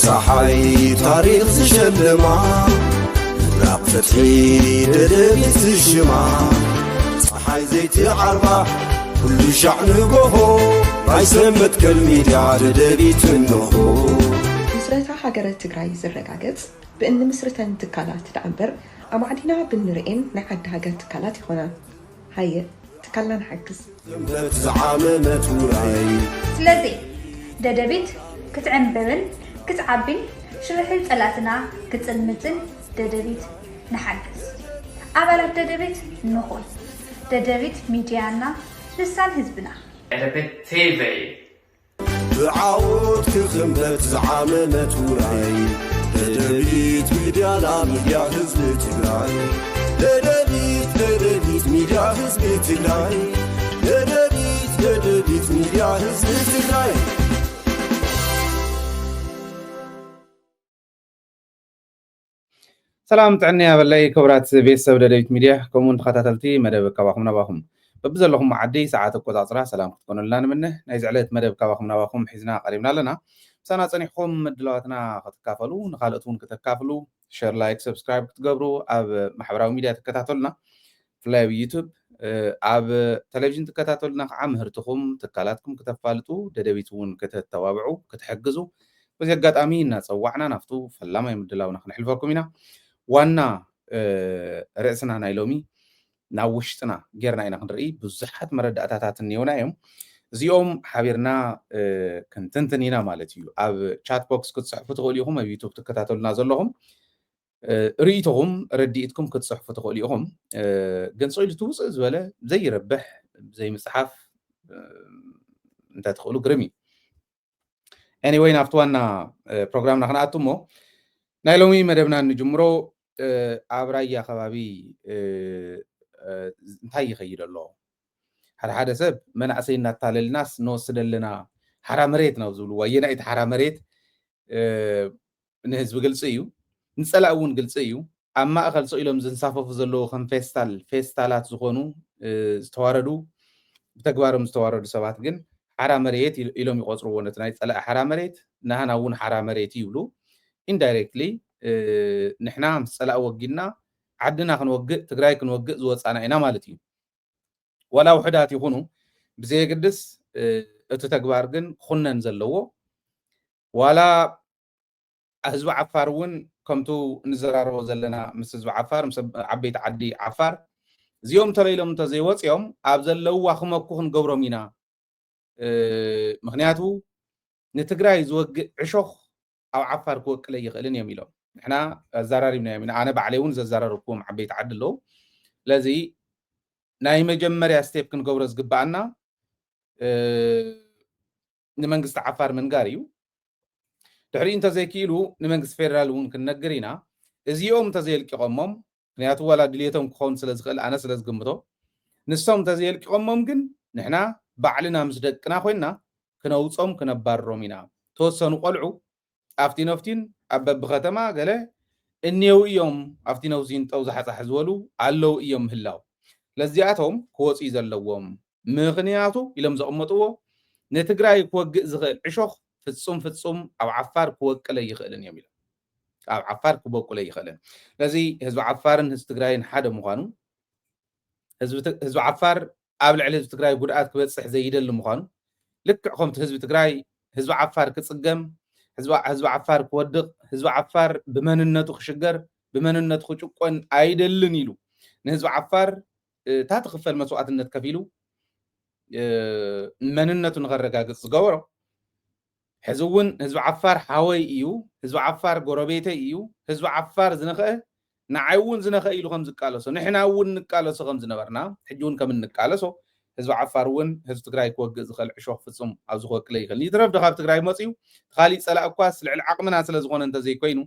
ፀሓይ ታሪኽ ዝሸልማ ምብራቕ ፍትሒ ደደቢት ዝሽማ ፀሓይ ዘይትዓርባ ኩሉ ሻዕ ንጎሆ ናይ ሰብ መትከል ሚድያ ደደቢት እንሆ ምስረታ ሃገረ ትግራይ ዝረጋገጽ ብእኒ ምስርተን ትካላት ዳዕበር ኣብ ዓዲና ብንርኤን ናይ ዓዲ ሃገር ትካላት ይኾና ሃየ ትካልና ንሓግዝ እምነት ዝዓመመት ውራይ ስለዚ ደደቢት ክትዕንበብን ክትዓብን ሽርሕን ጠላትና ክትጽልምትን ደደቢት ንሓግዝ ኣባላት ደደቢት ንኹን ደደቢት ሚድያና ልሳን ህዝብና ደደቢት ቲቪ ብዓወት ክኽምበት ዝዓመመት ውራይ ደደቢት ሚድያና ሚድያ ህዝቢ ትግራይ ደደቢት ሚድያ ህዝቢ ትግራይ ደደቢት ሚድያ ህዝቢ ትግራይ ሰላም ጥዕና በላይ ክብራት ቤተሰብ ደደቢት ሚድያ ከምኡን ተኸታተልቲ መደብ ካባኹም ናባኹም በብዘለኹም ዓዲ ሰዓት ቆፃፅራ ሰላም ክትኮኑልና ንምንህ ናይ ዝዕለት መደብ ካባኹም ናባኹም ሒዝና ቀሪብና ኣለና ምሳና ፀኒሕኩም ምድላዋትና ክትካፈሉ ንኻልኦት እውን ክትካፍሉ ሼር ላይክ ሰብስክራይብ ክትገብሩ ኣብ ማሕበራዊ ሚድያ ትከታተሉና ብፍላይ ኣብ ዩቱብ ኣብ ቴሌቭዥን ትከታተሉና ከዓ ምህርትኩም ትካላትኩም ክተፋልጡ ደደቢት እውን ክትተባብዑ ክትሕግዙ በዚ ኣጋጣሚ እናፀዋዕና ናፍቱ ፈላማይ ምድላውና ክንሕልፈኩም ኢና ዋና ርእስና ናይ ሎሚ ናብ ውሽጥና ጌርና ኢና ክንርኢ ብዙሓት መረዳእታታት እኒአውና እዮም እዚኦም ሓቢርና ክንትንትን ኢና ማለት እዩ ኣብ ቻት ቦክስ ክትፅሕፉ ትኽእሉ ኢኹም ኣብ ዩቱብ ትከታተሉና ዘለኹም ርኢትኹም ረዲእትኩም ክትፅሕፉ ትኽእሉ ኢኹም ገንፂ ኢሉ ትውፅእ ዝበለ ዘይረብሕ ዘይምፅሓፍ እንታይ ትኽእሉ ግርም እዩ ኤኒዌይ ናብቲ ዋና ፕሮግራምና ክንኣቱ እሞ ናይ ሎሚ መደብና ንጅምሮ ኣብ ራያ ከባቢ እንታይ ይኸይድ ኣሎ ሓደ ሰብ መናእሰይ እናታለልናስ ንወስደለና ሓራ መሬት ናብ ዝብልዎ ኣየናይቲ ሓራ መሬት ንህዝቢ ግልፂ እዩ ንፀላእ እውን ግልፂ እዩ ኣብ ማእኸል ስኢሎም ዝንሳፈፉ ዘለዉ ከም ፌስታላት ዝኾኑ ዝተዋረዱ ብተግባሮም ዝተዋረዱ ሰባት ግን ሓራ መሬት ኢሎም ይቆፅርዎ ነቲ ናይ ፀላእ ሓራ መሬት ንሃና እውን ሓራ መሬት ይብሉ ኢንዳይሬክትሊ ንሕና ምስ ፀላእ ወጊድና ዓድና ክንወግእ ትግራይ ክንወግእ ዝወፃና ኢና ማለት እዩ ወላ ውሕዳት ይኹኑ ብዘየግድስ እቲ ተግባር ግን ኩነን ዘለዎ ዋላ ህዝቢ ዓፋር እውን ከምቱ ንዘራረቦ ዘለና ምስ ህዝቢ ዓፋር ምስ ዓበይቲ ዓዲ ዓፋር እዚኦም ተለይሎም እንተዘይወፅኦም ኣብ ዘለውዋ ክመኩ ክንገብሮም ኢና ምክንያቱ ንትግራይ ዝወግእ ዕሾኽ ኣብ ዓፋር ክወቅለ ይኽእልን እዮም ኢሎም ንሕና ኣዘራሪብና እዮም ኢና ኣነ ባዕለይ እውን ዘዘራርብኩም ዓበይቲ ዓዲ ኣለዉ ስለዚ ናይ መጀመርያ ስቴፕ ክንገብሮ ዝግባአና ንመንግስቲ ዓፋር ምንጋር እዩ ድሕሪ እንተዘይክኢሉ ንመንግስቲ ፌደራል እውን ክንነግር ኢና እዚኦም እንተዘየልቂቖሞም ምክንያቱ ዋላ ድልየቶም ክኸውን ስለዝኽእል ኣነ ስለዝግምቶ ንሶም እንተዘየልቂቖሞም ግን ንሕና ባዕልና ምስ ደቅና ኮይንና ክነውፆም ክነባርሮም ኢና ተወሰኑ ቆልዑ ኣብቲ ነፍቲን ኣብ በብኸተማ ገለ እኒአው እዮም ኣብቲ ነውሲን ጠው ዝሓፃሕ ዝበሉ ኣለዉ እዮም ምህላው ለዚኣቶም ክወፁ ዘለዎም ምክንያቱ ኢሎም ዘቐመጥዎ ንትግራይ ክወግእ ዝኽእል ዕሾኽ ፍፁም ኣብ ዓፋር ክወቅለ ይኽእልን እዮም ኢሎም ኣብ ዓፋር ክበቁለ ይኽእልን ስለዚ ህዝቢ ዓፋርን ህዝቢ ትግራይን ሓደ ምዃኑ ህዝቢ ዓፋር ኣብ ልዕሊ ህዝቢ ትግራይ ጉድኣት ክበፅሕ ዘይደሊ ምዃኑ ልክዕ ከምቲ ህዝቢ ትግራይ ህዝቢ ዓፋር ክፅገም ህዝቢ ዓፋር ክወድቕ ህዝቢ ዓፋር ብመንነቱ ክሽገር ብመንነቱ ክጭቆን ኣይደልን ኢሉ ንህዝቢ ዓፋር እታ ትኽፈል መስዋዕትነት ከፊሉ መንነቱ ንኸረጋግፅ ዝገበሮ ሕዚ እውን ህዝቢ ዓፋር ሓወይ እዩ ህዝቢ ዓፋር ጎረቤተይ እዩ ህዝቢ ዓፋር ዝነኽአ ንዓይ እውን ዝነኽአ ኢሉ ከም ዝቃለሶ ንሕና እውን ንቃለሶ ከም ዝነበርና ሕጂ እውን ከም እንቃለሶ ህዝቢ ዓፋር እውን ህዝቢ ትግራይ ክወግእ ዝኽእል ዕሾኽ ፍፁም ኣብ ዝወቅለ ይኽእል ይትረፍዶ ካብ ትግራይ መፅዩ ካሊእ ፀላእ እኳስ ልዕሊ ዓቕምና ስለዝኾነ እንተዘይኮይኑ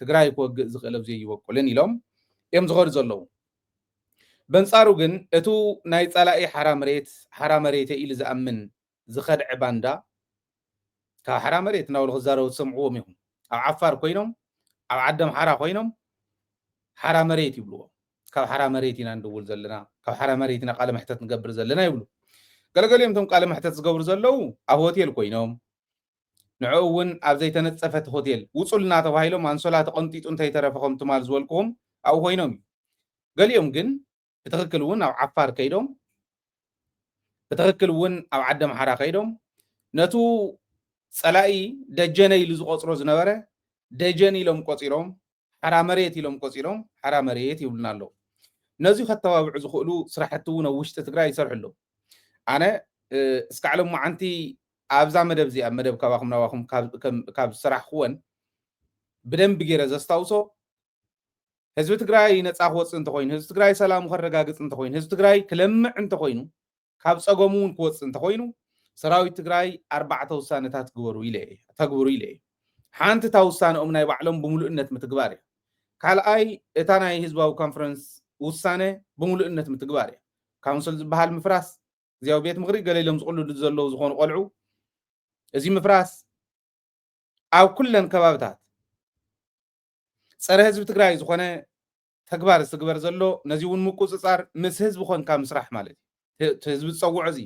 ትግራይ ክወግእ ዝኽእል ኣብዘይ ይወቁልን ኢሎም እዮም ዝኸዱ ዘለዉ በንፃሩ ግን እቱ ናይ ፀላኢ ሓራ መሬት ኢሉ ዝኣምን ዝኸድዐ ባንዳ ካብ ሓራ መሬት እናብሉ ክዛረቡ ዝሰምዕዎም ይኹም ኣብ ዓፋር ኮይኖም ኣብ ዓደም ሓራ ኮይኖም ሓራ መሬት ይብልዎ ካብ ሓራ መሬት ኢና ንድውል ዘለና ካብ ሓራ መሬት ኢና ቃለ መሕተት ንገብር ዘለና ይብሉ ገለገሊኦም ቶም ቃለ መሕተት ዝገብሩ ዘለዉ ኣብ ሆቴል ኮይኖም ንዕውን ኣብ ዘይተነፀፈት ሆቴል ውፁልና ተባሂሎም አንሶላ ተቐንጢጡ እንተይተረፈኹም ትማል ዝበልክዎም ኣብኡ ኮይኖም እዩ ገሊኦም ግን ብትክክል እውን ኣብ ዓፋር ከይዶም ብትክክል እውን ኣብ ዓዲ ኣምሓራ ከይዶም ነቱ ፀላኢ ደጀነ ኢሉ ዝቆፅሮ ዝነበረ ደጀን ኢሎም ቆፂሮም ሓራ መሬት ኢሎም ቆፂሮም ሓራ መሬት ይብሉና ኣለዉ ነዚ ከተባብዑ ዝኽእሉ ስራሕቲ እውን ኣብ ውሽጢ ትግራይ ይሰርሑ ኣለዉ ኣነ እስካዕ ሎማዓንቲ ኣብዛ መደብ እዚኣ መደብ ካባኹም ናባኹም ካብ ስራሕ ክወን ብደንቢ ገይረ ዘስታውሶ ህዝቢ ትግራይ ነፃ ክወፅእ እንተኮይኑ ህዝቢ ትግራይ ሰላሙ ከረጋግፅ እንተኮይኑ ህዝቢ ትግራይ ክለምዕ እንተኮይኑ ካብ ፀገሙ እውን ክወፅእ እንተኮይኑ ሰራዊት ትግራይ 4 ውሳነታት ተግብሩ ኢለ ሓንቲ እታ ውሳነኦም ናይ ባዕሎም ብምሉእነት ምትግባር እያ ካልኣይ እታ ናይ ህዝባዊ ኮንፈረንስ ውሳነ ብምሉእነት ምትግባር እያ ካውንስል ዝበሃል ምፍራስ እዚያው ቤት ምክሪ ገሌሎም ዝቕልሉ ዘለዉ ዝኾኑ ቆልዑ እዚ ምፍራስ ኣብ ኩለን ከባቢታት ፀረ ህዝቢ ትግራይ ዝኾነ ተግባር ዝትግበር ዘሎ ነዚ እውን ምቁፅፃር ምስ ህዝቢ ኮንካ ምስራሕ ማለት እዩ ህዝቢ ዝፀውዖ እዚ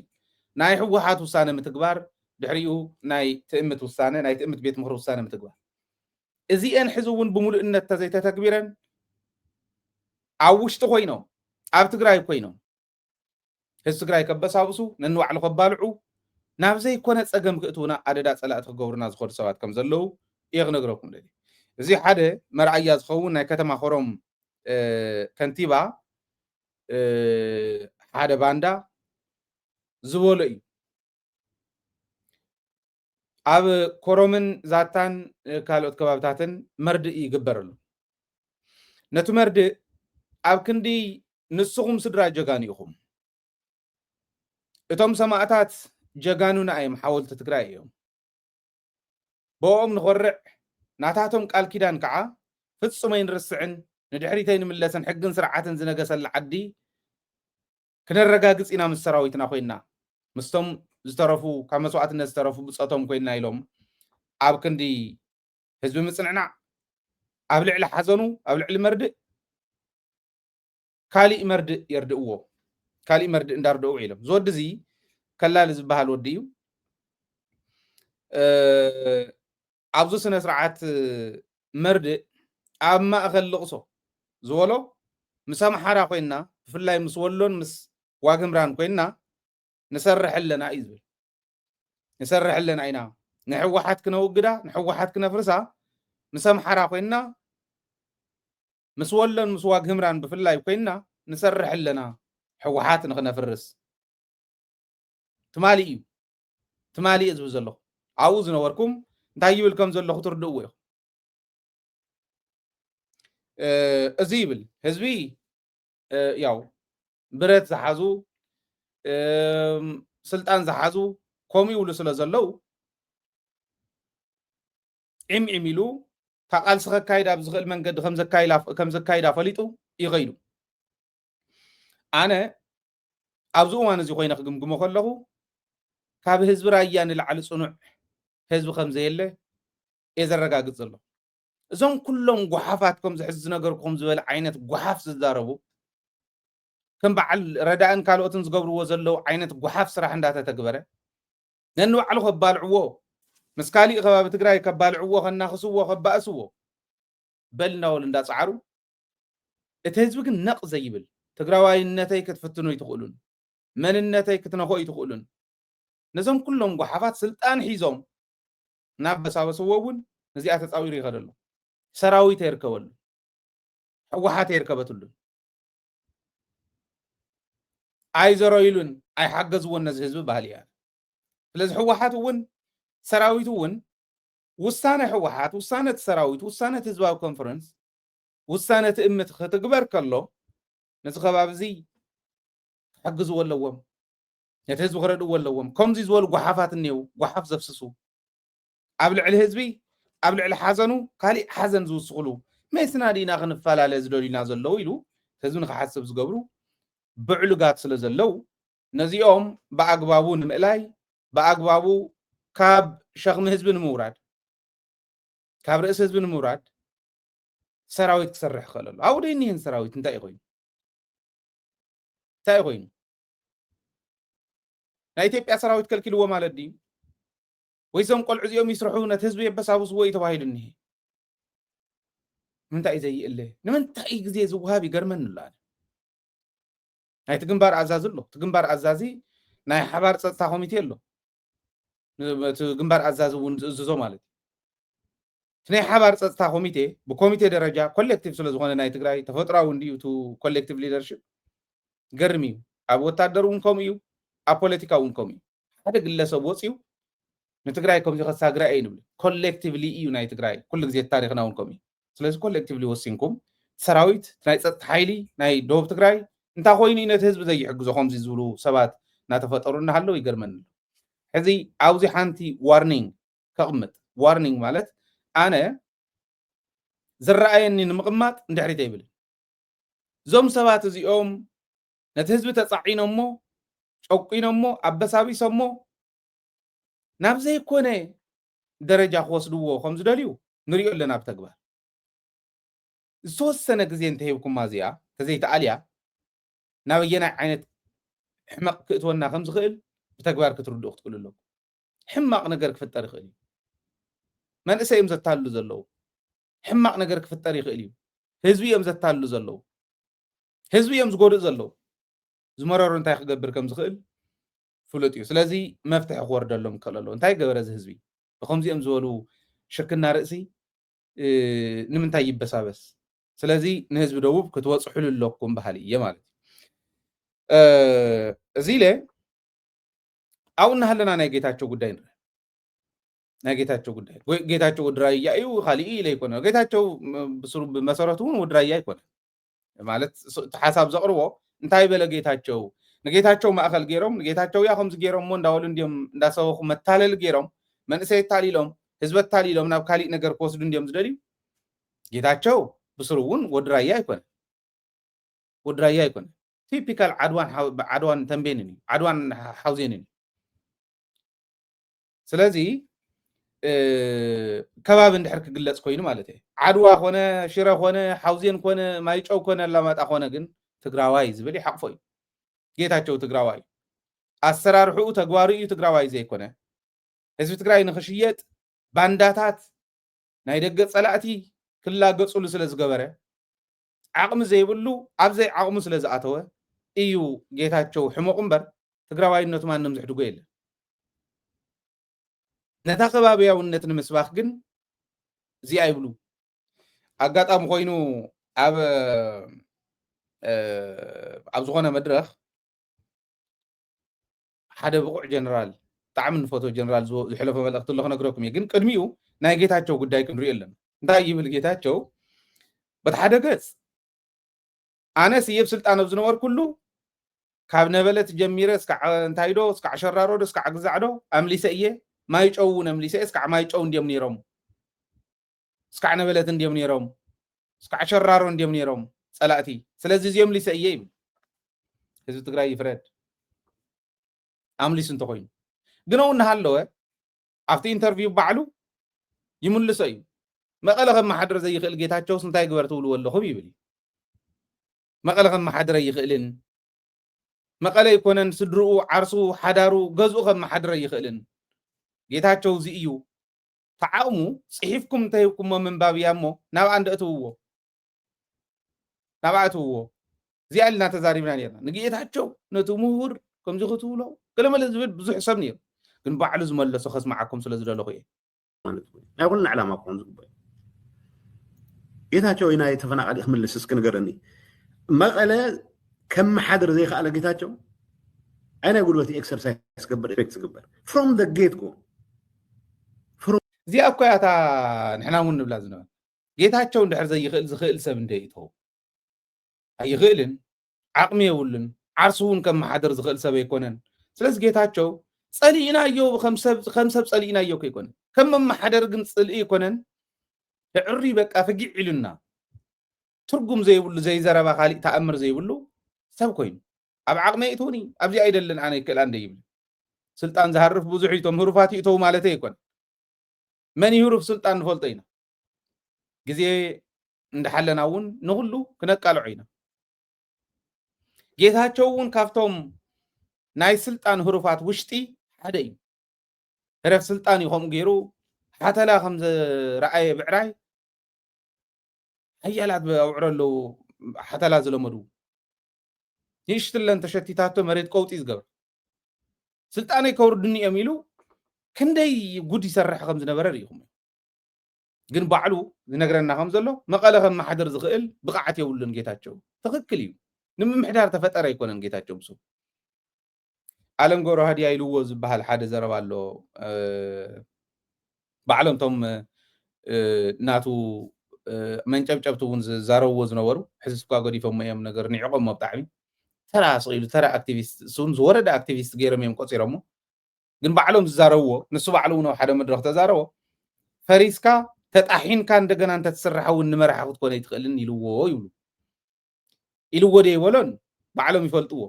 ናይ ህወሓት ውሳነ ምትግባር ድሕሪኡ ናይ ትእምት ውሳነ ናይ ትእምት ቤት ምክሪ ውሳነ ምትግባር እዚአን ሕዚ እውን ብምሉእነት ተዘይተተግቢረን ኣብ ውሽጢ ኮይኖም ኣብ ትግራይ ኮይኖም ህዝቢ ትግራይ ከበሳብሱ ነንባዕሉ ከባልዑ ናብ ዘይኮነ ፀገም ክእትውና ኣደዳ ፀላእቲ ክገብሩና ዝኸዱ ሰባት ከም ዘለዉ እየ ክነግረኩም ደሊ እዚ ሓደ መርኣያ ዝኸውን ናይ ከተማ ኮሮም ከንቲባ ሓደ ባንዳ ዝበሎ እዩ ኣብ ኮሮምን ዛታን ካልኦት ከባቢታትን መርድእ ይግበረሉ ነቲ መርድእ ኣብ ክንዲ ንስኹም ስድራ ጀጋኑ ኢኹም እቶም ሰማዕታት ጀጋኑና እዮም ሓወልቲ ትግራይ እዮም ብኦም ንኸርዕ ናታቶም ቃል ኪዳን ከዓ ፍጹመይ ንርስዕን ንድሕሪተይ ንምለሰን ሕግን ስርዓትን ዝነገሰላ ዓዲ ክነረጋግፅ ኢና ምስ ሰራዊትና ኮይና ምስቶም ዝተረፉ ካብ መስዋዕትነት ዝተረፉ ብፀቶም ኮይና ኢሎም ኣብ ክንዲ ህዝቢ ምፅንዕናዕ ኣብ ልዕሊ ሓዘኑ ኣብ ልዕሊ መርድእ ካሊእ መርድእ የርድእዎ ካሊእ መርድእ እንዳርድኡ ኢሎም ዝወዲ እዚ ከላሊ ዝበሃል ወዲ እዩ ኣብዚ ስነ ስርዓት መርድእ ኣብ ማእኸል ልቕሶ ዝበሎ ምስ ኣምሓራ ኮይና ብፍላይ ምስ ወሎን ምስ ዋግምራን ኮይና ንሰርሕ ኣለና እዩ ዝብል ንሰርሕ ኣለና ኢና ንሕወሓት ክነውግዳ ንሕወሓት ክነፍርሳ ምስ ኣምሓራ ኮይና ምስ ወሎን ምስ ዋግምራን ብፍላይ ኮይና ንሰርሕ ኣለና ሕወሓት ንክነፍርስ ትማሊ እዩ ትማሊ እዩ ዝብል ዘለኹ ኣብኡ ዝነበርኩም እንታይ ይብል ከም ዘለኹ ትርድእዎ ኢኹም እዚ ይብል ህዝቢ ያው ብረት ዝሓዙ ስልጣን ዝሓዙ ከምኡ ይብሉ ስለ ዘለው ዒምዒም ኢሉ ታቃልሲ ከካይድ ኣብ ዝኽእል መንገዲ ከም ዘካይዳ ፈሊጡ ይኸይዱ ኣነ ኣብዚ እዋን እዚ ኮይነ ክግምግሞ ከለኹ ካብ ህዝቢ ራያ ንላዕሊ ፅኑዕ ህዝቢ ከም ዘየለ እየ ዘረጋግፅ ዘሎ እዞም ኩሎም ጓሓፋት ከም ዝሕዚ ዝነገርኩም ዝበለ ዓይነት ጓሓፍ ዝዛረቡ ከም በዓል ረዳእን ካልኦትን ዝገብርዎ ዘለው ዓይነት ጓሓፍ ስራሕ እንዳተተግበረ ነንባዕሉ ከባልዕዎ ምስ ካሊእ ከባቢ ትግራይ ከባልዕዎ ከናኽስዎ ከባእስዎ በል እናበሉ እንዳፃዓሩ እቲ ህዝቢ ግን ነቕ ዘይብል ትግራዋይነተይ ክትፍትኑ ይትኽእሉን መንነተይ ክትነኽኡ ይትኽእሉን ነዞም ኩሎም ጓሓፋት ስልጣን ሒዞም ናብ በሳበስዎ እውን ነዚኣ ተፃዊሩ ይኸደሉ ሰራዊት የርከበሉ ሕወሓት የርከበትሉን ኣይዘረይሉን ኣይሓገዝዎን ነዚ ህዝቢ ባህል እያ ስለዚ ሕወሓት እውን ሰራዊት እውን ውሳነ ሕወሓት ውሳነት ሰራዊት ውሳነት ህዝባዊ ኮንፈረንስ ውሳነ ትእምት ክትግበር ከሎ ነዚ ከባቢ እዚ ክሕግዝዎ ኣለዎም ነቲ ህዝቢ ክረድእዎ ኣለዎም ከምዚ ዝበሉ ጓሓፋት እኒው ጓሓፍ ዘፍስሱ ኣብ ልዕሊ ህዝቢ ኣብ ልዕሊ ሓዘኑ ካሊእ ሓዘን ዝውስኽሉ መስና ዲና ክንፈላለ ዝደልዩና ዘለው ኢሉ ህዝቢ ንክሓስብ ዝገብሩ ብዕሉጋት ስለ ዘለው ነዚኦም ብኣግባቡ ንምእላይ ብኣግባቡ ካብ ሸኽሚ ህዝቢ ንምውራድ ካብ ርእሲ ህዝቢ ንምውራድ ሰራዊት ክሰርሕ ክኽእል ኣሎ ኣብኡ ደይ እኒህን ሰራዊት እንታይ ኮይኑ እንታይ ኮይኑ ናይ ኢትዮጵያ ሰራዊት ከልኪልዎ ማለት ድዩ ወይሶም ቆልዑ እዚኦም ይስርሑ ነቲ ህዝቢ የበሳብስዎ እዩ ተባሂሉኒ ንምንታይ እዩ ዘይእለ ንምንታይ እዩ ግዜ ዝውሃብ ይገርመኒ ኣሎ ኣነ ናይቲ ግንባር ኣዛዚ ኣሎ እቲ ግንባር ኣዛዚ ናይ ሓባር ፀጥታ ኮሚቴ ኣሎ እቲ ግንባር ኣዛዚ እውን ዝእዝዞ ማለት እዩ ናይ ሓባር ፀጥታ ኮሚቴ ብኮሚቴ ደረጃ ኮሌክቲቭ ስለ ዝኾነ ናይ ትግራይ ተፈጥሯዊ እንድዩ እቲ ኮሌክቲቭ ሊደርሽፕ ገርም እዩ ኣብ ወታደር እውን ከምኡ እዩ ኣብ ፖለቲካ እውን ከምኡ እዩ ሓደ ግለሰብ ወፂኡ ንትግራይ ከምዚ ከሳግራ እየ ንብል ኮሌክቲቭሊ እዩ ናይ ትግራይ ኩሉ ግዜ ታሪክና እውን ከምኡ እዩ ስለዚ ኮሌክቲቭሊ ወሲንኩም ሰራዊት ናይ ፀጥታ ሓይሊ ናይ ደቡብ ትግራይ እንታይ ኮይኑ ነቲ ህዝቢ ዘይሕግዞ ከምዚ ዝብሉ ሰባት እናተፈጠሩ እናሃለው ይገርመኒ ሕዚ ኣብዚ ሓንቲ ዋርኒንግ ከቕምጥ ዋርኒንግ ማለት ኣነ ዝረኣየኒ ንምቕማጥ እንድሕሪት ኣይብልን እዞም ሰባት እዚኦም ነቲ ህዝቢ ተፃዒኖሞ ጨቂኖሞ ኣበሳቢሶሞ ናብ ዘይኮነ ደረጃ ክወስድዎ ከም ዝደልዩ ንሪኦ ኣለና ብተግባር ዝተወሰነ ግዜ እንተሂብኩማ እዚኣ ተዘይተኣልያ ናብ የናይ ዓይነት ሕማቕ ክእትወና ከም ዝኽእል ብተግባር ክትርድኡ ክትክእሉ ኣለኩም ሕማቕ ነገር ክፍጠር ይኽእል እዩ መንእሰይ እዮም ዘታልሉ ዘለዉ ሕማቕ ነገር ክፍጠር ይኽእል እዩ ህዝቢ እዮም ዘታልሉ ዘለዉ ህዝቢ እዮም ዝጎድኡ ዘለዉ ዝመረሩ እንታይ ክገብር ከም ዝኽእል ፍሉጥ እዩ ስለዚ መፍትሒ ክወርደሎም ክኽእል ኣለዎ እንታይ ገበረ እዚ ህዝቢ ብከምዚኦም ዝበሉ ሽርክና ርእሲ ንምንታይ ይበሳበስ ስለዚ ንህዝቢ ደቡብ ክትወፅሕሉ ኣለኩም ባህሊ እየ ማለት እዩ እዚ ኢለ ኣብኡ እናሃለና ናይ ጌታቸው ጉዳይ ንርኢ ናይ ጌታቸው ጉዳይ ጌታቸው ወዲ ራያ እዩ ካሊእ ኢለ ይኮነ ጌታቸው ብመሰረቱ እውን ወዲ ራያ ይኮነ ማለት ሓሳብ ዘቕርቦ እንታይ በለ ጌታቸው ንጌታቸው ማእኸል ገይሮም ንጌታቸው ያ ከምዚ ገይሮም ሞ እንዳበሉ እንዲኦም እንዳሰበኹ መታለል ገይሮም መንእሰይ ታሊሎም ህዝቢ ታሊሎም ናብ ካሊእ ነገር ክወስዱ እንዲኦም ዝደልዩ ጌታቸው ብስሩ እውን ወዲ ራያ ይኮነ ወዲ ራያ ይኮነ ቲፒካል ዓድዋን ተንቤንን እዩ ዓድዋን ሓውዜንን እዩ ስለዚ ከባቢ እንድሕር ክግለፅ ኮይኑ ማለት እዩ ዓድዋ ኮነ ሽረ ኮነ ሓውዜን ኮነ ማይጨው ኮነ ኣላማጣ ኮነ ግን ትግራዋይ ዝብል ይሓቅፎ እዩ ጌታቸው ትግራዋይ ኣሰራርሕኡ ተግባሩ እዩ ትግራዋይ ዘይኮነ ህዝቢ ትግራይ ንክሽየጥ ባንዳታት ናይ ደገ ፀላእቲ ክላገፅሉ ስለ ዝገበረ ዓቕሚ ዘይብሉ ኣብዘይ ዓቕሙ ስለ ዝኣተወ እዩ ጌታቸው ሕሙቕ እምበር ትግራዋይነቱ ማንም ዝሕድጎ የለን ነታ ከባቢያውነት ንምስባኽ ግን እዚኣ ይብሉ ኣጋጣሚ ኮይኑ ኣብ ዝኾነ መድረኽ ሓደ ብቑዕ ጀነራል ብጣዕሚ ንፈቶ ጀነራል ዝሕለፈ መልእኽቲ ኣሎ ክነግረኩም እየ ግን ቅድሚኡ ናይ ጌታቸው ጉዳይ ክንሪኦ ኣለና እንታይ ይብል ጌታቸው በቲ ሓደ ገፅ ኣነ ስየብ ስልጣን ኣብ ዝነበርኩሉ ካብ ነበለት ጀሚረ እስካዕ እንታይ ዶ እስካዕ ሸራሮ ዶ እስካዕ ግዛዕ ዶ ኣምሊሰ እየ ማይጨው እውን ኣምሊሰ እስካዕ ማይጨው እንዲኦም ነይሮም እስካዕ ነበለት እንዲኦም ነይሮም እስካዕ ሸራሮ እንዲኦም ነይሮም ፀላእቲ ስለዚ እዚኦም ሊሰ እየ ይብል ህዝቢ ትግራይ ይፍረድ ኣምሊሱ እንተኮይኑ ግን ው እናሃለወ ኣብቲ ኢንተርቪው ባዕሉ ይምልሶ እዩ መቐለ ከመሓድር ዘይኽእል ጌታቸውስ እንታይ ግበር ትብልዎ ኣለኹም ይብል መቐለ ከመሓድር ኣይኽእልን መቐለ ይኮነን ስድርኡ ዓርሱ ሓዳሩ ገዝኡ ከመሓድር ኣይኽእልን ጌታቸው እዚ እዩ ተዓቕሙ ፅሒፍኩም እንተሂብኩሞ ምንባብያ እሞ ናብኣ እንደእትውዎ ናብኣ እትውዎ እዚኣ ኢልና ተዛሪብና ነርና ንጌታቸው ነቲ ምሁር ከምዚ ክትብሎ ገለመለ ዝብል ብዙሕ ሰብ ነይሩ ግን ባዕሉ ዝመለሶ ከስማዓኩም ስለ ዝደለኹ እየ ናይ ኩልና ዕላማ ክኾን ዝግባእ ጌታቸው ናይ ተፈናቃሊ ክምልስ እስኪ ንገረኒ መቐለ ከመሓድር ዘይከኣለ ጌታቸው ዓይናይ ጉልበቲ ኤክሰርሳይዝ ዝገብር ኤፌክት ዝግበር ፍሮም ደ ጌት ጎ እዚኣ እኳ ያታ ንሕና እውን ንብላ ዝነበረ ጌታቸው እንድሕር ዘይኽእል ዝኽእል ሰብ እንተይተው ኣይኽእልን ዓቕሚ የብሉን ዓርሱ እውን ከመሓድር ዝኽእል ሰብ ኣይኮነን ስለዚ ጌታቸው ፀሊእናዮ ከም ሰብ ፀሊእናዮ ከይኮነን ከም መመሓደር ግን ፅልኢ ይኮነን ዕሪ በቃ ፍጊዕ ኢሉና ትርጉም ዘይብሉ ዘይዘረባ ካሊእ ተኣምር ዘይብሉ ሰብ ኮይኑ ኣብ ዓቕመ ይእትውኒ ኣብዚ ኣይደልን ኣነ ይክእል እንደ ይብል ስልጣን ዝሃርፍ ብዙሕ ኢቶም ህሩፋት ይእተው ማለት ኣይኮነ መን ይህሩፍ ስልጣን ንፈልጦ ኢና ግዜ እንዳሓለና እውን ንኩሉ ክነቃልዑ ኢና ጌታቸው እውን ካብቶም ናይ ስልጣን ህሩፋት ውሽጢ ሓደ እዩ هرف سلطان يخم غيرو حتى لا خمز رأي بعراي هيا لا بأوعر له حتى لا زلمدو يشتل أنت شتيتاتو مريت قوت إزجر سلطان يكوردني أميلو كندي جودي سرح خمز نبرريهم جن بعلو نقرنا خمز له ما قال خم حدر زغل بقعت يقولن جيتاتشو تغكليو نم محدار تفتر يكونن جيتاتشو بسو عالم جورو هدي يلوز بحال حد زربالو بعلم توم ناتو من جبجبتو ونز زاروز نورو حزب قاقدي فهم يم نقر نعقم مبطعمي ترى صغير ترى اكتيفيست سونز ورد اكتيفيست غيرم يم قصيرمو ግን ባዕሎም ዝዛረብዎ ንሱ ባዕሉ ነው ሓደ መድረክ ተዛረቦ ፈሪስካ ተጣሒንካ እንደገና እንተ ትስራሕውን ንመራሒ ክትኮነ ይትኽእልን ኢልዎ ኢልዎ ደይበሎን ባዕሎም ይፈልጥዎ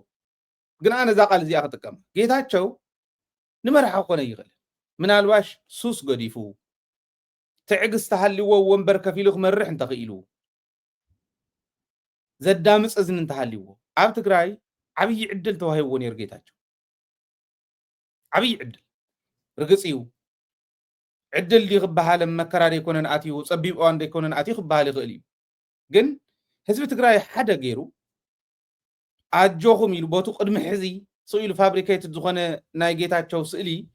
ግን ኣነ እዛ ቃል እዚኣ ክጥቀም ጌታቸው ንመራሒ ክኮነ ይኽእል ምናልባሽ ሱስ ገዲፉ ትዕግስቲ ሃልይዎ ወንበር ከፍ ኢሉ ክመርሕ እንተኽኢሉ ዘዳምፅ እዝኒ እንተሃልይዎ ኣብ ትግራይ ዓብይ ዕድል ተዋሂብዎ ነይሩ ጌታቸው عبي عدل رقصيو عدل دي خبها لما كرار يكونن آتيو صبيب اوان دي يكونن آتي خبها لغليو جن حزب تقرأي حدا غيرو عجوهم يلبوتو قدم حزي سويلو فابريكيت دخونه نايجيتاچو سئلي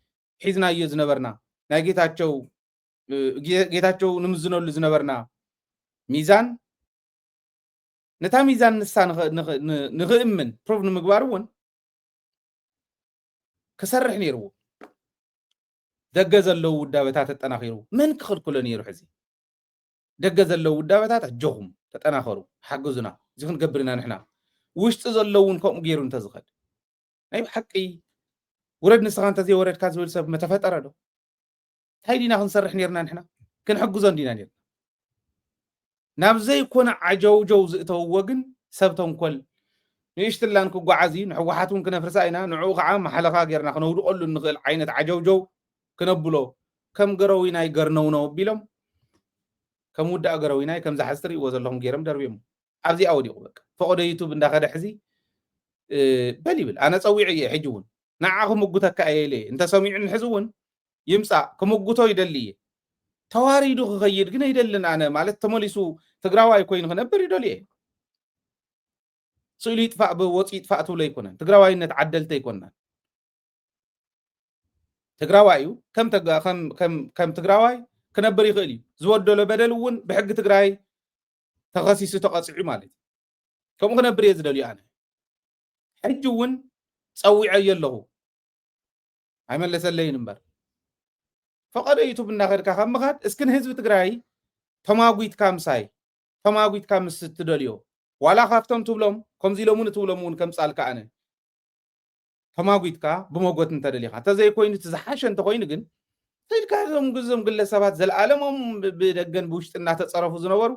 حزنا يزنبرنا نايجيتاچو نمزنو لزنبرنا ميزان نتا ميزان نسا نغئمن بروف نمغبارون كسرح نيرو دغز اللو ودابتات تطناخيرو من كخلكل نيرو حزي دغز اللو ودابتات اجهم تطناخرو حغزنا زين غبرنا نحنا وشت زلون كم غيرو انتزخد اي حقي ورد نسخان تزي ورد كازول سب متفطر دو هايدينا نسرح نيرنا نحنا كنحغزو ندينا نير نابزي يكون عجوجو زئتو وغن سبتون كل نيشتلان كو غعازي نحوحاتون كنفرساينا نعو قعا محلقا غيرنا كنودو قلو نخيل عينت عجوجو كنبلو كم غرويناي غرنونو بيلم كم ودا غرويناي كم زحستري وزلهم غيرم دربيم ابزي اوديو بك فقد يوتيوب اندخد حزي بليبل انا صويعي حجون نعاهم مغوتك ايلي انت سميعن حزون يمصا كمغوتو يدلي تواريدو خيد غنا يدلنا انا مالت تمليسو تغراواي كوين خنبر يدلي سؤال يدفع بوصي يدفع تولي يكونن تقراواي نتعدلت يكونن تقراوايو كم تقراواي كنبر يخيل زودو لبدلون بحق تقراي تخصيص تقصعي مالتي كم كنبر يزدلي انا حجون صويع يلهو عمل سلي نمبر فقد يوتيوب ناخذ كخمخات اسكن حزب تقراي تماغويت كامساي تماغويت كامس تدليو ولا خافتم تبلم كم زيلمون تبلمون كم سالك انا تماغويتكا بموغوت انتدليخا تزي كوين تزحاشن تكوين ግን ተልካዞም ግዝም ግለሰባት ዘልዓለሞም በደገን ብውሽጥና ተጸረፉ ዝነበሩ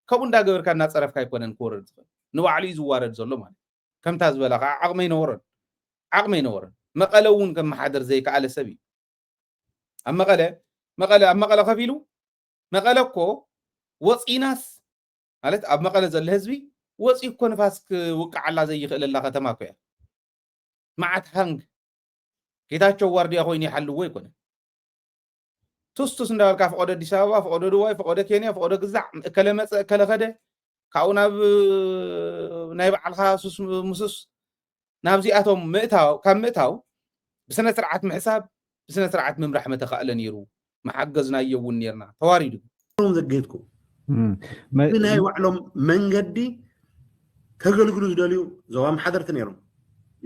ከቡ እንዳገበርካ እና ጸረፍካ ይኮነን ኮረድ ንባዕሉ ዝዋረድ ዘሎ ማለት ከምታ ዝበላኻ ዓቅመይ ነወረን መቀለውን ከም ማሓደር ዘይከኣለ ሰብ እዩ ኣብ መቀለ ከፊሉ መቀለኮ ወፂናስ ማለት ኣብ መቀለ ዘሎ ህዝቢ ወፂ እኮ ንፋስ ክውቅዓላ ዘይኽእለላ ከተማ እኮ እያ معت هنگ ጌታቸው ዋርዲያ ኮይኑ ይحلዎ ይኮነ ቱስቱስ እንዳልካ ፈቆደ አዲስ አበባ ፈቆደ ዱባይ ፈቆደ ኬንያ ፈቆደ ግዛዕ ከለመፀ ከለኸደ ካውና ናይ በዓልኻ ሱስ ሙሱስ ናብዚኣቶም ምእታው ብስነ ስርዓት ምሕሳብ ብስነ ስርዓት ምምራሕ መተኻእለ ነይሩ ማሓገዝና ይውን ነርና ተዋሪዱ ዘገይትኩ ብናይ ባዕሎም መንገዲ ከገልግሉ ዝደልዩ ዞባም ሓደርቲ ነይሮም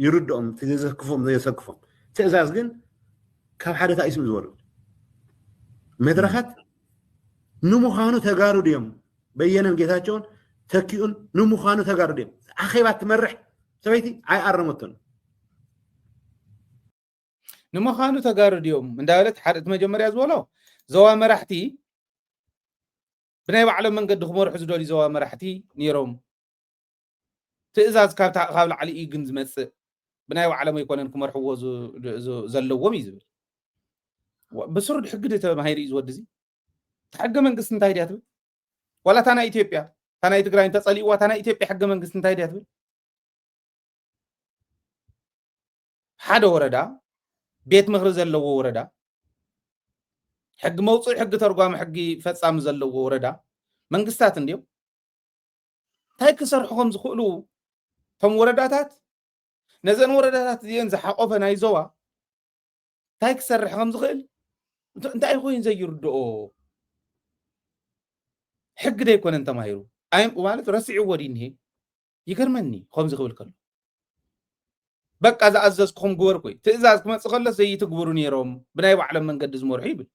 يردهم تزكفهم زي يسكفهم تأزاز جن كاب حدث اسم زورد مدرخات نمو خانو تجارو ديم بينهم جيتاتشون تكيون نمو خانو تجارو ديم أخي بعد تمرح سويتي عاي أرمتون نمو خانو تجارو ديم من دولة حدث مجمر يزولو زوا مرحتي بناي بعلم من قد خمر حزدولي زوا مرحتي نيروم تأزاز كاب قابل علي إيجنز مسه بناي وعلم يكونن كمرحو زلوم يزبل بسرد حقدته ما هيري زودزي حق منقست انت هيدي اتبل ولا تانا ايثيوبيا تانا تግራይ ተጸሊዋ تانا ايثيوبيا حق منقست انت هيدي اتبل ሓደ ወረዳ ቤት ምኽሪ ዘለዎ ወረዳ ሕጊ መውፅእ ሕጊ ተርጓሚ ሕጊ ፈጻሚ ዘለዎ ወረዳ መንግስታት እንዲዮም እንታይ ክሰርሑኹም ዝኽእሉ ቶም ወረዳታት ነዘን ወረዳታት እዚአን ዝሓቆፈ ናይ ዞባ እንታይ ክሰርሕ ከም ዝኽእል እንታይ ኮይኑ ዘይርድኦ ሕጊ ደይኮነን ተማሂሩ ማለት ረሲዑ ወዲኒሄ ይገርመኒ ከምዚ ክብል ከሎ በቃ ዝኣዘዝኩኹም ግበሩ ኮይ ትእዛዝ ክመፅእ ከሎስ ዘይትግብሩ ነይሮም ብናይ ባዕሎም መንገዲ ዝመርሑ ይብል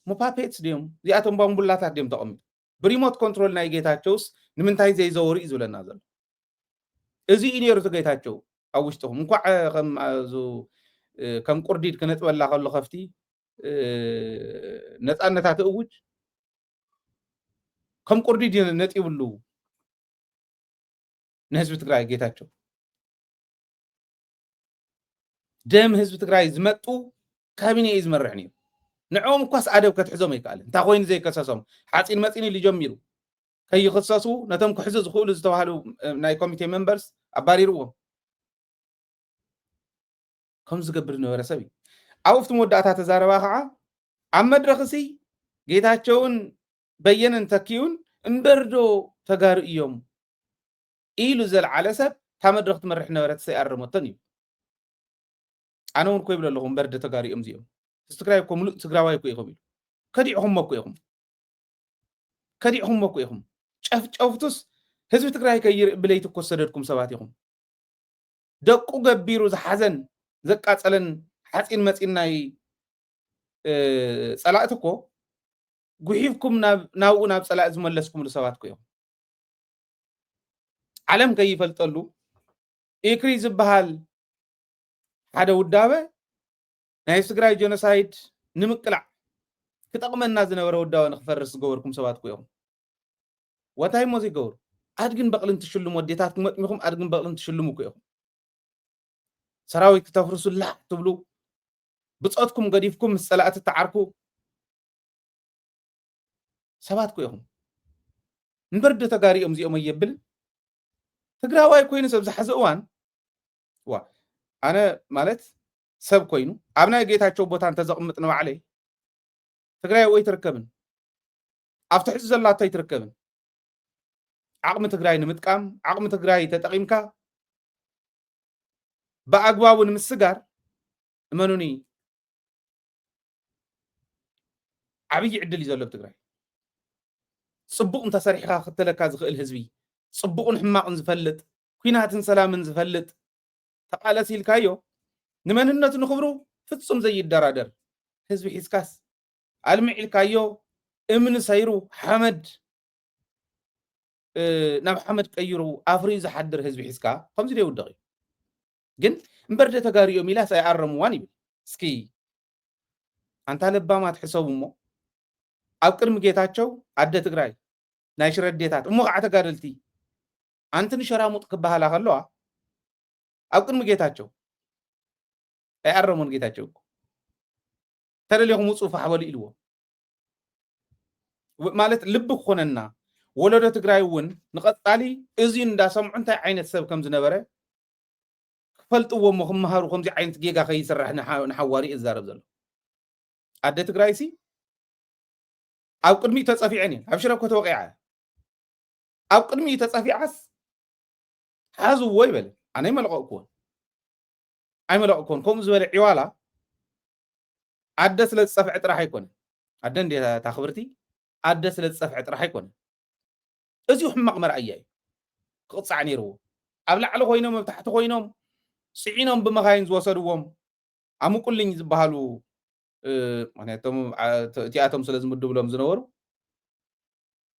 ሞፓፔትስ ድዮም እዚኣቶም ባምቡላታት ድዮም ተቐሚጡ ብሪሞት ኮንትሮል ናይ ጌታቸውስ ንምንታይ ዘይዘወሩ እዩ ዝብለና ዘሎ እዚ እዩ ነይሩ እቲ ጌታቸው ኣብ ውሽጥኹም እንኳዕ ከም ቁርዲድ ክነጥበላ ከሎ ከፍቲ ነፃነታት እውጅ ከም ቁርዲድ ነጢብሉ ንህዝቢ ትግራይ ጌታቸው ደም ህዝቢ ትግራይ ዝመጡ ካቢኔ እዩ ዝመርሕ ነይሩ ንዕኦም እኳስ ኣደብ ከትሕዞም ኣይከኣልን እንታይ ኮይኑ ዘይከሰሶም ሓፂን መፂን ኢሉ ጀሚሩ ከይክሰሱ ነቶም ክሕዙ ዝኽእሉ ዝተባሃሉ ናይ ኮሚቴ ሜምበርስ ኣባሪርዎም ከም ዝገብር ነበረ ሰብ እዩ ኣብቲ መወዳእታ ተዛረባ ከዓ ኣብ መድረኽ እሲ ጌታቸውን በየነን ተኪውን እምበርዶ ተጋሩ እዮም ኢሉ ዘለዓለ ሰብ እታ መድረኽ ትመርሕ ነበረት ሰይኣረመቶን እዩ ኣነ እውን ኮ ይብለ ኣለኹ እምበርዶ ተጋሩ እዮም እዚኦም ትግራይ እኮ ሙሉእ ትግራዋይ እኮ ኢኹም ኢሉ ከዲዕኹም እኮ ኢኹም ጨፍጨፍቱስ ህዝቢ ትግራይ ከይርኢ ብለይቲ እኮ ሰደድኩም ሰባት ኢኹም ደቁ ገቢሩ ዝሓዘን ዘቃፀለን ሓፂን መፂን ናይ ፀላእቲ እኮ ጉሒፍኩም ናብኡ ናብ ፀላእ ዝመለስኩምሉ ሰባት እኮ ኢኹም ዓለም ከይፈልጠሉ ኢክሪ ዝበሃል ሓደ ውዳበ ናይ ትግራይ ጀኖሳይድ ንምቅላዕ ክጠቕመና ዝነበረ ውዳበ ንክፈርስ ዝገበርኩም ሰባት እኮ ኢኹም ወታይ ሞ ዘይገበሩ ኣድግን በቕልን ትሽልሙ ወዴታት ክመጥሚኹም ኣድግን በቕልን ትሽልሙ እኮ ኢኹም ሰራዊት ክተፍርሱላ ትብሉ ብፆትኩም ገዲፍኩም ምስ ፀላእቲ ተዓርኩ ሰባት እኮ ኢኹም እምበርዶ ተጋሪኦም እዚኦም ኣየብል ትግራዋይ ኮይኑ ሰብ ዝሓዘ እዋን ዋ ኣነ ማለት ሰብ ኮይኑ ኣብ ናይ ጌታቸው ቦታ እንተዘቕምጥ ንባዕለይ ትግራይ ወይ ትርከብን ኣብ ትሕዚ ዘላቶ ኣይትርከብን ዓቕሚ ትግራይ ንምጥቃም ዓቕሚ ትግራይ ተጠቒምካ ብኣግባቡ ንምስጋር እመኑኒ ዓብይ ዕድል እዩ ዘሎ ብትግራይ ፅቡቕ እንተሰሪሕካ ክትለካ ዝኽእል ህዝቢ ፅቡቕን ሕማቕን ዝፈልጥ ኩናትን ሰላምን ዝፈልጥ ተቃለሲ ኢልካዮ ንመንነቱ ንኽብሩ ፍጹም ዘይደራደር ህዝቢ ሒዝካስ ኣልሚዕ ኢልካዮ እምኒ ሰይሩ ሓመድ ናብ ሓመድ ቀይሩ ኣፍሪ ዝሓድር ህዝቢ ሒዝካ ከምዚ ደይውድቕ እዩ ግን እምበርዶ ተጋሪኦም ኢላስ ኣይኣረምዋን ይብል እስኪ ኣንታ ለባማ ትሕሰቡ እሞ ኣብ ቅድሚ ጌታቸው ኣደ ትግራይ ናይ ሽረዴታት እሞ ከዓ ተጋደልቲ ኣንትን ሸራሙጥ ክበሃላ ከለዋ ኣብ ቅድሚ ጌታቸው ኣይኣረሙን ጌታቸው እኮ ተደልኹም ውፁእ ፋሕበሉ ኢልዎ ማለት ልቢ ክኾነና ወለዶ ትግራይ እውን ንቐፃሊ እዙይ እንዳሰምዑ እንታይ ዓይነት ሰብ ከም ዝነበረ ክፈልጥዎ እሞ ክመሃሩ ከምዚ ዓይነት ጌጋ ከይስራሕ ንሓዋሪ እዛረብ ዘሎ ኣደ ትግራይ ሲ ኣብ ቅድሚኡ ተፀፊዐን እየን ኣብ ሽረ እኮ ተወቂዓ ኣብ ቅድሚኡ ተፀፊዓስ ሓዝዎ ይበለ ኣነ ኣይመለቐኩዎን ከምኡ ዝበለ ዒዋላ ኣደ ስለ ዝፀፍዐ ጥራሕ ኣይኮነን ኣደ እንዴታ ክብርቲ ኣደ ስለ ዝፀፍዐ ጥራሕ ኣይኮነን እዚኡ ሕማቕ መርኣያ እዩ ክቕፃዕ ነይርዎ ኣብ ላዕሊ ኮይኖም ኣብ ታሕቲ ኮይኖም ፅዒኖም ብመኻይን ዝወሰድዎም ኣብ ሙቁልኝ ዝበሃሉ ምክንያቶም እቲኣቶም ስለ ዝምድብሎም ዝነበሩ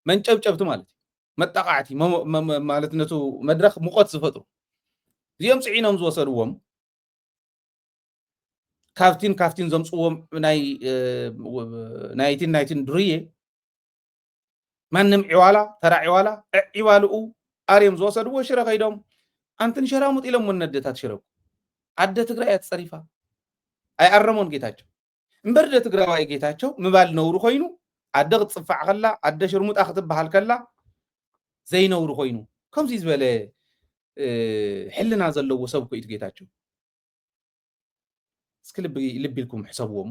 መንጨብጨብቲ ማለት እዩ መጠቃዕቲ ማለት ነቱ መድረክ ሙቆት ዝፈጥሩ እዚኦም ፅዒኖም ዝወሰድዎም ካፍቲን ዘምፅዎም ናይቲን ድርዬ ማንም ዒዋላ ተራ ዒዋላ ዒዋልኡ ኣርዮም ዝወሰድዎ ሽረ ከይዶም ኣንትን ሸራሙጥ ኢሎም ወነደታት ሽረኩ ኣደ ትግራይ ኣትፀሪፋ ኣይኣረሞን ጌታቸው እምበርዶ ትግራዋይ ጌታቸው ምባል ነውሩ ኮይኑ ኣደ ክትፅፋዕ ከላ ኣደ ሽርሙጣ ክትበሃል ከላ ዘይነውሩ ኮይኑ ከምዚ ዝበለ ሕልና ዘለዎ ሰብ እኮ እዩ ጌታቸው እስኪ ልቢ ኢልኩም ሕሰብዎም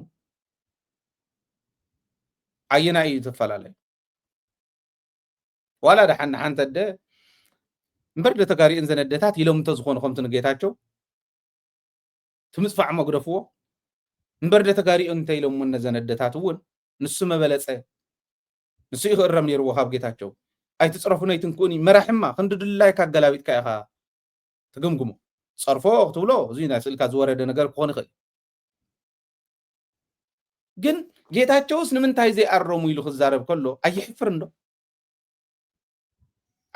عينا أي تفعل ولا دحن حنت ده برد تقاري إنزل الدتات يلوم تزخون خمسة نجيتاتشو تمسفع مقرفوه برد تقاري أنت يلوم من نزل الدتات ون نسمة بلس نسي يخرم يروح خاب جيتاتشو أي تصرفون أي تنكوني مرحمة خندد الله كجلاويت كأخا تقوم صرفوه تقولوا زين أسأل كزوار ده نجار كون خل جن جيتاتشوس نمن تايزي أرمو يلو خزارب كله أي حفرندو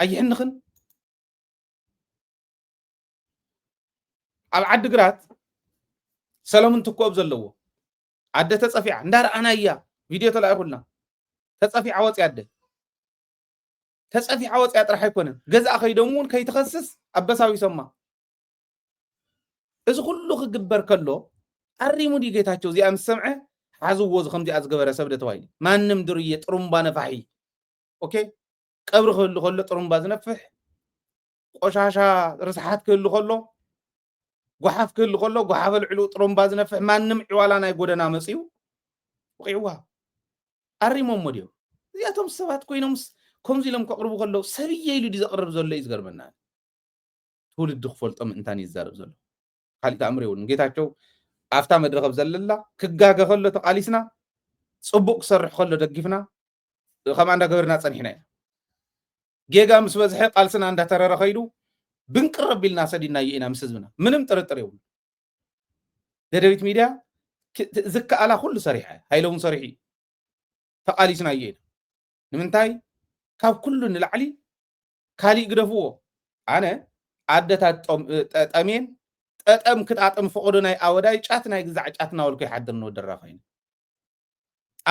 أي حنخن على عد قرات سلام تكوب زلوا عد تصفيع ندار أنا إياه فيديو طلع يقولنا تصفيع عوض يعد تصفيع عوض يعد راح يكون جزء أخي دمون كي يتخصص أبساوي يسمى إذا كله خجبر كله أريمو دي جيتاتشو زي أم سمعه عزو وز خمدي أزجبر سبدة تويني ما نمدرية طرمبا نفحي أوكي قبر خلو طرمبا نفح قشاشا رسحات كله وحاف كل خلو وحاف العلو طرمبا نفح ما نمع ولا أنا يقولنا مسيو وقيوها أريمو موديو زياتهم سبات كوينهم كمزي لهم كقربو خلو سبيه يلو دي زقرب زلو يزقر منا طول الدخول طم انتاني يزارب زلو خالي تأمري ولن جيتاتشو أفتا مدرغب زللا كجاجا خلو تقاليسنا صبوك صرح خلو دقيفنا خم عندها قبرنا صنحنا جيجا مسوزحي قالسنا عندها ترى خيدو بنقرب بالناس دينا يينا مسزمنا منم طرطريو ددويت ميديا زكا على كل صريحه هايلون صريحي تقاليسنا يينا نمنتاي كاب كل نلعلي كالي قدفو انا عدتات طمين طم كطاطم فقدناي اوداي ጫትናይ ግዛዕ ጫትና ወልኩ ይحድር ነው ደራፈይን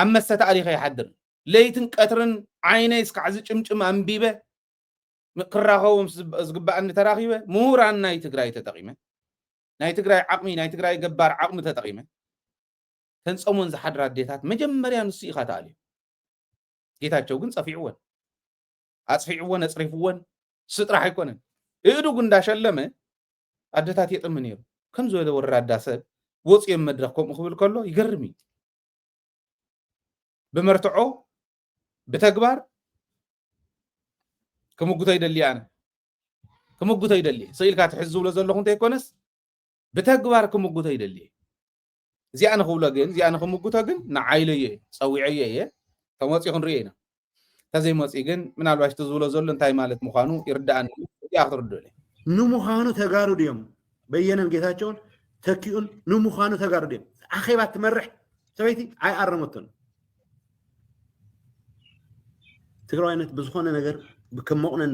አመሰ ታሪኽ ይحድር ለይትን ቀትርን ዓይነይ እስካዕዚ ጭምጭም አንቢበ ምክራኸውም ዝግባእን ተራኺበ ምሁራን ናይ ትግራይ ተጠቂመ ናይ ትግራይ ዓቅሚ ናይ ትግራይ ገባር ዓቅሚ ተጠቂመ ተንጸሙን ዝሓድራ ዴታት መጀመርያ ንሱ ኢኻ ታሊ ጌታቸው ግን ጸፊዕወን አጽፊዕወን አጽሪፍወን ስጥራህ አይኮነን እዱ ጉንዳሸለመ አደታት የጥም ነይሩ ከም ዘለ ወራዳ ሰብ ወጽ የመድረክኩም ክብል ከሎ ይገርሚ በመርትዖ በተግባር ከመጉታ ይደሊ አነ ከመጉታ ይደሊ ሰይልካ ትሕዝብ ለ ዘለኹ እንተ ይኮነስ በተግባር ከመጉታ ይደሊ እዚኣነ ክብሎ ግን እዚኣነ ከመጉታ ግን ንዓይለየ ፀዊዐየ ተመፂ ክንርኢና ተዘይ መፂ ግን ምናልባሽ ትዝብሎ ዘሎ እንታይ ማለት ምዃኑ ይርዳእኒ ያኽርዶለ نمخانو تجارو ديم بينم جيتاتشون تكيون نمخانو تجارو ديم أخيبات تمرح سويتي عاي أرمتون تقرأينت بزخونة نجر بكمقنا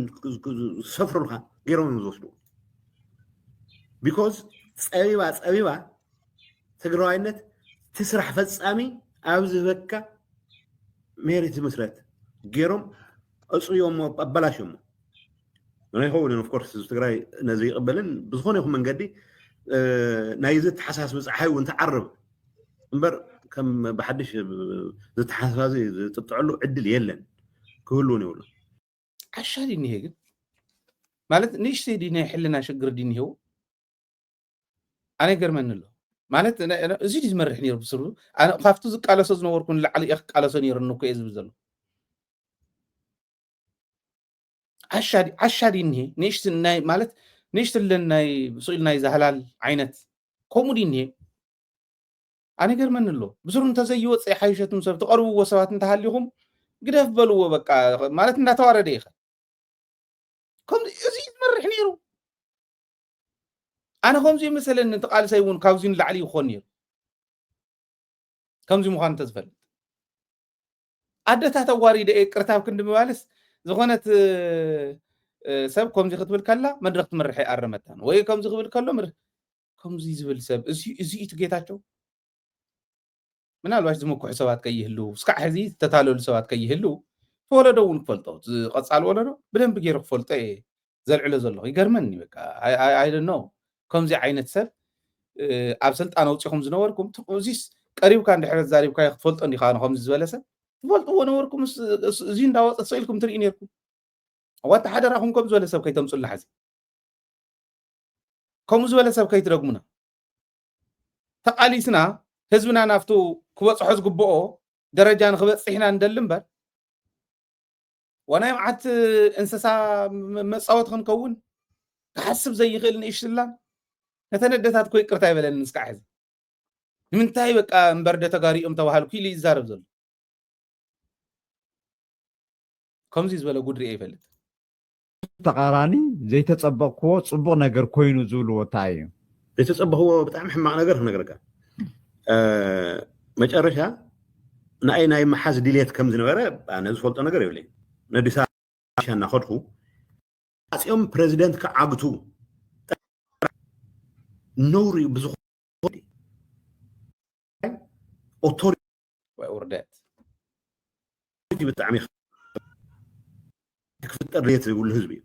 سفر لها غيرون نزوسلو because أبيبا تقرأينت تسرح فتصامي أوز بكا ميريت مسرات غيرهم أصيوم أبلاشهم أنا هو of course تقرأي نزي قبلن بزخون يخون من قدي نايزت حساس بس حيو وانت عرب انبر كم بحدش زت حساسي تطعلو عدل يلن كلون يقولوا عشان إني هيك مالت نيش سيدي حلنا شجر ديني هو أنا قرمن له مالت أنا زيد يمرحني بسرو أنا خافت زك على سوز نوركون لعلي أخ على سنير إنه كويس بزلو عشادي إنهي نيشت الناي مالت نيشت الناي سؤال ناي زهلال عينت كومودي إنهي أنا قرمن له بسرو أنت زي يوت أي حاجة مسافة تقربوا وسوات أنت هاليهم قدف بلوا بقى مالت أنت توارد إيه كم زيد مرحني رو أنا خمسي مثلا أنت قال سيون كاوزين لعلي وخونير كم زي مخان تزفل عدتها تواري ده كرتاب كند موالس زغنت سب كم زي خطبل كلا مدرك مرحي أرمتان وهي كم زي خطبل كلا كم زي زبل سب إزي تجيتاتشو من الواش زمو كحسابات كيهلو سكع هذي تتعلو السوات كيهلو ولا دون فلطو قصال ولا دو بدن بغير فلطه زلع له زلو يغرمني بقى I don't know كم زي عينت سب ابسلط انا وصيكم زنوركم تقوزيس قريب كان دحر زاريب كاي فلطو اندي خان خمس زبلسه فلطو ونوركم زين داوط سيلكم ترينيركم وات حدراكم كم زبلسه كاي تمصل حزي كم زبلسه كاي ترغمنا تقاليسنا حزبنا نافتو كوصحو زغبو ደረጃ ንክበፅሕና እንደሊ እምበር ወናይ መዓት እንስሳ መፃወት ክንከውን ክሓስብ ዘይኽእል ንእሽትላን ነተነደታት ኮይ ቅርታ ይበለኒ ንስካዕ ሕዚ ንምንታይ በቃ እምበርደ ተጋሪኦም ተባሃልኩ ኢሉ ይዛረብ ዘሎ ከምዚ ዝበለ ጉድሪ ይፈልጥ ተቃራኒ ዘይተፀበቅክዎ ፅቡቅ ነገር ኮይኑ ዝብልዎ እንታይ እዩ ዘይተፀበቅዎ ብጣዕሚ ሕማቅ ነገር ክነግረካ መጨረሻ ናይ መሓዝ ድሌት ከም ዝነበረ ኣነ ዝፈልጦ ነገር የብለይ ነዲሳ እናኸድኩ ኣፅኦም ፕሬዚደንት ክዓግቱ ነውሪ ብዝኾነ ኦቶሪቲ ወይ ውርደት ብጣዕሚ ክፍጠር ድሌት ዝብሉ ህዝቢ እዩ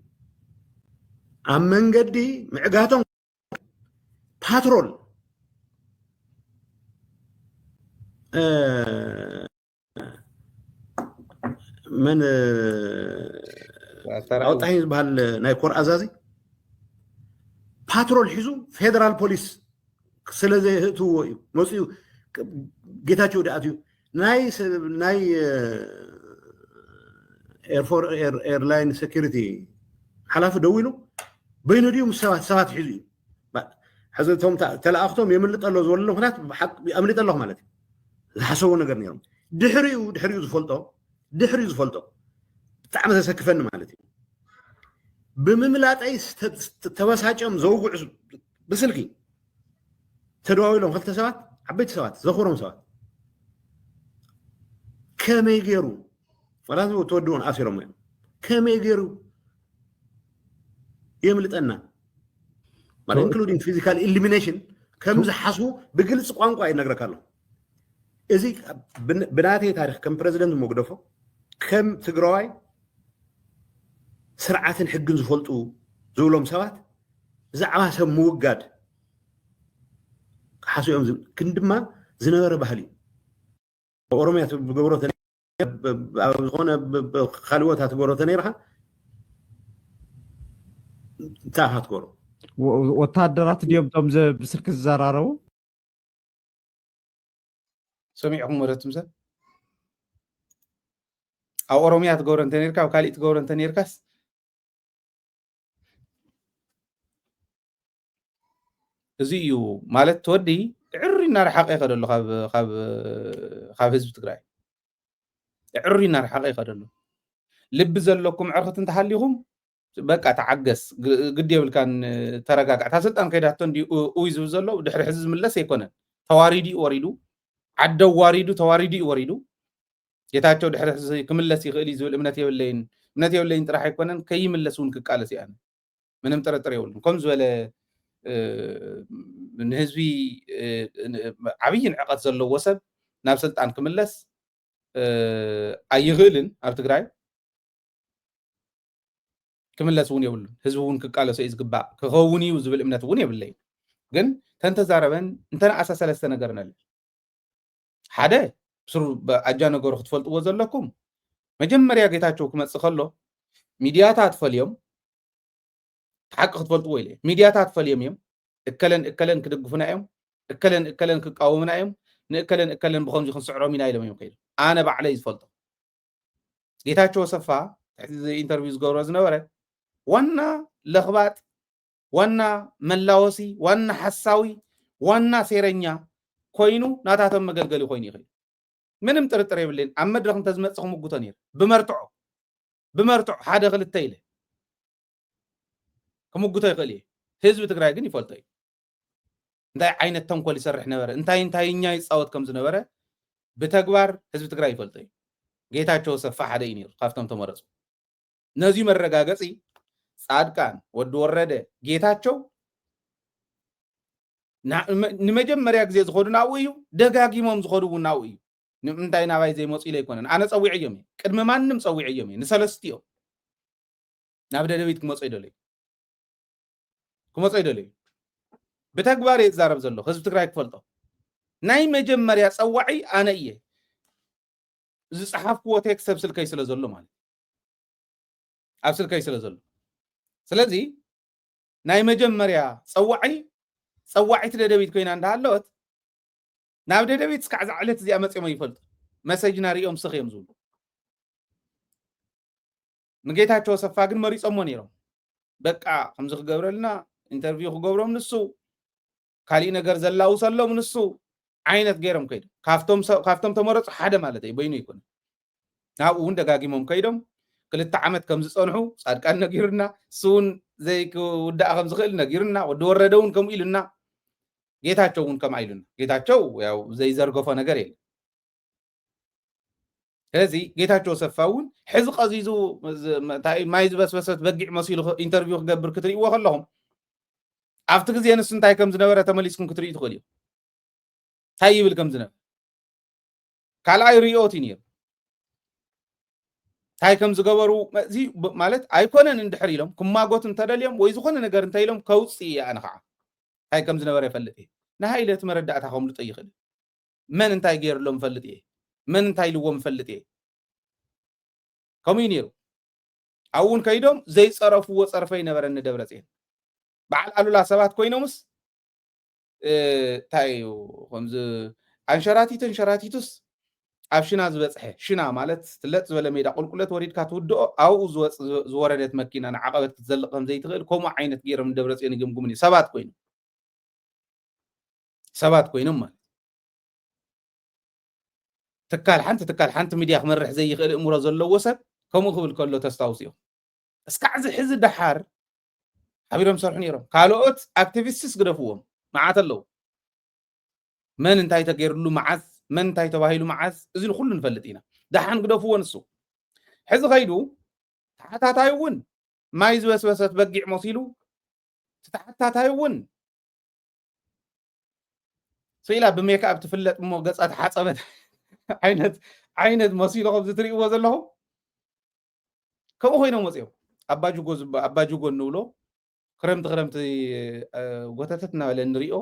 ኣብ መንገዲ ምዕጋቶም ፓትሮል من أوطاين بهال نايكور أزازي باترول حزو فيدرال بوليس سلزي تو مسيو جيتاتشو داتيو ناي ايرلاين سكيورتي حلاف دويلو بينو ديوم سوات حزو حزتهم تلاقتهم يملط الله زول له هناك بحق يملط الله مالتي حسبوا ነገር ነይሮም ድሕሪኡ ዝፈልጦ ብጣዕሚ ዘሰክፈኒ ማለት እዩ ብምምላጠይ ተበሳጭም ዘውጉዕ ብስልኪ ተደዋዊሎም ክልተ ሰባት ዓበይቲ ሰባት ዘኽሮም ሰባት ከመይ ገይሩ ወላሂ ተወድውን ኣሲሮም እዮም ከመይ ገይሩ የምልጠና ማለት ኢንክሉዲንግ ፊዚካል ኢሊሚኔሽን ከም ዝሓስቡ ብግልጽ ቋንቋ ይነግረካለሁ እዚ ብናተይ ታሪክ ከም ፕሬዚደንት ሞግደፎ ከም ትግራዋይ ስርዓትን ሕግን ዝፈልጡ ዝብሎም ሰባት ብዛዕባ ሰብ ምውጋድ ሓስዮም ግን ድማ ዝነበረ ባህሊ ኦሮምያ ብገብሮ ዝኾነ ካልኦታ ትገብሮ ተነይርካ እንታይ ክትገብሮ ወታደራት ድዮም ቶም ብስልኪ ዝዘራረቡ سمعكم مرة تمسا أو أوروميات جورن تنيركا أو كاليت جورن تنيركاس زيو مالت تودي عري نار حقيقة دلو خاب حزب تقرأي عري نار حقيقة دلو لب زلكم عرخة تحليهم بقى تعجس قد يبل كان ترقاق تاسلت أن كيداتون دي أويزو زلو دحر حزب من الله سيكونن تواريدي وريدو عدو واردو تواريدي وردو يتاچو دحر كملس يخلي زول امنتي يولين طرح يكونن كيملسون كقالس يعني منم طرطر يولن كم زول من حزبي عبين عقد زلو وسب ناب سلطان كملس ايغلن اب تግራይ كملسون يولن حزبون كقالس يزغبا كخوني وزبل امنت ون يبلي ግን ተንተዛረበን እንተና አሳ ሰለስተ ነገርና ሓደ ስሩ አጃ ነገሩ ክትፈልጥዎ ዘለኩም መጀመሪያ ጌታቸው ክመጽእ ከሎ ሚዲያታት ፈልዮም ሓቂ ክትፈልጥዎ ኢለ ሚዲያታት ፈልዮም እዮም እከለን ክድግፉና እዮም እከለን ክቃወሙና እዮም ንእከለን ብኸምዚ ክንስዕሮም ኢና ኢሎም እዮም ከይዱ ኣነ ባዕለይ ዝፈልጦ ጌታቸው ሰፋ ኢንተርቪው ዝገብሮ ዝነበረ ዋና ለኽባጥ ዋና መላወሲ ዋና ሐሳዊ ዋና ሴረኛ ኮይኑ ናታቶም መገልገሊ ኮይኑ ይኽእል ምንም ጥርጥር የብለን ኣብ መድረኽ እንተዝመጽእ ሙጉቶ ነይሩ ብመርትዖ ሓደ ክልተ ኢለ ከሙጉቶ ይኽእል እዩ ህዝቢ ትግራይ ግን ይፈልጦ እዩ እንታይ ዓይነት ተንኮል ይሰርሕ ነበረ እንታይኛ ይፃወት ከም ዝነበረ ብተግባር ህዝቢ ትግራይ ይፈልጦ እዩ ጌታቸው ሰፋ ሓደ እዩ ነይሩ ካብቶም ተመረፁ ነዚ መረጋገፂ ጻድቃን ወዲ ወረደ ጌታቸው ንመጀመሪያ ግዜ ዝኸዱ ናው እዩ ደጋጊሞም ዝኸዱ ናው እዩ ንምንታይ ናባይ ዘይመፁ ኢለ ይኮነን ኣነ ፀዊዕ እዮም ቅድሚ ማንም ፀዊዕ እዮም ንሰለስቲኦም ናብ ደደቢት ክመፁ ይደልዩ ብተግባር የዛረብ ዘሎ ህዝቢ ትግራይ ክፈልጦ ናይ መጀመርያ ፀዋዒ ኣነ እየ ዝፅሓፍክዎ ቴክስት ኣብ ስልከይ ስለ ዘሎ ማለት ኣብ ስልከይ ስለ ዘሎ ስለዚ ናይ መጀመርያ ፀዋዒት ደደቢት ኮይና እንዳሃለወት ናብ ደደቢት እስካዕ ዝዓለት እዚኣ መፅኦም ይፈልጡ مسجنا ريوم سخيم زول نجيتاچو سفا ግን መሪጾም ነይሮም በቃ ከምዚ ክገብረልና ኢንተርቪው ክገብሮም ንሱ ካሊ ነገር ዘላው ሰሎም ንሱ ዓይነት ገይሮም ከይድ ካፍቶም ተመረጹ ሓደ ማለት እዩ በይኑ ይኮን ናብኡ እውን ደጋጊሞም ከይዶም ክልተ ዓመት ከም ዝጸንሑ ጻድቃን ነጊርና ሱን ዘይክ ውዳእ ከም ዝኽእል ነጊርና ወዲ ወረደውን ከም ኢሉና ጌታቸው እውን ከም አይሉና ጌታቸው ያው ዘይዘርገፈ ነገር የለ ስለዚህ ጌታቸው ሰፋውን ሕዚ ቀዚዙ ማይ ዝበስበሰት በጊዕ መሲሉ ኢንተርቪው ክገብር ክትርእይዎ ከለኹም ኣብቲ ግዜ ንሱ እንታይ ከም ዝነበረ ተመሊስኩም ክትርእዩ ትኽእሉ እዩ እንታይ ይብል ከም ዝነበረ ካልኣይ ሪኦት ነይሩ እንታይ ከም ዝገበሩ እዚ ማለት ኣይኮነን እንድሕር ኢሎም ክማጎት እንተደልዮም ወይ ዝኾነ ነገር እንታይ ኢሎም ከውፅእ እየ ኣነ ከዓ እንታይ ከም ዝነበረ ይፈልጥ እየ ንሃይለት መረዳእታ ከምልጦ ይኽእል መን እንታይ ገይርሎም ፈልጥ እየ መን እንታይ ኢልዎም ፈልጥ እየ ከምኡ ነይሩ ኣብውን ከይዶም ዘይፀረፍዎ ፀርፈይ ነበረ ደብረፅዮን በዓል ኣሉላ ሰባት ኮይኖምስ እንታይ ከምዚ አንሸራቲቱስ ኣብ ሽና ዝበፅሐ ሽና ማለት ትለጥ ዝበለ ሜዳ ቁልቁለት ወሪድካ ትውድኦ ኣብኡ ዝወረደት መኪና ንዓቐበት ክትዘልቕ ከም ዘይትኽእል ከምኡ ዓይነት ገይሮም ደብረፅዮን ይግምግሙን እዩ ሰባት ኮይኖም ማለት ትካል ሓንቲ ሚድያ ክመርሕ ዘይኽእል እምሮ ዘለዎ ሰብ ከምኡ ክብል ከሎ ተስታውስ እዮም እስካዕ ሕዚ ድሓር ሓቢሮም ሰርሑ ነይሮም ካልኦት ኣክቲቪስትስ ግደፍዎም መዓት ኣለዉ መን እንታይ ተገይሩሉ መዓዝ መን እንታይ ተባሂሉ መዓዝ እዚ ኩሉ ንፈልጥ ኢና ዳሓን ግደፍዎ ንሱ ሕዚ ኸይዱ ተሓታታይ እውን ማይ ዝበስበሰት በጊዕ መሲሉ ተሓታታይ እውን ስኢላ ብሜክኣፕ ትፍለጥ እሞ ገጻ ተሓፀበት ዓይነት መሲሉ ከም ዝትርእይዎ ዘለኹም ከምኡ ኮይኖም ወፂኦም ኣባጅጎ እንብሎ ክረምቲ ጎተተት እናበለ ንሪኦ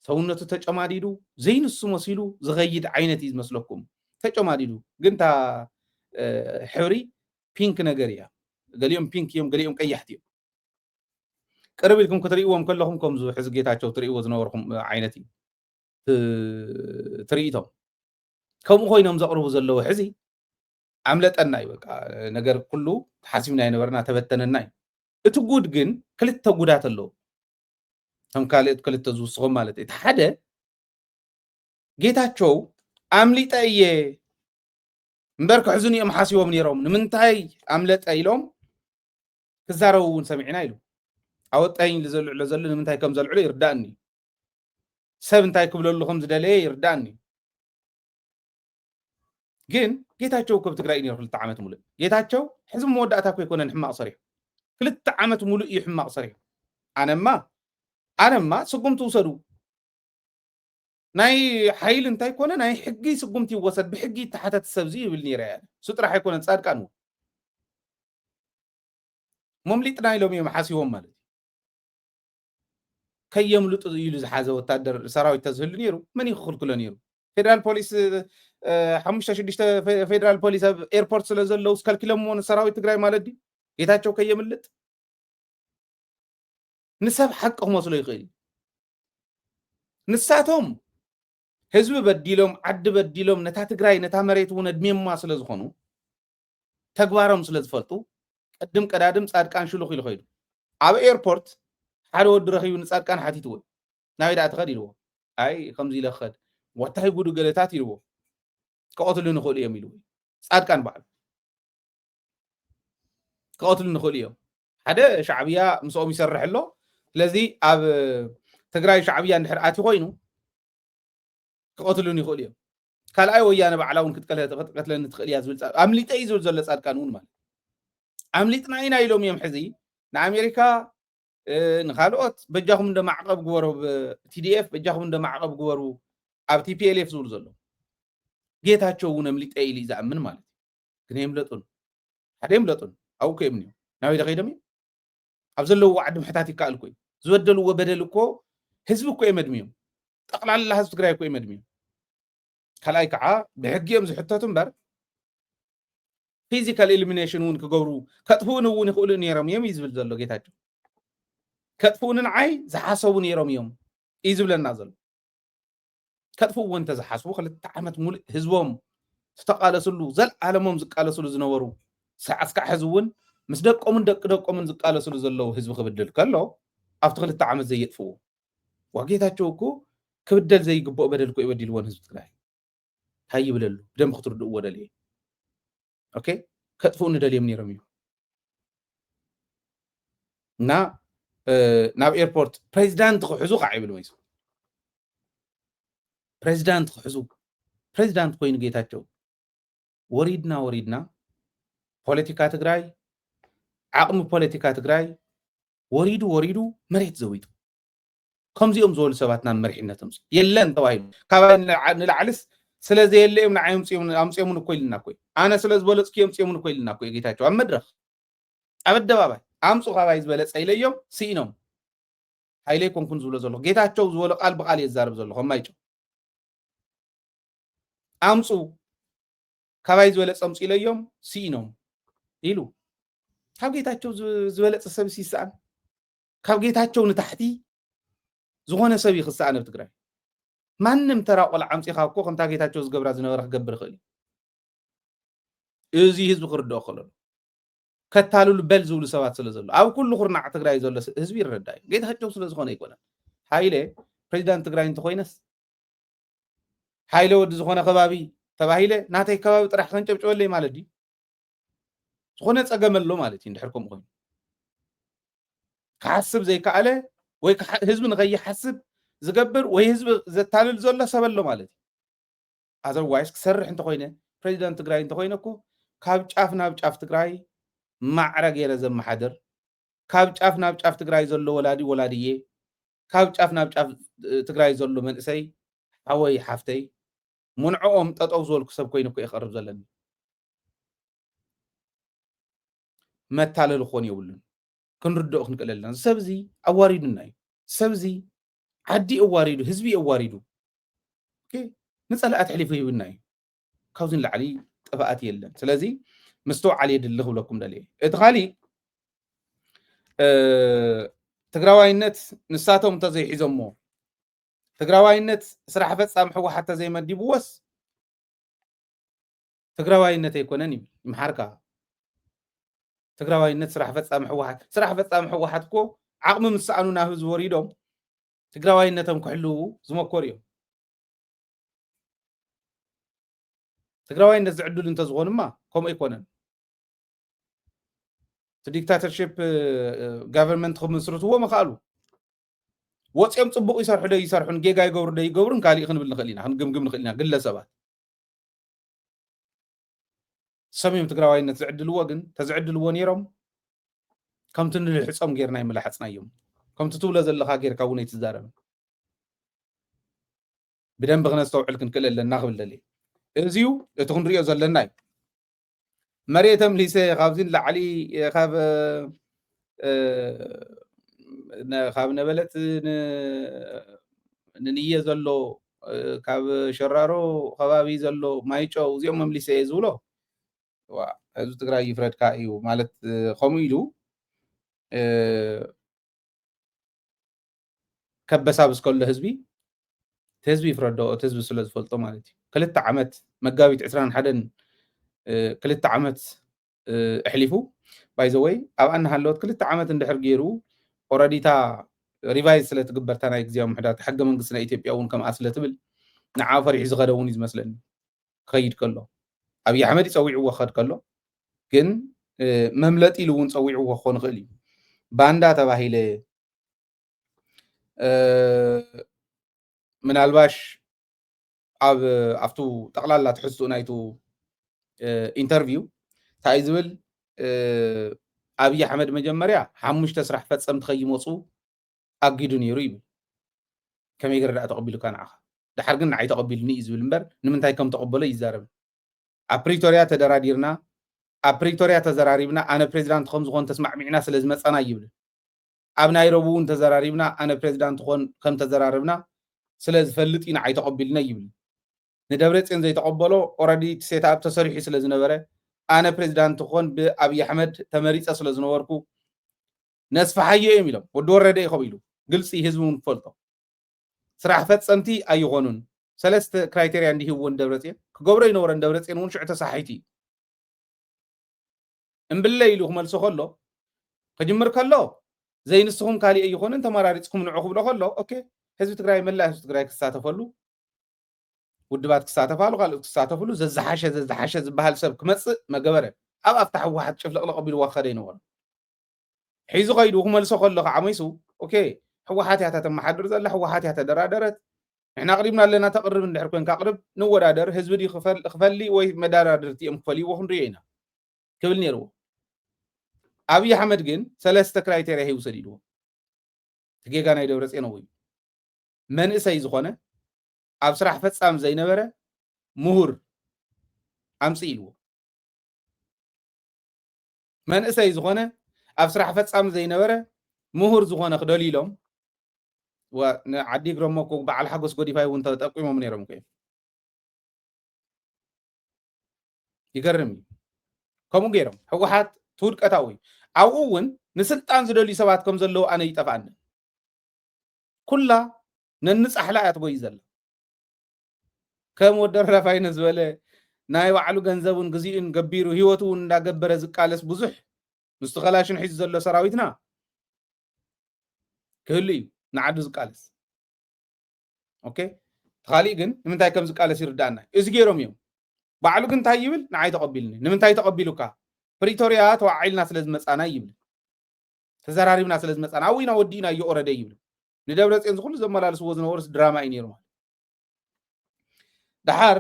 ሰውነቱ ተጨማዲዱ ዘይንሱ መሲሉ ዝኸይድ ዓይነት እዩ ዝመስለኩም ተጨማዲዱ ግን ታ ሕብሪ ፒንክ ነገር እያ ገሊኦም ፒንክ እዮም ገሊኦም ቀያሕቲ እዮም ቅርብ ኢልኩም ክትርእይዎም ከለኹም ከምዚ ሕዚ ጌታቸው ትርእይዎ ዝነበርኩም ዓይነት እዩ ትርኢቶም ከምኡ ኮይኖም ዘቕርቡ ዘለዉ ሕዚ ኣምለጠና እዩ በቃ ነገር ኩሉ ተሓሲብና ይነበርና ተበተነና እዩ እቲ ጉድ ግን ክልተ ጉዳት ኣለዎ ከም ካልኦት ክልተ ዝውስኹም ማለት እዩ ሓደ ጌታቸው ኣምሊጠ እየ እምበር ክሕዝኑ እዮም ሓሲቦም ነይሮም ንምንታይ ኣምለጠ ኢሎም ክዛረቡ እውን ሰሚዕና ኢሉ ኣወጣይኝ ዝዘልዕሎ ዘሎ ንምንታይ ከም ዘልዕሎ ይርዳእኒ ሰብ እንታይ ክብለሉ ከም ዝደለየ ይርዳእኒ ግን ጌታቸው ከብ ትግራይ ነይሩ 2 ዓመት ሙሉእ ጌታቸው ሕዚ መወዳእታ እኮ ይኮነን ሕማቕ ሰሪሑ 2 ዓመት ሙሉእ እዩ ሕማቕ ሰሪሑ ኣነማ ስጉምቲ ውሰዱ ናይ ሓይል እንታይ ኮነ ናይ ሕጊ ስጉምቲ ይወሰድ ብሕጊ ተሓተት ሰብዚ ይብል ነይረ ያ ስጥራሕ ኣይኮነን ጻድቃን መምሊጥና ኢሎም እዮም ሓሲቦም ማለት ከየምልጡ ኢሉ ዝሓዘ ወታደር ሰራዊት ተዝህሉ ነይሩ መን ይኽልክሎ ነይሩ ፌደራል ፖሊስ 5-6 ፌደራል ፖሊስ ኤርፖርት ስለዘለው ስከልክሎም ሰራዊት ትግራይ ማለት ዲ ጌታቸው ከየምልጥ ንሰብ ሓቂ ክመስሎ ይኽእል ንሳቶም ህዝቢ በዲሎም ዓዲ በዲሎም ነታ ትግራይ ነታ መሬት እውን እድሜማ ስለ ዝኾኑ ተግባሮም ስለ ዝፈልጡ ቀድም ቀዳድም ጻድቃን ሽሉኽ ኢሉ ኸይዱ ኣብ ኤርፖርት ሓደ ወዲ ረኺቡ ንጻድቃን ሓቲትዎ ናበይ ዳ ትኸድ ኢልዎ ኣይ ከምዚ ኢለ ክኸድ ወታይ ጉዱ ገለታት ኢልዎ ክቐትሉ ንኽእሉ እዮም ኢልዎ ጻድቃን በዓል ክቐትሉ ንኽእሉ እዮም ሓደ ሻዕብያ ምስኦም ይሰርሕ ኣሎ ስለዚ ኣብ ትግራይ ሻዕብያ እንድሕር ኣትዩ ኮይኑ ክቐትሉን ይኽእሉ እዮም ካልኣይ ወያነ ባዕላ እውን ክትቀትለኒ ትኽእል እያ ዝብል ኣምሊጠ እዩ ዝብል ዘሎ ጻድቃን እውን ማለት ኣምሊጥና ኢና ኢሎም እዮም ሕዚ ንኣሜሪካ ንኻልኦት በጃኹም እንደ ማዕቐብ ግበሩ ቲዲኤፍ በጃኹም እንደ ማዕቐብ ግበሩ ኣብ ቲፒኤልኤፍ ዝብሉ ዘሎ ጌታቸው እውን ኣምሊጠ ኢሉ ዝኣምን ማለት ግን የምለጡን ሓደ የምለጡን ኣብኡ ከየምን እዮም ናበይ ደኸይዶም እዮም ኣብ ዘለዎ ዓዲ ምሕታት ይከኣል ኮይ ዝበደልዎ በደል እኮ ህዝቢ እኮ የመድምዮም ጠቕላላ ህዝቢ ትግራይ እኮ የመድምዮም ካልኣይ ከዓ ብሕጊ እዮም ዝሕተቱ እምበር ፊዚካል ኤሊሚኔሽን እውን ክገብሩ ከጥፍኡን እውን ይኽእሉ ነይሮም እዮም እዩ ዝብል ዘሎ ጌታቸው ከጥፍኡንን ዓይ ዝሓሰቡ ነይሮም እዮም እዩ ዝብለና ዘሎ كتفو وانت زحسبو خلت عامت مول هزبهم تقالسلو زل عالمهم زقالسلو زنورو ساعسك حزون مس دقوم دقوم زقالسلو زلو هزب كبدل كلو افت خلت عامت زي يطفو واجيتاچو እኮ كبدل زي يقبو بدلكو يبدلون هزب تግራይ هاي بللو دم خطر دو ودلي اوكي كتفو ندليم نيرم يو نا ناب ايربورت بريزيدنت خحزو قاعيبل ويس بريزيدنت خحزو بريزيدنت كوين جيتاچو وريدنا ፖለቲካ ትግራይ ዓቅሚ ፖለቲካ ትግራይ ወሪዱ መሬት ዘዊጡ ከምዚኦም ዝበሉ ሰባትና መሪሕነቶም የለን ተባሂሉ ካብ ንላዕልስ ስለዚ የለም ንዓይ ኣምፅኦምን እኮ ኢልና እኮ ኣነ ስለዝበለፅኩ ኣምፅኦምን እኮ ኢልና እኮ ጌታቸው ኣብ መድረኽ ኣብ ኣደባባይ ኣምፁ ካባይ ዝበለፀ ኢለዮም ሲኢኖም ሃይለይ ኮንኩን ዝብሎ ዘሎ ጌታቸው ዝበሎ ቃል ብቃል የዛርብ ዘሎ ከማይጮ ኣምፁ ካባይ ዝበለፀ ኣምፁ ኢለዮም ሲኢኖም ኢሉ ካብ ጌታቸው ዝበለፀ ሰብ ሲሳን ካብ ጌታቸው ንታሕቲ ዝኾነ ሰብ ይኽሳን ኣብ ትግራይ ማንም ተራቆል ዓምፂኻ እኮ ከምታ ጌታቸው ዝገብራ ዝነበረ ክገብር ይኽእል እዚ ህዝቢ ክርድኦ ከሎ ከታልሉ በል ዝብሉ ሰባት ስለ ዘሎ ኣብ ኩሉ ኩርናዕ ትግራይ ዘሎ ህዝቢ ይረዳዩ ጌታቸው ስለ ዝኾነ ይኮነን ሃይለ ፕሬዚዳንት ትግራይ እንተኮይነስ ሃይለ ወዲ ዝኾነ ከባቢ ተባሂለ ናተይ ከባቢ ጥራሕ ከንጨብጭበለይ ማለት ድዩ ዝኾነ ፀገመሎ ማለት እዩ እንድሕር ከምኡ ኮይኑ ክሓስብ ዘይከኣለ ወይ ህዝቢ ንኸይሓስብ ዝገብር ወይ ህዝቢ ዘታልል ዘሎ ሰበሎ ማለት እዩ ኣዘርዋይስ ክሰርሕ እንተኮይነ ፕሬዚዳንት ትግራይ እንተኮይነ እኮ ካብ ጫፍ ናብ ጫፍ ትግራይ ማዕረ ገይረ ዘመሓድር ካብ ጫፍ ናብ ጫፍ ትግራይ ዘሎ ወላድየ ካብ ጫፍ ናብ ጫፍ ትግራይ ዘሎ መንእሰይ ሓወይ ሓፍተይ ሙንዕኦም ጠጠው ዝበልኩ ሰብ ኮይኑ እኮ ይቐርብ ዘለኒ መታለል ክኾን የብሉን ክንርድኦ ክንክእል ኣለና ሰብዚ ኣዋሪዱና እዩ ሰብዚ ዓዲ ኣዋሪዱ ህዝቢ ኣዋሪዱ ንፀላእት ሕሊፉ ይብና እዩ ካብዚ ንላዕሊ ጥፋኣት የለን ስለዚ ምስተውዓል የድሊ ክብለኩም ደልየ እቲ ካሊእ ትግራዋይነት ንሳቶም እንተዘይሒዞሞ ትግራዋይነት ስራሕ ፈፃሚ ሕወሓት ተዘይመዲብዎስ ትግራዋይነት ኣይኮነን ይብል ይምሓርካ ትግራዋይነት ስራሕ ፈፃሚ ሕወሓት እኮ ዓቕሚ ምስኣኑ ናብ ህዝቢ ወሪዶም ትግራዋይነቶም ክሕልው ዝመኮሩ እዮም ትግራዋይነት ዝዕድሉ እንተዝኾኑማ ከምኡ ኣይኮነን ዲክታተርሽፕ ጋቨርንመንት ክምስርትዎ መኽኣሉ ወፂኦም ፅቡቅ ይሰርሑ ዶ ይሰርሑን ጌጋ ይገብሩ ዶ ይገብሩን ካሊእ ክንብል ንኽእል ኢና ክንግምግም ንኽእል ኢና ግለሰባት ሰሚዮም ትግራዋይነት ዝዕድልዎ ግን ተዝዕድልዎ ነይሮም ከምቲ ንልሕፆም ጌርና ይመላሓፅና እዮም ከምቲ ትብሎ ዘለካ ጌርካ እውን ኣይትዛረብን ብደንቢ ክነስተውዕል ክንክእል ኣለና ክብል ደልየ እዚዩ እቲ ክንሪኦ ዘለና እዩ መሬተም ሊሴ ካብዚ ንላዕሊ ካብ ነበለት ንንየ ዘሎ ካብ ሸራሮ ከባቢ ዘሎ ማይጨው እዚኦም መምሊሰ እየ ዝብሎ ህዝቢ ትግራይ ይፍረድካ እዩ ማለት ከምኡ ኢሉ ከበሳብስ ከሎ ህዝቢ ይፍረዶ እቲ ህዝቢ ስለ ዝፈልጦ ማለት እዩ ክልተ ዓመት መጋቢት 21 ክልተ ዓመት ኣሕሊፉ ባይ ዘ ወይ ኣብ ኣና ሃለወት ክልተ ዓመት እንድሕር ገይሩ ኦረዲታ ሪቫይዝ ስለትግበርታ ናይ ግዜያዊ ምሕዳር ሕገ መንግስቲ ናይ ኢትዮጵያ እውን ከምኣ ስለትብል ንዓ ፈሪሑ ዝኸደ እውን እዩ ዝመስለኒ ክኸይድ ከሎ ኣብይ ኣሕመድ ይፀዊዕዎ ክኸድ ከሎ ግን መምለጢ ኢሉ እውን ፀዊዕዎ ክኾን ይኽእል እዩ ባንዳ ተባሂለ ምናልባሽ ኣብቱ ጠቕላላ ትሕዝኡ ናይቱ ኢንተርቪው እንታይ ዝብል ኣብይ ኣሕመድ መጀመርያ 5 ስራሕ ፈፀምቲ ከይመፁ ኣጊዱ ነይሩ ይብል ከመይ ገረዳእ ተቐቢሉካ ንዓኻ ድሓር ግን ንዓይ ተቐቢሉኒ እዩ ዝብል እምበር ንምንታይ ከም ተቐበሎ ይዛረብ ኣብ ፕሪቶርያ ተደራዲርና ኣብ ፕሪቶርያ ተዘራሪብና ኣነ ፕሬዚዳንት ከም ዝኾን ተስማዕሚዕና ስለ ዝመፀና ይብል ኣብ ናይሮቢ እውን ተዘራሪብና ኣነ ፕሬዚዳንት ኮን ከም ተዘራርብና ስለ ዝፈልጥ እዩ ንዓይ ተቐቢሉና ይብል ንደብረፅዮን ዘይተቐበሎ ኦረዲ ሴትኣፕ ተሰሪሑ ስለ ዝነበረ ኣነ ፕሬዚዳንት ኮን ብኣብይ ኣሕመድ ተመሪፀ ስለ ዝነበርኩ ነስፋሓዮ እዮም ኢሎም ወዲ ወረደ ኢኸም ኢሉ ግልፂ ህዝቢ እውን ክፈልጦ ስራሕ ፈፀምቲ ኣይኾኑን سلست كرايتيريا عندي هو دبرتين كقبره ينور دبرتين ونشع تساحيتي ان بالليل وملسو خلو كجمر كلو زي نسخهم كالي اي يكون انت مراريتكم نعقب له خلو اوكي حزب تግራይ ملا حزب تግራይ كساتفلو ውድባት ክሳተፋሉ ካልኦት ክሳተፍሉ ዘዝሓሸ ዝበሃል ሰብ ክመፅእ መገበረ ኣብ ኣፍታሕ ዋሓድ ጭፍለቕለቕ ኣቢሉ ዋኸደ ይነበሩ ሒዙ ኸይዱ ክመልሶ ከሎ ከዓ መይሱ ኦኬ ሕወሓት እያ ተመሓድር ዘላ ሕወሓት እያ ተደራደረት ንሕና ቅሪብና ኣለና ተቕርብ እንድሕር ኮንካ ቅርብ ንወዳደር ህዝቢ ዲ ክፈሊ ወይ መዳራድርቲ እዮም ክፈልይዎ ክንሪኦ ኢና ክብል ነይርዎ ኣብይ ኣሕመድ ግን ሰለስተ ክራይቴርያ ይውሰድ ኢልዎ ትጌጋ ናይ ደብረፅዮን እዩ መንእሰይ ዝኾነ ኣብ ስራሕ ፈጻም ዘይነበረ ምሁር ኣምፂ ኢልዎ መንእሰይ ዝኾነ ኣብ ስራሕ ፈጻም ዘይነበረ ምሁር ዝኾነ ክደሊሎም ወዓዲ ግረሞ ኮ በዓል ሓጎስ ጎዲፋይ እውን ተጠቂሞም ነይሮም ኮ ይገርም ከምኡ ገይሮም ሕወሓት ትውድቀታዊ ኣብኡ እውን ንስልጣን ዝደልዩ ሰባት ከም ዘለዉ ኣነ ይጠፍኣኒ ኩላ ነንፃሕላ እያ ትጎይ ዘላ ከም ወደር ረፋይነ ዝበለ ናይ ባዕሉ ገንዘቡን ግዜኡን ገቢሩ ሂወቱ እንዳገበረ ዝቃለስ ብዙሕ ምስ ተኸላሽን ሒዙ ዘሎ ሰራዊትና ክህሉ እዩ ንዓዱ ዝቃለስ ኦኬ ተኻሊእ ግን ንምንታይ ከም ዝቃለስ ይርዳእና እዚ ገይሮም እዮም ባዕሉ ግን እንታይ ይብል ንዓይ ተቐቢልኒ ንምንታይ ተቐቢሉካ ፕሪቶሪያ ተዋዒልና ስለ ዝመፃና ይብል ተዘራሪብና ስለ ዝመፃና ኣዊና ወዲእና እየኦረደ ይብል ንደብረፅዮን ዝኩሉ ዘመላልስዎ ዝነበሩስ ድራማ እዩ ነይሩ دحار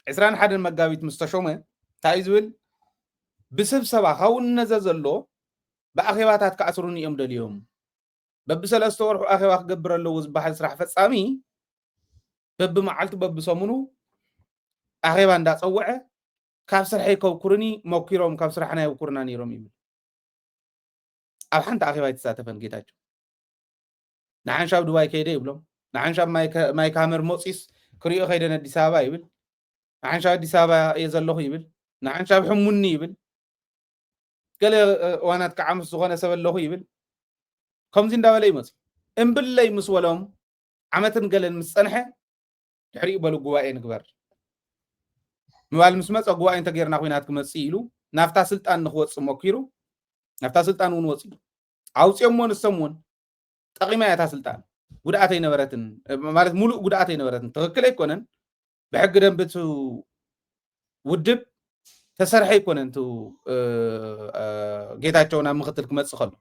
21 መጋቢት ምስተሾመ እንታይ ዝብል ብስብሰባ ካውን ነዘዘሎ ብኣኼባታት ከኣስሩን እዮም ደልዮም በብሰለስተ ወርሑ ኣኼባ ክገብር ኣለዎ ዝበሃል ስራሕ ፈጻሚ በብመዓልቱ በብሰሙኑ ኣኼባ እንዳፀውዐ ካብ ስራሕ ይከውኩርኒ ሞኪሮም ካብ ስራሕና ይውኩርና ነይሮም ይብል ኣብ ሓንቲ ኣኼባ ይተሳተፈን ጌታቸው ንሓንሻብ ዱባይ ከይደ ይብሎም ንሓንሻብ ማይ ካመር ሞፂስ ክሪኦ ከይደን ኣዲስ ኣበባ ይብል ንሓንሻብ ኣዲስ ኣበባ እየ ዘለኹ ይብል ንሓንሻብ ሕሙኒ ይብል ገለ ዋናት ከዓ ምስ ዝኾነ ሰብ ኣለኹ ይብል ከምዚ እንዳበለ ይመፅ እምብለይ ምስ በሎም ዓመትን ገለን ምስ ፀንሐ ድሕሪኡ በሉ ጉባኤ ንግበር ምባል ምስ መፀ ጉባኤ እንተጌርና ኩናት ክመፅእ ኢሉ ናፍታ ስልጣን ንክወፅእ ሞኪሩ ናፍታ ስልጣን እውን ወፂኡ ኣውፅኦሞ ንሶም እውን ጠቂማ እያ እታ ስልጣን ጉድኣት ኣይነበረትን ማለት ሙሉእ ጉድኣት ኣይነበረትን ትክክል ኣይኮነን ብሕጊ ደንብቱ ውድብ ተሰርሐ ኣይኮነን ቱ ጌታቸው ናብ ምክትል ክመፅእ ከሎ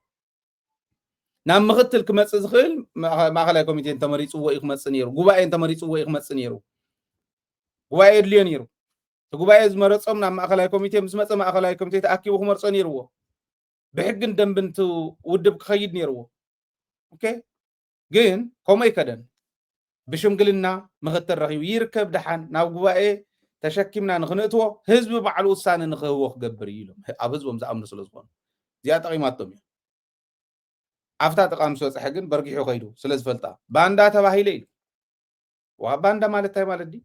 ናብ ምክትል ክመፅእ ዝኽእል ማእኸላይ ኮሚቴ ተመሪፅዎ እዩ ክመፅእ ነይሩ ጉባኤ ተመሪፅዎ እዩ ክመፅእ ነይሩ ጉባኤ የድልዮ ነይሩ ጉባኤ ዝመረፆም ናብ ማእኸላይ ኮሚቴ ምስ መፀ ማእኸላይ ኮሚቴ ተኣኪቡ ክመርፆ ነይርዎ ብሕግን ደንብን ቱ ውድብ ክኸይድ ነይርዎ ኦኬ ግን ከምኡ ይከደን ብሽምግልና ምክትል ረኺቡ ይርከብ ደሓን ናብ ጉባኤ ተሸኪምና ንክንእትዎ ህዝቢ ባዕሉ ውሳነ ንክህቦ ክገብር እዩ ኢሎም ኣብ ህዝቦም ዝኣምኑ ስለ ዝኾኑ እዚኣ ጠቂማቶም እያ ኣፍታ ጥቃ ምስ በፅሐ ግን በርጊሑ ከይዱ ስለ ዝፈልጣ ባንዳ ተባሂለ ኢሉ ዋ ባንዳ ማለት እንታይ ማለት ዲ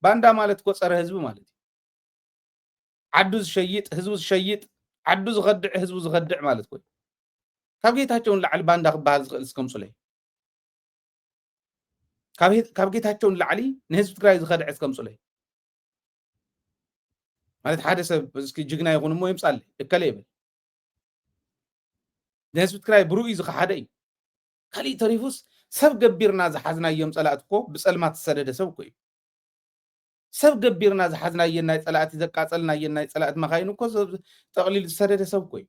ባንዳ ማለት እኮ ፀረ ህዝቢ ማለት እዩ ዓዱ ዝሸይጥ ህዝቡ ዝሸይጥ ዓዱ ዝኸድዕ ህዝቡ ዝኸድዕ ማለት ኮይ ካብ ጌታቸውን ላዕሊ ባንዳ ክበሃል ዝኽእል እስከምፅለይ ካብ ጌታቸውን ላዕሊ ንህዝቢ ትግራይ ዝኸድዕ እስከምፅለይ ማለት ሓደ ሰብ እስኪ ጅግና ይኹን እሞ ይምፃለ እከለ ይብል ንህዝቢ ትግራይ ብሩእ ዝኸሓደ እዩ ካሊእ ተሪፉስ ሰብ ገቢርና ዝሓዝናዮም ፀላእት እኮ ብፀልማት ዝሰደደ ሰብ እኮ እዩ ሰብ ገቢርና ዝሓዝናየን ናይ ፀላእቲ ዘቃፀልናየን ናይ ፀላእት መኻይኑ እኮ ጠቕሊል ዝሰደደ ሰብ እኮ እዩ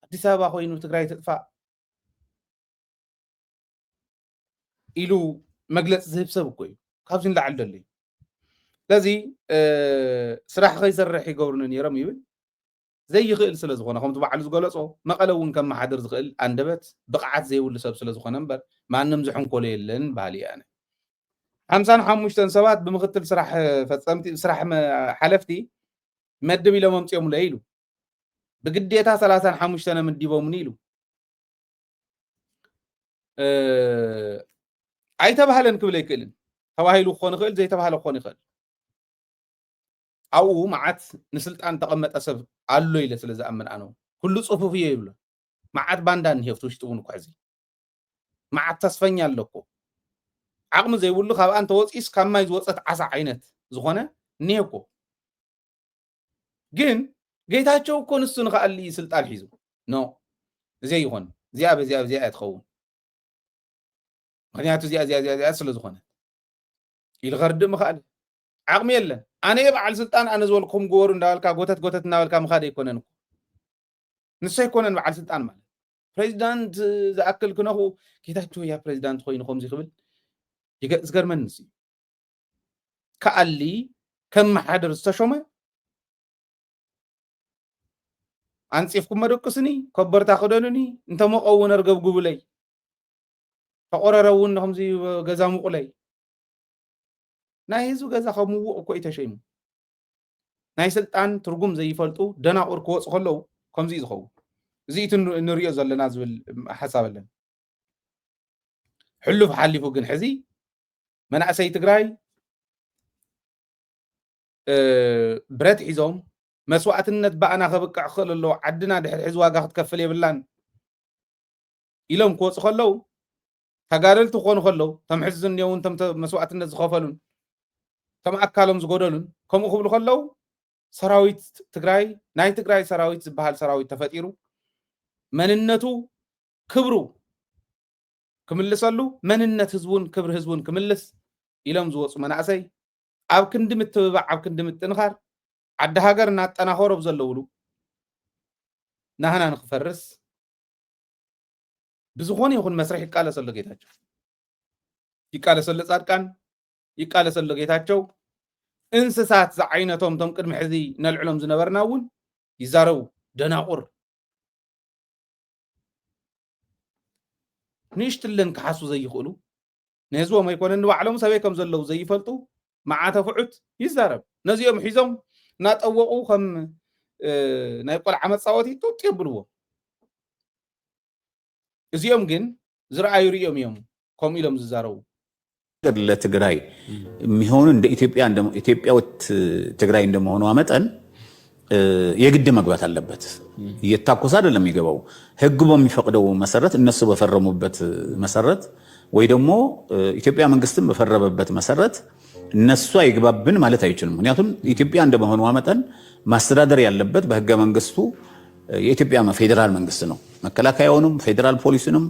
አዲስ አበባ ኮይኑ ትግራይ ትጥፋእ ኢሉ መግለፂ ዝህብ ሰብ እኮ እዩ ካብዚ ንላዕሊ ደሎ እዩ ስለዚ ስራሕ ከይሰርሕ ይገብሩኒ ነይሮም ይብል ዘይኽእል ስለ ዝኾነ ከምቲ ባዕሉ ዝገለፆ መቐለ እውን ከም መሓድር ዝኽእል ኣንደበት ብቕዓት ዘይብሉ ሰብ ስለ ዝኾነ እምበር ማንም ዝሕንኮሎ የለን ባህሊ እየ ኣነ 55 ሰባት ብምክትል ስራሕ ፈፀምቲ ስራሕ ሓለፍቲ መድብ ኢሎም ኣምፅኦም ኢሉ بقديتها 35 سنة من ديبو منيلو أي تبهلن كبلي كلن تواهيلو خون خيل زي تبهلو خون خيل أو معت نسلت أن تقمت أسف علو إلى سلزة أمن أنو كل صفوفية يبلو معت باندان هي فتوش تقولوا كعزي معت تسفني لكو عقم زي يقول لك أنت وصيس كم ما يزوجت عصا عينت زخنة نيكو جن جيتاتشو كون السنة قال لي سلطان حيزو نو زي يخون زي أتخون مخنياتو زي أسل زخنة الغرد مخال عقم يلا أنا يبع على سلطان أنا زولكم جور ندالك قوتت نالك مخاد يكونن نسي يكونن على سلطان مال بريزيدنت زأكل كنهو جيتاتشو يا بريزيدنت خوين خمسي قبل يقصقر من نسي قال لي كم حدر استشومه أنصفكم مدقسني كبر تاخدونني أنت مقون أرجب قبلي فقررون خمسي جزا مقلي نايزو جزا خمو أكو إتشيم ناي سلطان ترجم زي فلتو دنا أركوس خلو خمسي زخو زيت النورية زل نازل حساب لنا حلو في حالي فوق حزي من أسي تجراي برات حزوم مسوات النت بقنا خبق خل الله عدنا ده حزوا قاعد كفلي باللان إلهم كوس خلو تقارل تخون خلو تم حزن يوم تم مسوات النت خافلون تم أكلهم زقولون كم أخبر خلو سراويت تجراي ناي تجراي سراويت بحال سراويت تفتيرو من النتو كبرو كمل سلو من النت هزبون كبر هزبون كملس إلهم زوج من أسي أو كندم التبع أو كندم التنخر عد هاجر نات أنا هرب زلولو نهنا نخفرس بزخوني يكون مسرح يقال سلو جيتاچو يقال سلو صادقان يقال سلو جيتاچو انسسات زعينتهم تم قدم حزي نلعلم زنبرناون يزارو دناقر نيشتلن كحاسو زي يخلو نهزو ما يكون نبعلم سبي كم زلو زي يفلطو مع تفعت يزارب نزيهم حيزهم ناتقوقو خم نايقول عمد صوتي توت يبلو ازيهم جن زرعايو ريهم يوم كم إلهم زارو ለትግራይ የሚሆን እንደ ኢትዮጵያዊት ትግራይ እንደመሆኑ አመጣን የግድ መግባት አለበት። እየታኮሰ አይደለም የሚገባው ህግ በሚፈቅደው መሰረት እነሱ በፈረሙበት መሰረት ወይ ደግሞ ኢትዮጵያ መንግስትም በፈረመበት መሰረት እነሱ አይግባብን ማለት አይችልም። ምክንያቱም ኢትዮጵያ እንደመሆኑ አመጣን ማስተዳደር ያለበት በህገ መንግስቱ የኢትዮጵያ ፌደራል መንግስት ነው። መከላከያውንም ፌደራል ፖሊስንም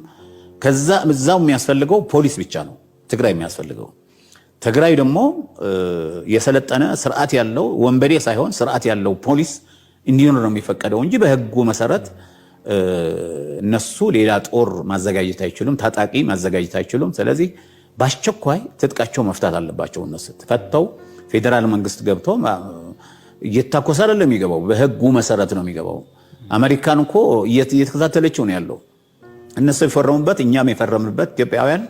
ከዛ እዛው የሚያስፈልገው ፖሊስ ብቻ ነው ትግራይ የሚያስፈልገው። ትግራይ ደግሞ የሰለጠነ ስርዓት ያለው ወንበዴ ሳይሆን ስርዓት ያለው ፖሊስ እንዲኖር ነው የሚፈቀደው እንጂ በህጉ መሰረት እነሱ ሌላ ጦር ማዘጋጀት አይችሉም፣ ታጣቂ ማዘጋጀት አይችሉም። ስለዚህ በአስቸኳይ ትጥቃቸው መፍታት አለባቸው። እነሱ ተፈተው ፌደራል መንግስት ገብቶ እየታኮሰ አይደለም የሚገባው፣ በህጉ መሰረት ነው የሚገባው። አሜሪካን እኮ እየተከታተለችው ነው ያለው። እነሱ የፈረሙበት እኛም የፈረምንበት ኢትዮጵያውያን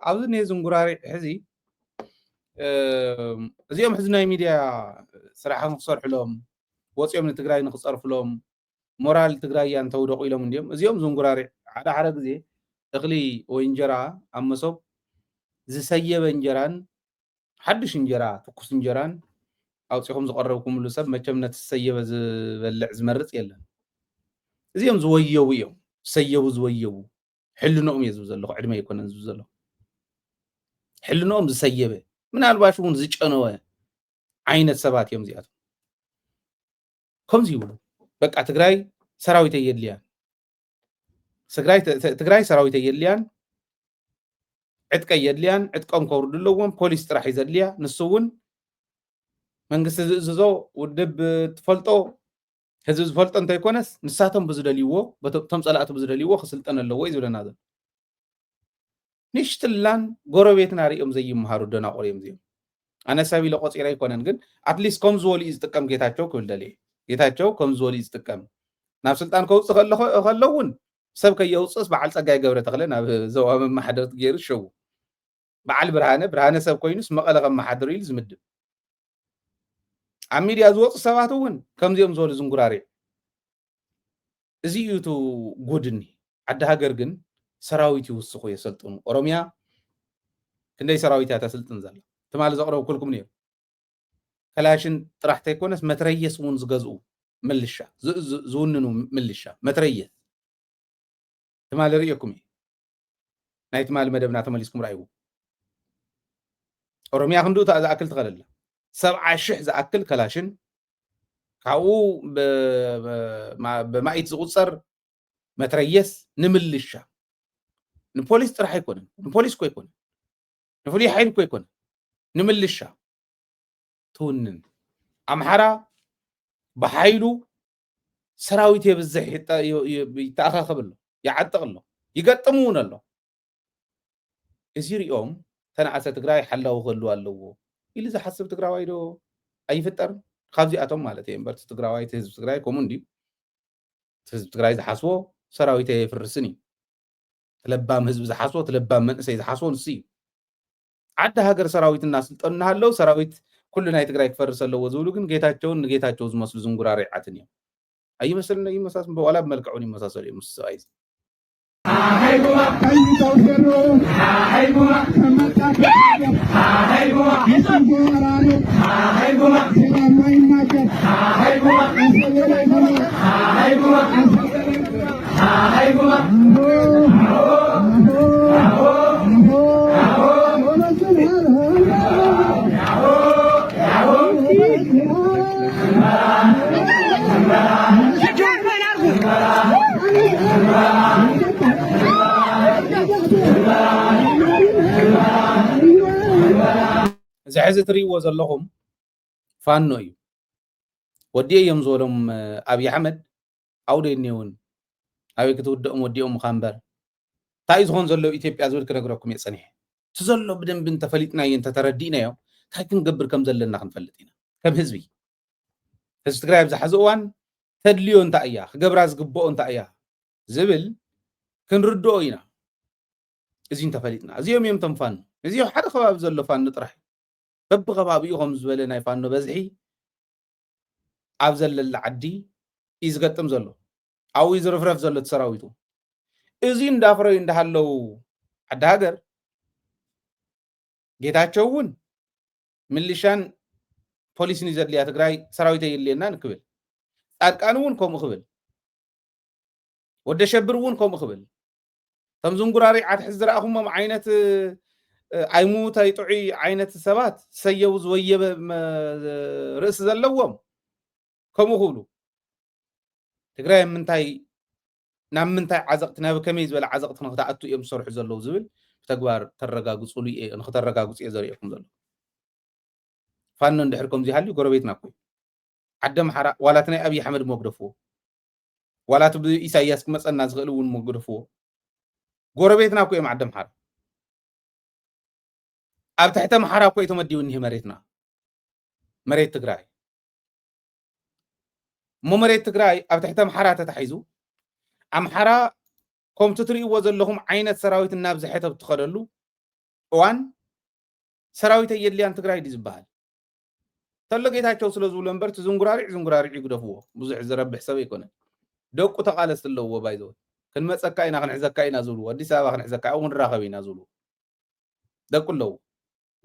عاوزين يزنقراري حزي زيهم حزنا ميديا صراحة نخسر لهم وصيهم من تجراي نخسر لهم مورال تجراي أن تودق إلى من ديهم زيهم زنقراري على حرق زي أغلي وإنجرا أما صوب زي سيء إنجران حدش إنجرا تقص إنجران أو تيهم زقربكم لسب ما كم نتسيء بز بالعز مرت يلا زيهم زويه ويهم سيء وزويه حلو نوم يزوزله عدم يكون يزوزله حلو نوم زسيبه من الباشون زيج أنا عين السبات يوم زيادة كم زيولو بقى تجراي سراوي تيجليان تجراي سراوي تيجليان عتك يجليان عتكم كورد اللوم بوليس راح يزليا نسون من قصة زوزو ودب تفلتو هزوز فلت أنت يكونس نساتهم بزدليوه بتم صلاة بزدليوه خسلت أنا اللوه يزول هذا نشتلان قربيتنا ريهم زي مهارو دنا قريم زيهم أنا سابي لقص إيراي كونن جن أتليست كم زول يستكم جيتاچو كل دليل جيتاچو كم زول يستكم نفس التان كوس خلون سب كي يوصص بعل سجاي جبرة تغلنا زوام ما حدرت غير شو بعل برهانة سب كوينس ما قلق ما حدر يلز مد عمير يزوق سباتون كم زيهم زول زنقراري زيوتو غودني عدها جرجن سراويتي وسخو يسلطن أوروميا كندي سراويتها تسلطن زال تمال زقرو كلكم نير كلاشن طرح تيكونس متريس ونز غزو ملشا زوننو ملشا متريس تمال ريكم نايت مال مدبنا تمليسكم رأيو أورميا خندو تا أكل تغلل 70,000 زأكل كلاشن كاو بمايت زغصر متريس نملشا نبوليس ترح يكون نبوليس كو يكون نفولي حيل كو يكون نملشا تونن أمحرا بحيلو سراويت يبزح يتأخخ له يعتق له يقطمون له يصير يوم تنعس تግራይ حلو غلو አለዎ ኢሉ ዝሓስብ ትግራዋይ ዶ ኣይፍጠር ካብዚ ኣቶም ማለት እዩ እምበር ትግራዋይ ህዝብ ትግራይ ኮሙ እንዲ ህዝብ ትግራይ ዝሓስቦ ሰራዊት ይፍርስኒ ተለባም ህዝብ ዝሓስቦ ተለባም መንእሰይ ዝሓስቦ ንሱ እዩ ዓዲ ሃገር ሰራዊትና ስልጠና ሃለው ሰራዊት ኩሉ ናይ ትግራይ ክፈርስ ኣለዎ ዝብሉ ግን ጌታቸውን ንጌታቸው ዝመስሉ ዝንጉራሪዓትን እዮም ኣይመስልን ይመሳሰል ወላ በመልክዑን ይመሳሰል እዩ ምስ ሰባይ إذا حزت ريو وزلهم فانو أيو ودي يوم زولهم أبي أحمد أو دي نيون أبي كتود أم ودي أم خامبر تايز هون زلوا إثيوبيا زول كنا قرأكم يسنيه تزلوا بدن بنت فلتنا ينت تردينا يوم تاكن قبر كم زلنا خن فلتينا كم حزبي تستقرأ بز حزوان تدليون تأياه قبراز قبون تأياه زبل كن ردوا إينا إزين تفلتنا زيهم يوم تنفان زيهم حدا خباب زلوا فان نطرح بب غبابيهم زبلنا يفانو بزحي أفزل العدي يزقتم زلو أو يزرفرف زلو تسراويتو إزين دافرو يندهالو عد هاجر ጌታቸውን ምልሻን ፖሊስን ይዘድልያ ትግራይ ሰራዊት የለና ንክብል ጻድቃንውን ከም ክብል ወደ ሸብርውን ከም ክብል ከም ዝንጉራሪ ዓት ሕዝራኹም ዓይነት ኣይሙት ኣይጥዑ ዓይነት ሰባት ሰየው ዝወየበ ርእስ ዘለዎም ከም ክብሉ ትግራይ ምንታይ ናብ ምንታይ ዓዘቅት ናብ ከመይ ዝበለ ዓዘቅት ንኽተኣቱ እዮም ዝሰርሑ ዘለው ዝብል ተግባር ተረጋግጹሉ ንኽተረጋግጹ የዘርየኩም ዘሎ ፋኖ እንድሕርኩም ዚ ሃልዩ ጎረቤትና ኮይ ዓደም ሓራ ዋላት ናይ አብይ አሕመድ ሞግደፍዎ ዋላት ኢሳያስ ክመፀና ዝኽእል እውን ሞግደፍዎ ጎረቤትና ኮይ ዓደም ሓራ ኣብ ትሕተ መሓራ ኮይ ተመዲው እንህ መሬትና መሬት ትግራይ መሬት ትግራይ ኣብ ትሕተ መሓራ ተታሒዙ ኣምሓራ ከም ትትሪእዎ ዘለኹም ዓይነት ሰራዊት ናብ ዝሕተብ ትኸደሉ እዋን ሰራዊት የድልያን ትግራይ ዲ ዝበሃል ተሎ ጌታቸው ስለ ዝብሎ እምበር ዝንጉራሪዕ ይግደፍዎ ብዙሕ ዝረብሕ ሰብ ኣይኮነን ደቁ ተቃለስት ኣለዎ ባይዞ ክንመፀካ ኢና ክንሕዘካ ኢና ዝብሉ ኣዲስ ኣበባ ክንሕዘካ እውን ንራኸብ ኢና ዝብሉ ደቁ ኣለዉ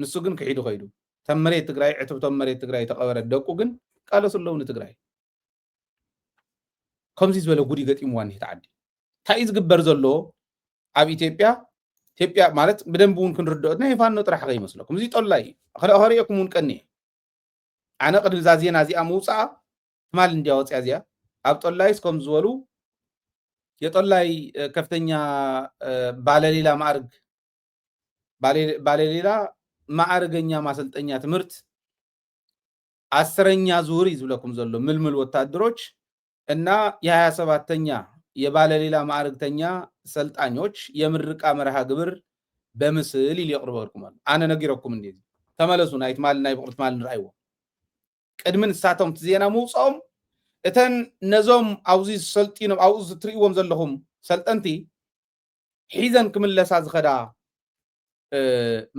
ንሱ ግን ክሒዱ ኸይዱ ተም መሬት ትግራይ ዕትብቶም መሬት ትግራይ ተቐበረት ደቁ ግን ቃለሱ ኣለዉ ንትግራይ ከምዚ ዝበለ ጉዲ ገጢምዋ እኒህ ተዓዲ እንታይ ዝግበር ዘሎ ኣብ ኢትዮጵያ ማለት ብደንብ እውን ክንርድኦ ናይ ፋኖ ጥራሕ ከይመስለኩም እዚ ጦላይ ከሪአኩም እውን ቀኒ ኣነ ቅድሚ ዛ ዜና እዚኣ ምውፃኣ ትማል እንዲያ ወፅያ እዚኣ ኣብ ጦላይስ ከም ዝበሉ የጦላይ ከፍተኛ ባለሌላ ማዕርገኛ ማሰልጠኛ ትምህርት 10ኛ ዙር ይዝብለኩም ዘሎ ምልምል ወታደሮች እና የ27ኛ የባለሌላ ማዕርግተኛ ሰልጣኞች የምርቃ መርሃ ግብር በምስል ይልቅርበርኩም አነ ነጊረኩም እንዴ ተመለሱ ናይት ማል ናይ ብቅርት ማል ንራይዎ ቅድምን ሳቶም ዜና ምውፃኦም እተን ነዞም አውዚ ሰልጢኖም አውዚ ትሪእዎም ዘለኹም ሰልጠንቲ ሒዘን ክምለሳ ዝኸዳ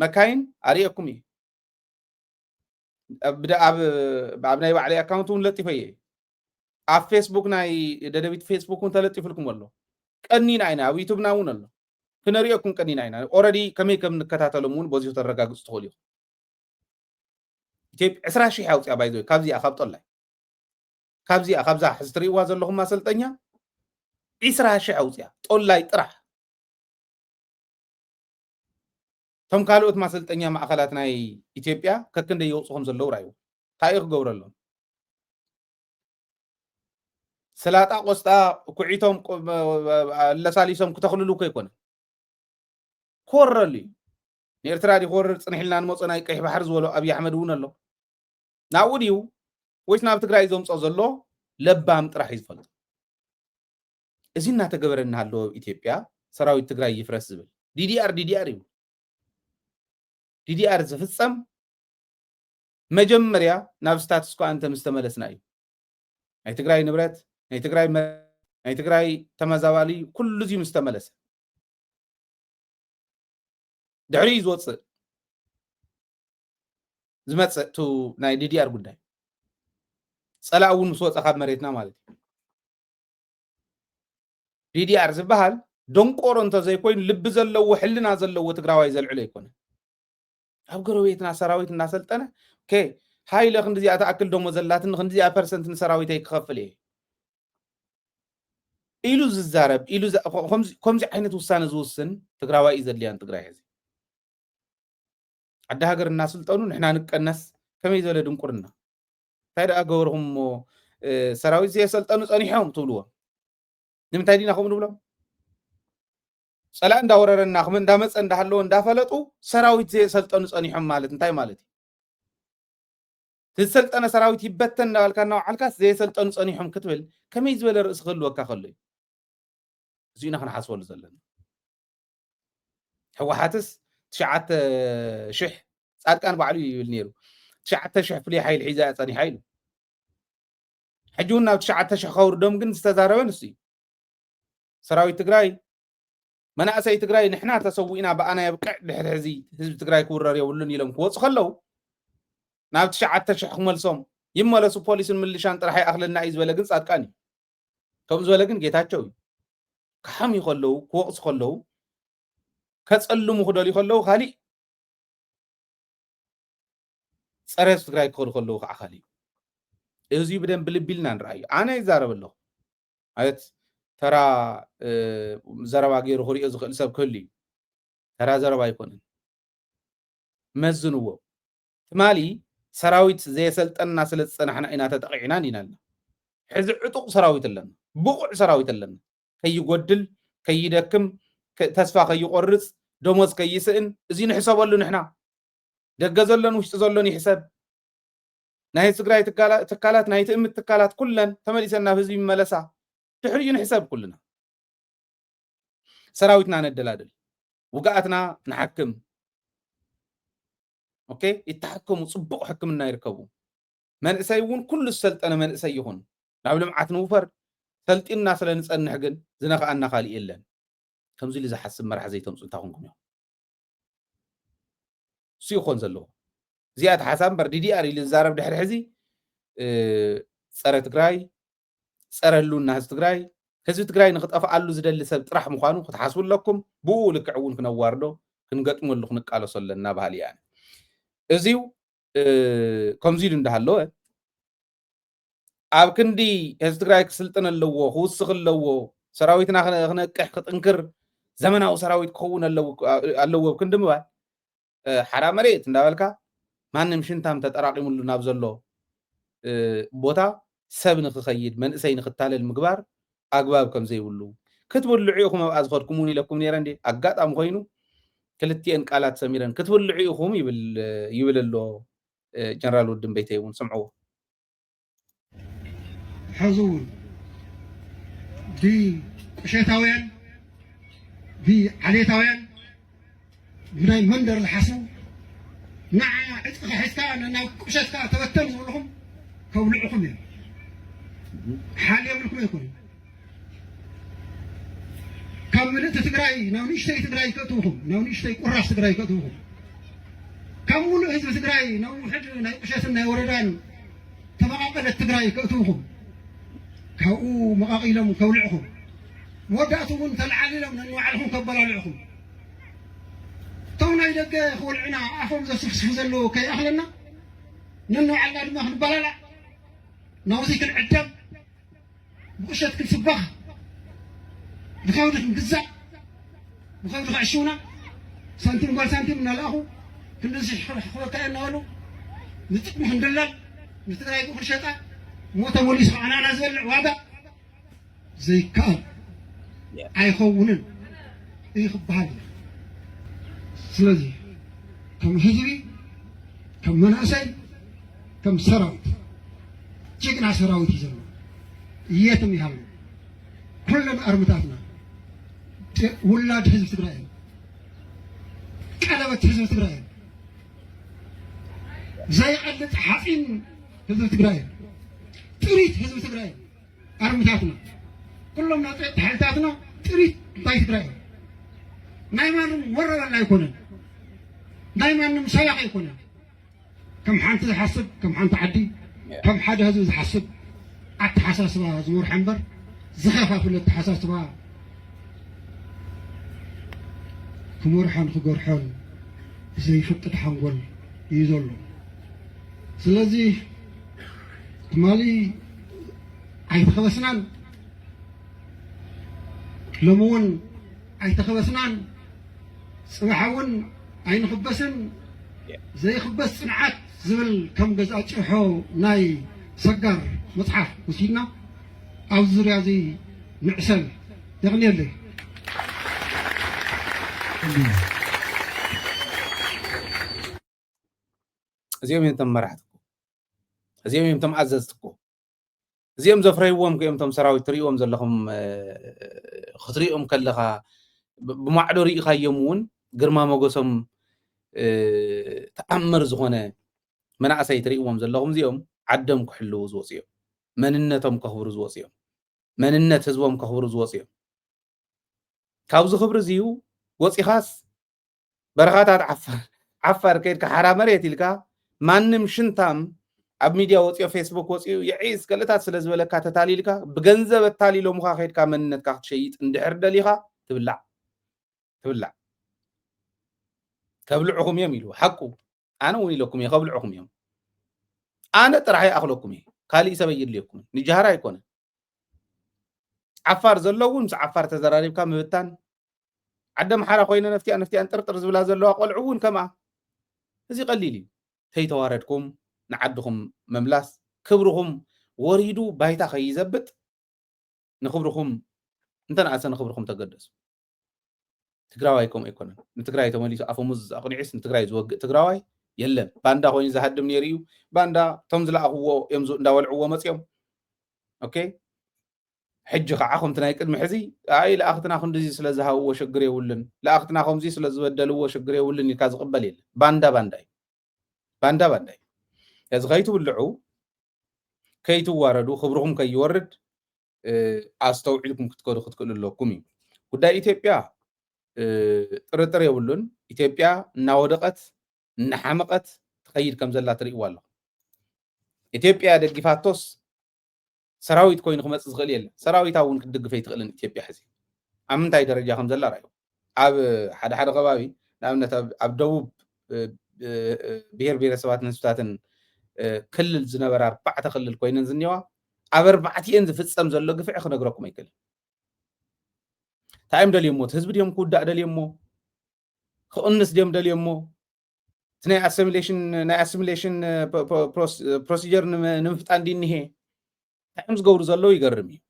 መካይን ኣሪአኩም እዩ ኣብ ናይ ባዕለይ ኣካውንት እውን ለጢፈ እየ ኣብ ፌስቡክ ናይ ደደቢት ፌስቡክ እውን ተለጢፍልኩም ኣሎ ቀኒና ኢና ኣብ ዩቱብና እውን ኣሎ ክንሪአኩም ቀኒና ኢና ኦልሬዲ ከመይ ከም ንከታተሎም እውን በዚሁ ተረጋግፁ ትኽእሉ ኢኹም ኢትዮጵያ 20,000 ኣውፅያ ባይዞ ካብዚኣ ካብ ጦላይ ካብዛ ሕዚ ትሪእዋ ዘለኹም ማሰልጠኛ 20,000 أوزيا طلع يطرح تم كالوت ما سلطنيا مع خلاتنا إثيوبيا ككن دي يوصهم زلو رايو تايخ غورلهم سلاطا قسطا كعيتهم لساليسهم كتخللو كيكون كورلي نيرترا دي خور صنحلنا نمصنا يقح بحر زولو ابي احمد ونلو ناوديو ويش ناب تግራይ زومصو زلو لبام طرح يفلط ازينا تغبرنا هالو ኢትዮጵያ ሰራዊት ትግራይ ይፍረስ ዝብል ዲዲአር ይው ዲዲአር ዝፍጸም መጀመሪያ ናብ ስታትስ ኮ አንተ ምስተመለስና እዩ ናይ ትግራይ ንብረት ናይ ትግራይ ተመዛባሊ ኩሉ ዚ ምስተመለስ ድሕሪ ዝወፅእ ዝመፅእ ቱ ናይ ዲዲአር ጉዳይ ፀላእ እውን ምስ ወፅእ ካብ መሬትና ማለት እዩ ዲዲአር ዝበሃል ደንቆሮ እንተዘይኮይኑ ልቢ ዘለዎ ሕልና ዘለዎ ትግራዋይ ዘልዕሎ ይኮነ ኣብ ጎረቤትና ሰራዊት እናሰልጠነ ሃይለ ክንዲዚኣ ተኣክል ደሞ ዘላትን ክንዲዚኣ ፐርሰንት ንሰራዊት ይክኸፍል እየ ኢሉ ዝዛረብ ኢሉ ከምዚ ዓይነት ውሳነ ዝውስን ትግራዋይ እዩ ዘድልያን ትግራይ ሕዚ ዓዲ ሃገር እናስልጠኑ ንሕና ንቀነስ ከመይ ዝበለ ድንቁርና እንታይ ደኣ ገበርኩም እሞ ሰራዊት ዘየሰልጠኑ ፀኒሖም ትብልዎ ንምንታይ ዲና ከምኡ ንብሎም ፀላእ እንዳወረረና ከም እንዳመፀ እንዳሃለዎ እንዳፈለጡ ሰራዊት ዘየሰልጠኑ ፀኒሖም ማለት እንታይ ማለት እዩ ዝሰልጠነ ሰራዊት ይበተን እንዳባልካ እናባዓልካስ ዘየሰልጠኑ ፀኒሖም ክትብል ከመይ ዝበለ ርእሲ ክህልወካ ከሎ እዩ እዚና ክንሓስበሉ ዘለና ሕወሓትስ 9,000 ጻድቃን ባዕሉ ይብል ነይሩ 9,000 ፍሉይ ሓይሊ ሒዛ ፀኒሓ ኢሉ ሕጂ እውን ናብ 9,000 ከውርዶም ግን ዝተዛረበ ንሱ እዩ ሰራዊት ትግራይ መናእሰይ ትግራይ ንሕና ተሰዊእና በኣና የብቅዕ ድሕሪ ሕዚ ህዝቢ ትግራይ ክውረር የብሉን ኢሎም ክወፁ ከለው ናብ 9,000 ክመልሶም ይመለሱ ፖሊስን ምልሻን ጥራሕ ይኣኽለና እዩ ዝበለ ግን ጻድቃን እዩ ከምኡ ዝበለ ግን ጌታቸው እዩ ክሓምዩ ከለው ክወቕሱ ከለው ከፀልሙ ክደልዩ ከለው ካሊእ ፀረ ህዝቢ ትግራይ ክኸዱ ከለው ከዓ ካሊእ እዚ ብደንብ ልቢ ኢልና ንርአዩ ኣነ ይዛረብ ኣለኹ ማለት ተራ ዘረባ ገይሩ ክሪኦ ዝኽእል ሰብ ክህሉ እዩ ተራ ዘረባ ኣይኮነን መዝንዎ ትማሊ ሰራዊት ዘየሰልጠንና ስለ ዝፀናሕና ኢና ተጠቂዕናን ኢና ኣለና ሕዚ ዕጡቕ ሰራዊት ኣለና ብቑዕ ሰራዊት ኣለና ከይጎድል ከይደክም ተስፋ ከይቆርፅ ደሞዝ ከይስእን እዚ ንሕሰበሉ ንሕና ደገ ዘሎን ውሽጢ ዘሎን ይሕሰብ ናይ ትግራይ ትካላት ናይ ትእምት ትካላት ኩለን ተመሊሰና ህዝቢ ይመለሳ ድሕሪኡ ንሕሰብ ኩልና ሰራዊትና ነደላድል ውጋኣትና ንሓክም ኦኬ ይተሓከሙ ፅቡቕ ሕክምና ይርከቡ መንእሰይ እውን ኩሉ ዝሰልጠነ መንእሰይ ይኹን ናብ ልምዓት ንውፈር ሰልጢንና ስለ ንፀንሕ ግን ዝነኽኣና ካሊእ የለን ከምዚ ኢሉ ዝሓስብ መራሒ ዘይተምፁ እንታይ ኮንኩም እዮም እሱ ይኾን ዘለዎ እዚኣ ሓሳብ እምበር ዲዲአር ኢሉ ዝዛረብ ድሕሪ ሕዚ ፀረ ትግራይ ፀረ ህልውና ህዝቢ ትግራይ ንክጠፍኣሉ ዝደሊ ሰብ ጥራሕ ምዃኑ ክትሓስቡ ኣለኩም ብኡ ልክዕ እውን ክነዋርዶ ክንገጥመሉ ክንቃለሶ ኣለና ባህሊ እያ እዚው ከምዚ ኢሉ እንዳሃለወ ኣብ ክንዲ ህዝቢ ትግራይ ክስልጥን ኣለዎ ክውስኽ ኣለዎ ሰራዊትና ክነቅሕ ክጥንክር ዘመናዊ ሰራዊት ክኸውን ኣለዎ ክንዲ ምባል ሓራ መሬት እንዳበልካ ማንም ሽንታም ተጠራቂሙሉ ናብ ዘሎ ቦታ ሰብ ንክኸይድ መንእሰይ ንክታለል ምግባር ኣግባብ ከም ዘይብሉ ክትብልዑ ኢኹም ኣብኣ ዝኸድኩም እውን ኢለኩም ነይረ እንዴ ኣጋጣሚ ኮይኑ ክልቲአን ቃላት ሰሚረን ክትብልዑ ኢኹም ይብል ኣሎ ጀነራል ውድን ቤተይ እውን ስምዕዎ ሕዚ እውን ብቁሸታውያን ብዓሌታውያን ብናይ መንደር ዝሓስቡ ንዓ ዕጥቂ ሒዝካ ናብ ቁሸትካ ተበተን ዝብልኹም ከብልዑኹም እዮም ሓል የብልኩም ኣይኮኑ ካብ ምልእቲ ትግራይ ናብ ንእሽተይ ትግራይ ከእትውኹም ናብ ንእሽተይ ቁራስ ትግራይ ከእትውኹም ካብ ሙሉእ ህዝቢ ትግራይ ናብ ውሕድ ናይ ቁሸትን ናይ ወረዳን ተመቃቀለት ትግራይ ከእትውኹም ካብኡ መቃቂሎም ከብልዕኹም መወዳእቱ እውን ተለዓሊሎም ነንባዕልኹም ከበላልዕኹም እቶም ናይ ደገ ክበልዑና ኣፎም ዘስፍስፉ ዘለዉ ከይኣኽለና ነንባዕልና ድማ ክንበላላዕ ናብዚ ክንዕደም ብቁሸት ክንስባኽ بخاوتك نقزع بخاوتك عشونا سنتين قال سنتين من الأخو كل شيء خلطة إنه نتقم هندلل نتقرأ يقول شيطان موت مولي سبحانه نازل وابا زي كار أيخونن يخبال سلازي كم هجري كم مناسي كم سراوت جيكنا سراوت يزلو يتم يهلو كلنا أرمتاتنا ولاد حزب تقرأي كلمة حزب تقرأي زي عدد حقين حزب تقرأي تريد حزب تقرأي أرمتاتنا كلهم نطيت حالتاتنا تريد طيب تقرأي نايمان ورا ولا يكونن دايما مسيح يكونن كم حانت تحسب كم حانت تعدي كم حدا هذا يحسب أتحسسها زمور حنبر زخافة في التحسسها كمور حان خجور حال زي فتح حنقول يزولو سلازي مالي أيتخبسنان لمون أيتخبسنان صباحون أين خبسن زي خبس صنعات زبل كم جزء أشحو ناي سجر مصحف وسينا أو زريا زي معسل يغني لي زيهم ينتم مرحتكم زيهم ينتم عززتكم زيهم زفريوم كيمتم سراوي تريوم زلهم خطريهم كلها بمعدو ريخا يمون قرما موقسم تأمر زغنة منعسي تريوم زلهم زيهم عدم كحلو زوصيهم مننتهم كخبر زوصيهم مننت هزوهم كخبر زوصيهم كاوز خبر زيو وصي خاص برخاتات عفار كيد كحرام مريت لك مانم شنتام اب ميديا وصي فيسبوك وصي يعيس كلታት ስለዝበለካ ተታሊልካ بገንዘብ ተታሊሎም ካ ኸይድካ መንነትካ ክትሸይጥ እንድሕር ደሊኻ ትብላዕ كبلعكم يوم يلو حقو أنا وين لكم يا كبلعكم يوم أنا ترى هاي أخلكم يا خالي سبيل لكم نجهرة يكون عفار زلوا مس عفار تزراري كم بتان عدم حرا خوينا نفتي أن ترتر زبلا زلوا أقول عون كما هذي قليلي هي تواردكم نعدكم مملاس كبرهم وريدوا بايتا خي يزبط نخبركم أنت أنا نخبركم تقدس تقراويكم يكون نتقراي تمليس افمز اقنعس نتقراي زوق تقراوي يلا باندا خوين زهدم نيريو باندا تمزلا هو يمزو ndaولعو مصيوم اوكي حج خعخم تناي قدم حزي اي لاختنا خن دزي سلازهاو شغر يولن لاختنا خم زي سلازبدلو شغر يولن يكا زقبل يل باندا يز غيتو بلعو كيتو واردو خبرهم كي يورد استوعدكم كتكودو خدكللكم ጉዳይ ኢትዮጵያ ጥርጥር የብሉን ኢትዮጵያ እናወደቀት እናሐመቀት ትኸይድ ከም ዘላ ትርእይዋ ኣሎ ኢትዮጵያ ደግፋቶስ ሰራዊት ኮይኑ ክመጽእ ዝኽእል የለ ሰራዊት እውን ክድግፈ ይትኽእልን ኢትዮጵያ ሕዚ ኣብ ምንታይ ደረጃ ከም ዘላ ራእዩ ኣብ ሓደ ከባቢ ንኣብነት ኣብ ደቡብ ብሄር ብሄረሰባትን ህዝብታትን ክልል ዝነበራ 4 ክልል ኮይነን ዝኒዋ ኣብ 4 ዝፍጸም ዘሎ ግፍዕ ክነግረኩም ኣይክእልን تايم دليمو حزب ديم كودا دليمو خونس ديم دليمو تناي اسيميليشن بروسيجر نمفطان دي نهي تايمز غور زلو يغرمي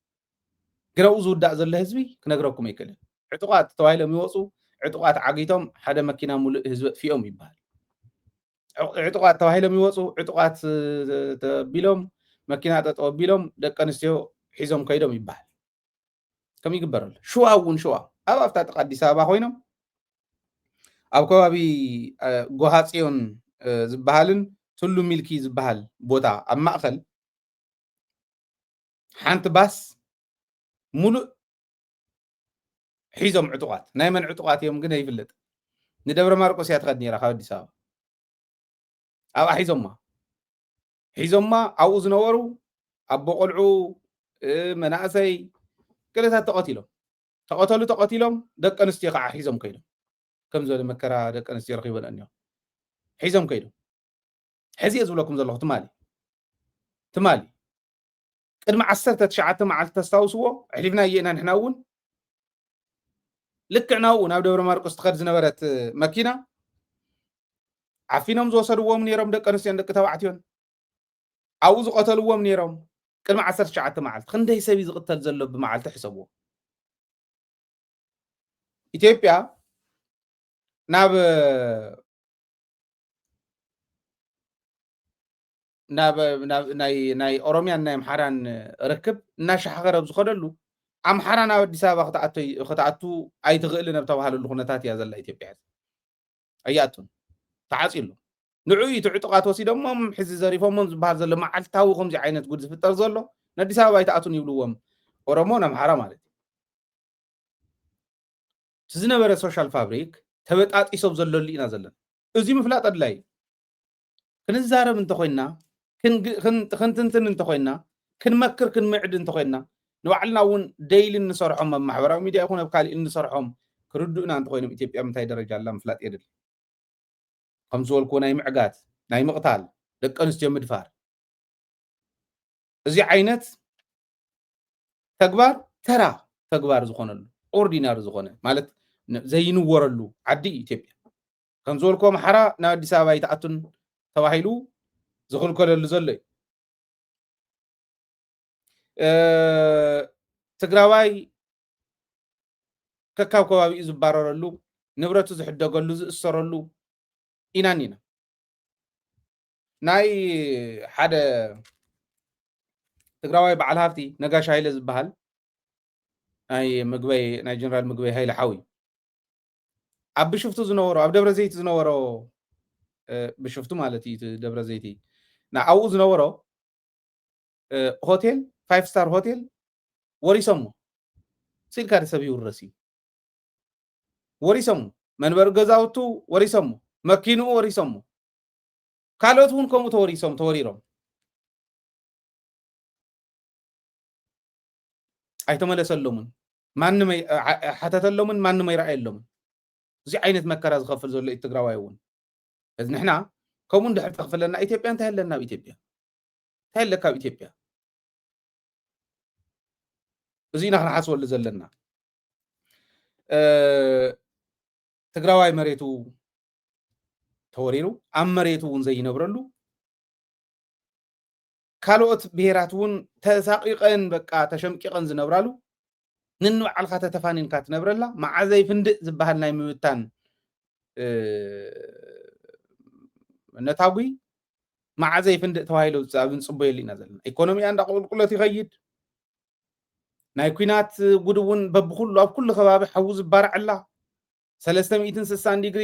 غراو زودا زل حزبي كنغركم يكل عطقات تويلم يوصو عطقات عقيتهم حدا مكينا مول حزب فيهم يبال عطقات تويلم يوصو عطقات بيلوم مكينا تطوبيلوم دقنستيو حزم كيدوم يبال كم يقبرل شو أو أفتح قديس أبا خوينم أو كوابي جوهاتيون زبالن تلو ملكي زبال بوتا أما أخل حنت بس ملو حيزم عطوات نايمن عطوات يوم قلنا يفلت ندبر ماركوس يتغدني رخاو دي سابا أو حيزم ما أو زنورو أبو قلعو مناسي كلها تقاتلهم دق انستي قاع حيزم كيدو كم زول مكرا دق انستي رخيبن انيو حيزم كيدو حزي يزولكم زلو تمالي قدم 19 معلت تستاوسو علفنا يينا نحناون ልክዕናው ናብ ደብረ ማርቆስ ትኸድ ዝነበረት መኪና ዓፊኖም ዝወሰድዎም ነይሮም ደቂ ኣንስትዮን ደቂ ተባዕትዮን ኣብኡ ዝቐተልዎም ነይሮም ቅድሚ 19 መዓልቲ ክንደይ ሰብ ዝቕተል ዘሎ ብመዓልቲ ሕሰብዎ ኢትዮጵያ ናብ ናይ ኦሮሚያን ናይ ኣምሓራን ርክብ እናሸሓኸረ ዝኸደሉ ኣምሓራ ናብ ኣዲስ ኣበባ ክትኣቱ ኣይትኽእልን ኣብ ተባሃለሉ ኩነታት እያ ዘላ ኢትዮጵያ ኣያቱን ተዓፂሉ ንዑ ጥዕጡቃት ወሲዶሞም ሕዚ ዘሪፎሞም ዝበሃል ዘሎ መዓልታዊ ከምዚ ዓይነት ጉድ ዝፍጠር ዘሎ ንኣዲስ ኣበባ ኣይተኣቱን ይብልዎም ኦሮሞን ኣምሓራ ማለት እዩ ዝነበረ ሶሻል ፋብሪክ ተበጣጢሶም ዘለሉ ኢና ዘለና እዚ ምፍላጥ ኣድላይ ክንዛረብ እንተኮይና ክንትንትን እንተኮይና ክንመክር ክንምዕድ እንተኮይና ንባዕልና እውን ደይሊ እንሰርሖም ኣብ ማሕበራዊ ሚድያ ይኹን ኣብ ካሊእ እንሰርሖም ክርድኡና እንተኮይኖም ኢትዮጵያ ምንታይ ደረጃ ኣላ ምፍላጥ የድሊ ከም ዝበልክዎ ናይ ምዕጋት ናይ ምቕታል ደቂ ኣንስትዮ ምድፋር እዚ ዓይነት ተግባር ተራ ተግባር ዝኾነሉ ኦርዲናሪ ዝኾነ ማለት ዘይንወረሉ ዓዲ ኢትዮጵያ ከም ዝበልክዎ ኣምሓራ ናብ ኣዲስ ኣበባ ይተኣቱን ተባሂሉ ዝኽልከለሉ ዘሎ እዩ ትግራዋይ ከካብ ከባቢኡ ዝባረረሉ ንብረቱ ዝሕደገሉ ዝእሰረሉ ኢና ኒና ናይ ሓደ ትግራዋይ በዓል ሃፍቲ ነጋሽ ሃይለ ዝበሃል ናይ ጀነራል ምግበይ ሃይለ ሓዊ ኣብ ብሽፍቱ ዝነበሮ ኣብ ደብረ ዘይቲ ዝነበሮ ብሽፍቱ ማለት እዩ ደብረ ዘይቲ ኣብኡ ዝነበሮ ሆቴል 5 ስታር ሆቴል ወሪሶሞ ሲልካ ሰብ ይውረስ እዩ ወሪሶሞ መንበሪ ገዛውቱ ወሪሶሞ መኪንኡ ወሪሶሞ ካልኦት እውን ከምኡ ተወሪሮም ኣይተመለሰሎምን ማንም ሓተተሎምን ማንም ኣይረኣየሎምን እዚ ዓይነት መከራ ዝኸፍል ዘሎ እዩ ትግራዋይ እውን እዚ ንሕና ከምኡ እንድሕር ተኽፍለና ኢትዮጵያ እንታይ ኣለና ኣብ ኢትዮጵያ እንታይ ኣለካ ኣብ ኢትዮጵያ እዚ ኢና ክንሓስበሉ ዘለና ትግራዋይ መሬቱ ተወሪሩ ኣብ መሬቱ እውን ዘይነብረሉ ካልኦት ብሄራት እውን ተሳቂቀን በቃ ተሸምቂቀን ዝነብራሉ ንንባዕልካ ተተፋኒንካ ትነብረላ መዓዘይ ፍንድእ ዝበሃል ናይ ምብታን ነታጉ መዓዘይ ፍንድእ ተባሂሉ ኣብ ንፅበየሉ ኢና ዘለና ኢኮኖሚያ እንዳቁልቁለት ይኸይድ ናይ ኩናት ጉድ እውን በብኩሉ ኣብ ኩሉ ከባቢ ሓዊ ዝባርዓላ 360 ዲግሪ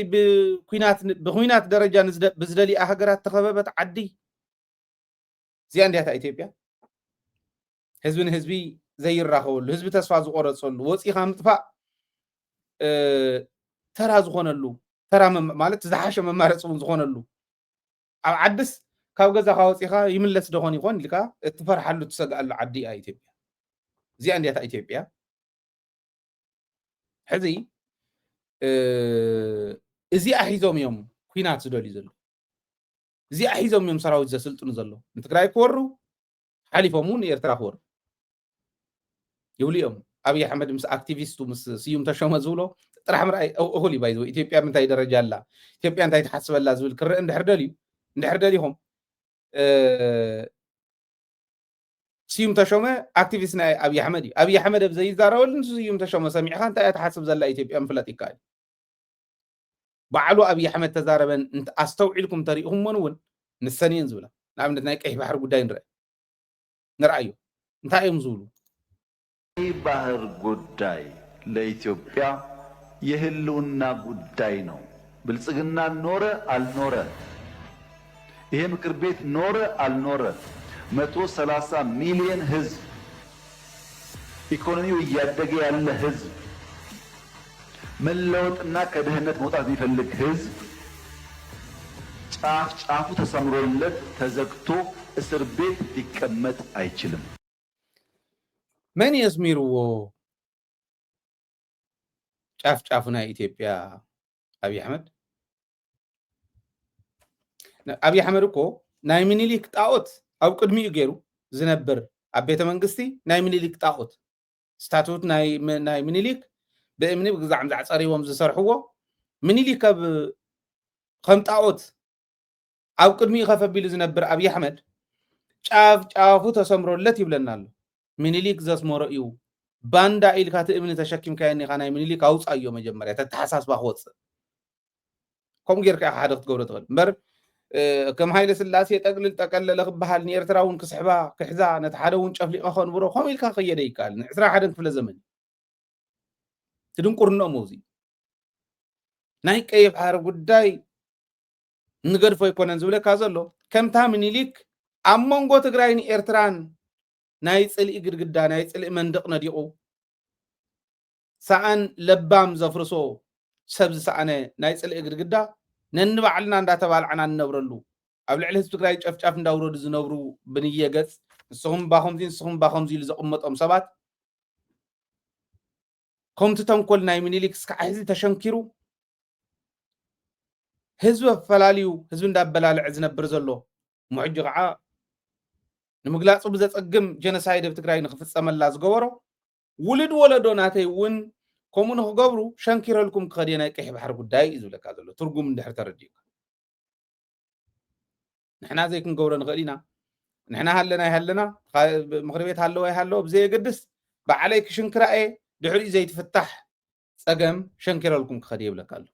ብኩናት ደረጃ ብዝደሊኣ ሃገራት ተኸበበት ዓዲ እዚኣ እንዲያታ ኢትዮጵያ ህዝቢ ንህዝቢ ዘይራኸበሉ ህዝቢ ተስፋ ዝቆረፀሉ ወፂኻ ምጥፋእ ተራ ዝኾነሉ ተራ ማለት ዝሓሸ መማረፂ እውን ዝኾነሉ ኣብ ዓድስ ካብ ገዛኻ ወፂኻ ይምለስ ደኾን ይኾን ኢልካ እትፈርሓሉ ትሰግኣሉ ዓዲ እያ ኢትዮጵያ እዚኣ እንዲያታ ኢትዮጵያ ሕዚ እዚኣ ሒዞም እዮም ኩናት ዝደልዩ ዘሎ እዚኣ ሒዞም እዮም ሰራዊት ዘስልጥኑ ዘሎ ንትግራይ ክወሩ ሓሊፎም እውን ኤርትራ ክወሩ ይብሉ እዮም ኣብይ ኣሕመድ ምስ ኣክቲቪስቱ ምስ ስዩም ተሾመ ዝብሎ ጥራሕ ምርኣይ እኹል እዩ ባይዘ ኢትዮጵያ ምንታይ ደረጃ ኣላ ኢትዮጵያ እንታይ ትሓስበላ ዝብል ክርአ እንድሕር ደሊኹም ስዩም ተሾመ ኣክቲቪስት ናይ ኣብይ ኣሕመድ እዩ ኣብይ ኣሕመድ ኣብ ዘይዛረበሉን ስዩም ተሾመ ሰሚዕካ እንታይ እያ ትሓስብ ዘላ ኢትዮጵያ ምፍላጥ ይከኣል ባዕሉ ኣብይ ኣሕመድ ተዛረበን ኣስተውዒልኩም ተሪኢኹሞን እውን ንሰንየን ዝብላ ንኣብነት ናይ ቀይሕ ባሕሪ ጉዳይ ንርአዩ እንታይ እዮም ዝብሉ ቀይ ባህር ጉዳይ ለኢትዮጵያ የህልውና ጉዳይ ነው ብልጽግና ኖረ አልኖረ ይሄ ምክር ቤት ኖረ አልኖረ 130 ሚሊዮን ህዝብ ኢኮኖሚው እያደገ ያለ ህዝብ መለወጥና ከድህነት መውጣት የሚፈልግ ህዝብ ጫፉ ተሰምሮለት ተዘግቶ እስር ቤት ሊቀመጥ አይችልም። መን የስሚርዎ ጫፍ ናይ ኢትዮጵያ ኣብይ ኣሕመድ ኣብይ ኣሕመድ እኮ ናይ ምኒልክ ጣዖት ኣብ ቅድሚኡ ገይሩ ዝነብር ኣብ ቤተ መንግስቲ ናይ ምኒልክ ጣዖት ስታቱት ናይ ምኒልክ بأمني بقزع مزع صاريهم زسرحوه منيليك خم طاوت أو قدمي خفبيل زنبر أبي أحمد شافو تسمرولت يبلنا له منيليك زاس مرئيو باندا إلك هتأمن تشكيم كأني خاناي منيليك أوص أيوم مجمرة تتحساس بخوص كم غير كأحد تقول تقول مر كم هاي لسلاسية تقلل لغبها نيرتراون كسحبا كحزا نتحدون شافلي أخون برو خم إلك خيدي قال نعسرا حدن في الزمن تدون قرنو موزي ناي كيف حارب قداي نقدر في يكون نزوله كازلو كم تامن ليك أمم قوت غراين إيرتران نايت اللي يقدر قدا نايت اللي مندق نديقو سان لبام زفرسو سبز سانه نايت اللي يقدر قدا ننبعلنا ندا تبالعنا ننبرلو قبل عليه تقراي ጨፍጫፍ እንዳውረዱ ዝነብሩ ብንየገጽ ንስኹም ባኹም ዚሉ ዘቕመጦም ሰባት ከምቲ ተንኮል ናይ ምኒልክ እስከ ሕዚ ተሸንኪሩ ህዝቢ ፈላልዩ ህዝቢ እንዳበላልዕ ዝነብር ዘሎ ሙዕጂ ከዓ ንምግላጹ ብዘጸግም ጀኖሳይድ ኣብ ትግራይ ንኽፍጸመላ ዝገበሮ ውልድ ወለዶ ናተይ እውን ከምኡ ንኽገብሩ ሸንኪረልኩም ክኸድ ናይ ቀይሕ ባሕሪ ጉዳይ እዩ ዝብለካ ዘሎ ትርጉም እንድሕር ተረዲእካ ንሕና ዘይክንገብሮ ንኽእል ኢና ንሕና ሃለና ምክሪ ቤት ሃለወ ሃለወ ብዘየገድስ ባዕለይ ክሽንክራኤ ድሕሪኡ ዘይትፍታሕ ፀገም ሸንኪረልኩም ክኸድ ይብለካ ኣሎ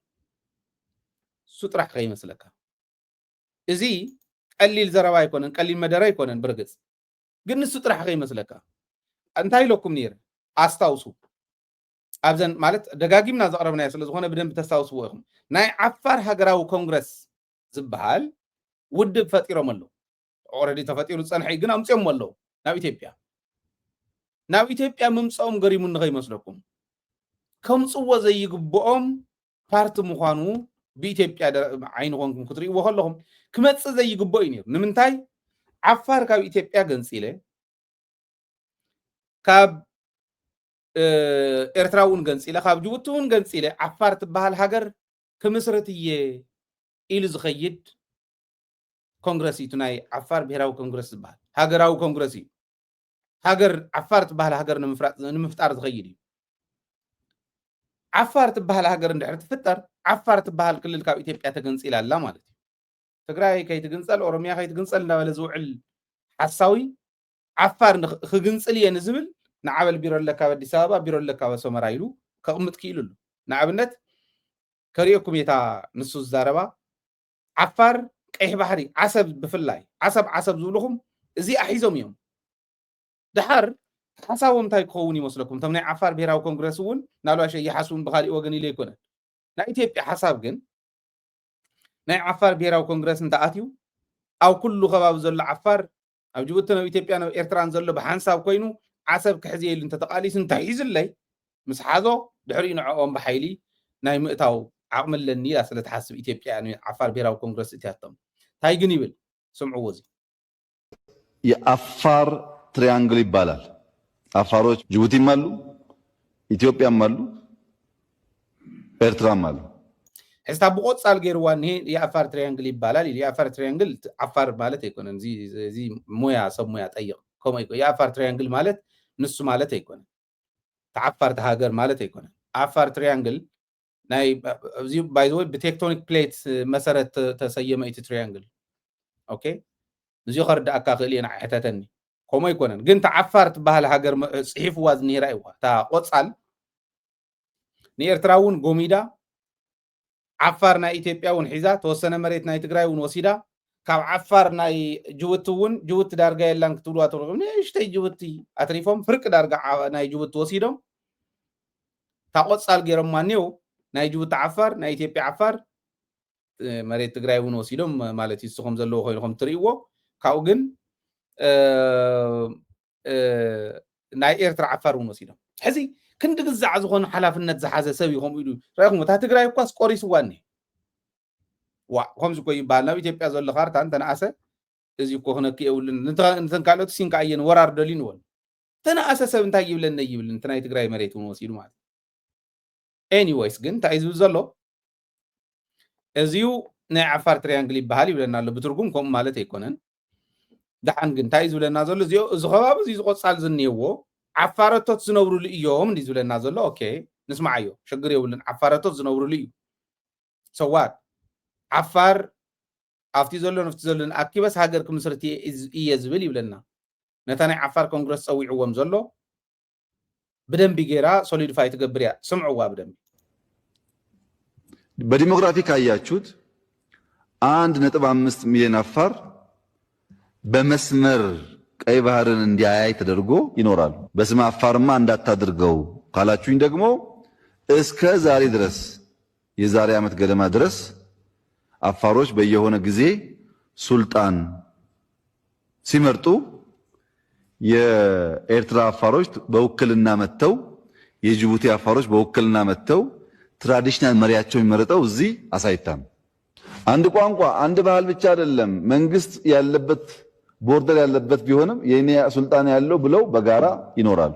እሱ ጥራሕ ከይመስለካ እዚ ቀሊል ዘረባ ኣይኮነን ቀሊል መደረ ኣይኮነን ብርግፅ ግን ንሱ ጥራሕ ከይመስለካ እንታይ ኢለኩም ነይረ ኣስታውሱ ኣብዘን ማለት ደጋጊምና ዘቕረብናዮ ስለዝኾነ ብደንብ ተስታውስዎ ኢኹም ናይ ዓፋር ሃገራዊ ኮንግረስ ዝበሃል ውድብ ፈጢሮም ኣለዉ ኦልሬዲ ተፈጢሩ ፀንሐ ግን ኣምፅኦም ኣለዉ ናብ ኢትዮጵያ ምምፅኦም ገሪሙን ንኸይመስለኩም ከምፅዎ ዘይግብኦም ፓርቲ ምዃኑ بإثيوبيا عين غونكم كتري وخلهم كمت زي جبوينير نمنتاي عفار كاب إثيوبيا جنسيله كاب إرتراون جنسيله كاب جبوتون جنسيله عفار تبهال هاجر كمسرتيه إلز خيد كونغرسي تناي عفار بهراو كونغرس بهال هاجراو كونغرسي هاجر عفار تبهال هاجر نمفتار تغيري عفار تبهال هاجر ندحر تفتر عفار تبهال كل الكاب إثيوبيا تجنسل الله مالتي تقرأي كي تجنسل أوروميا كي تجنسل لا ولا زوعل حساوي عفار خجنسل ينزل نعبل بيرول لك بدي سابا بيرول لك وسمرايلو كأمت كيلو نعبنت كريكم يتا نص الزربا عفار كأي بحري عصب بفلاي عصب زولهم زي أحيزهم يوم دحر حساوم تاي كوني مسلكم تمنع عفار بيراو كونغرسون نالو شيء يحسون بخالي وغني ليكون نا إثيوبيا حساب جن نا عفار بيراو كونغرس نتاعتيو أو كل خباب زل عفار أو جبتنا إثيوبيا أو إيرتران زل بحنساب كوينو عصب كحزي اللي انت تقالي سنتعيز اللي مسحازو دحرين عقوم بحيلي ناي مقتاو عقمل لني أصلا تحسب إثيوبيا يعني عفار بيراو كونغرس إتياتهم تاي جنيبل سمعوا وزي يا عفار تريانجل يبالال አፋሮች ጅቡቲም አሉ ኢትዮጵያም አሉ ኤርትራም አሉ ሕስታ ብቆጻል ገይርዋን ይሄ የአፋር ትሪያንግል ይባላል የአፋር ትሪያንግል አፋር ማለት አይኮነን እዚ ሙያ ሰብ ሙያ ጠይቅ ኮማ ይቆ የአፋር ትሪያንግል ማለት ንሱ ማለት አይኮነን ተዓፋር ተሃገር ማለት አይኮነን አፋር ትሪያንግል ናይ እዚ ባይ ዘ ወይ በቴክቶኒክ ፕሌት መሰረት ተሰየመ እቲ ትሪያንግል ኦኬ እዚ ኸርዳ አካኸሊና ሕተተኒ كما يكونن جنت عفارت بهال هاجر صحيف وزن رايوا تا قصال نيرتراون غوميدا عفارنا إثيوبيا ونحيزا توسنا مريت ناي تግራይ ون وسيدا كاب عفارنا جوت دارغا يلان كتلوا ترغ ايش تي جوتي اتريفهم فرق دارغا ناي جوت وسيدهم تا قصال غيرم مانيو ناي جوت عفار ناي إثيوبيا عفار مريت تግራይ ون وسيدهم مالتي سخم زلو خوينكم تريو كاو ግን ናይ ኤርትራ ዓፋር ውን ወሲዶም ሕዚ ክንዲ ግዛዕ ዝኾነ ሓላፍነት ዝሓዘ ሰብ ይኹም ኢሉ ራይኹም እታ ትግራይ እኳ ቆሪስዋኒ ዋ ከምዚ ኮ ይባል ናብ ኢትዮጵያ ዘሎ ካርታ እንተነኣሰ እዚ እኮ ክነክ የብልን እንተን ካልኦት ሲንካ እየን ወራር ደሊን ወል ተነኣሰ ሰብ እንታይ ይብለና ይብል እንተ ናይ ትግራይ መሬት ውን ወሲዱ ማለት ኤኒዌይስ ግን እንታይ ዝብል ዘሎ እዚዩ ናይ ዓፋር ትሪያንግል ይበሃል ይብለና ኣሎ ብትርጉም ከምኡ ማለት ኣይኮነን دحن جن تايز ولا نازل زيو زخباب زي قصال زنيوو عفارتوت زنورو ليوم دي زولا نازل اوكي نسمعيو شجر يولن عفارته زنورو ليو سوات عفار أفتي زلون أكي بس هاجر كمسرتي يزبل يبلنا نتاني عفار كونغرس سوي عوام زلو بدن بيجيرا سوليدفاي تقبريا سمعوا بدن በዲሞግራፊ ካያችሁት 1.5 ሚሊዮን አፋር በመስመር ቀይ ባህርን እንዲያያይ ተደርጎ ይኖራሉ። በስመ አፋርማ እንዳታድርገው ካላችሁኝ ደግሞ እስከ ዛሬ ድረስ የዛሬ ዓመት ገደማ ድረስ አፋሮች በየሆነ ጊዜ ሱልጣን ሲመርጡ የኤርትራ አፋሮች በውክልና መተው የጅቡቲ አፋሮች በውክልና መተው ትራዲሽናል መሪያቸው የሚመረጠው እዚህ አሳይታም። አንድ ቋንቋ አንድ ባህል ብቻ አይደለም መንግስት ያለበት ቦርደር ያለበት ቢሆንም የኔ ሱልጣን ያለው ብለው በጋራ ይኖራሉ።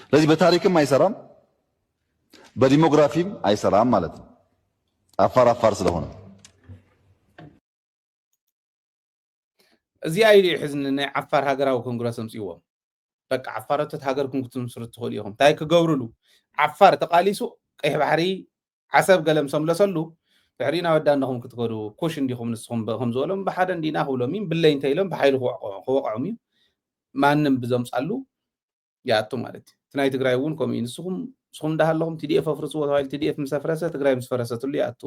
ስለዚህ በታሪክም አይሰራም በዲሞግራፊም አይሰራም ማለት ነው። አፋር ስለሆነ እዚህ አይዲ ሕዝን ናይ ዓፋር ሃገራዊ ኮንግረስ ምጽይዎም በቃ ዓፋረታት ሃገርኩም ክትምስርቱ ትኽእሉ ኢኹም እንታይ ክገብሩሉ ዓፋር ተቃሊሱ ቀይሕ ባሕሪ ዓሰብ ገለም ሰምለሰሉ ድሕሪና ወዳንኹም ክትከዱ ኩሽ እንዲኹም ንስኹም ከም ዝበሎም ብሓደ እንዲና ክብሎም ብለይ እንታይ ኢሎም ብሓይሊ ክወቕዖም እዩ ማንም ብዘምፃሉ ይኣቱ ማለት እዩ እቲ ናይ ትግራይ እውን ከምኡ እዩ ንስኹም እንዳሃለኹም ቲዲኤፍ ኣፍርፅዎ ተባሂሉ ቲዲኤፍ ምስ ፈረሰ ትግራይ ምስ ፈረሰትሉ ይኣቱ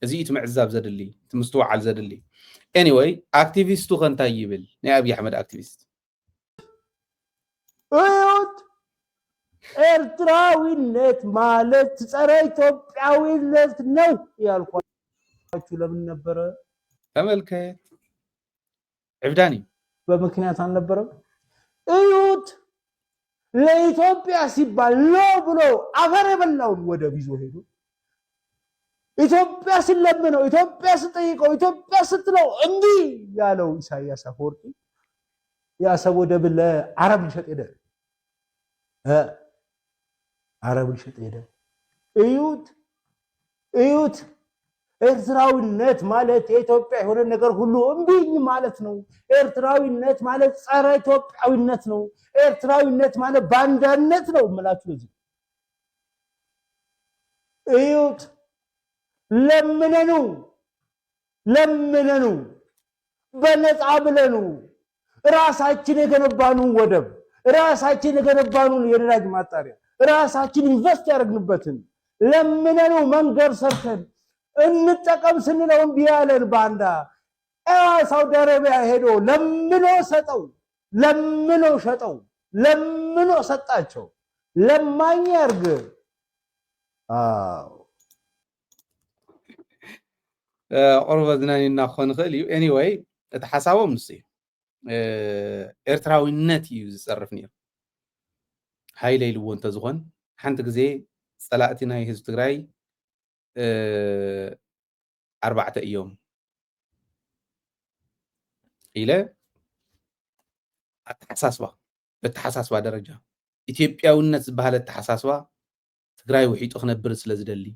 እዚ እቲ ምዕዛብ ዘድሊ እቲ ምስትውዓል ዘድሊ ኤኒዌይ አክቲቪስቱ ከንታይ ይብል ናይ አብይ አሕመድ አክቲቪስት እዩት ኤርትራዊነት ማለት ጸረ ኢትዮጵያዊነት ነው ያልኳችሁ ለምን ነበረ? ተመልከት ዕብዳኒ በምክንያት አልነበረም። እዩት ለኢትዮጵያ ሲባል ነው ብሎ አፈር የበላውን ወደብ ይዞ ሄዱ። ኢትዮጵያ ስለምነው ኢትዮጵያ ስጠይቀው ኢትዮጵያ ስትለው እንዲ ያለው ኢሳያስ አፈወርቂ ያሰብ ወደብ ለአረብ ሊሸጥ ሄደ። አረብ ሊሸጥ ሄደ። እዩት ኤርትራዊነት ማለት የኢትዮጵያ የሆነ ነገር ሁሉ እምቢኝ ማለት ነው። ኤርትራዊነት ማለት ጸረ ኢትዮጵያዊነት ነው። ኤርትራዊነት ማለት ባንዳነት ነው ማለት ነው። እዩት ለምነኑ በነፃ ብለኑ ራሳችን የገነባኑ ወደብ ራሳችን የገነባኑ የነዳጅ ማጣሪያ ራሳችን ኢንቨስት ያደርግንበትን ለምነኑ መንገድ ሰርተን እንጠቀም ስንለው እምቢ ያለን ባንዳ ሳውዲ አረቢያ ሄዶ ለምኖ ሸጠው ለምኖ ሰጣቸው ለማኝ ያርግ قرب زنانينا خون خلي anyway اتحسابهم نسي ኤርትራዊነት እዩ ዝጸርፍኒ ሃይለ ኢልዎ እንተዝኾን ሓንቲ ግዜ ጸላእቲ ናይ ህዝቢ ትግራይ 4 እዮም ኢለ በተሓሳስባ ደረጃ ኢትዮጵያውነት ዝበሃለ ተሓሳስባ ትግራይ ውሒጡ ክነብር ስለ ዝደሊ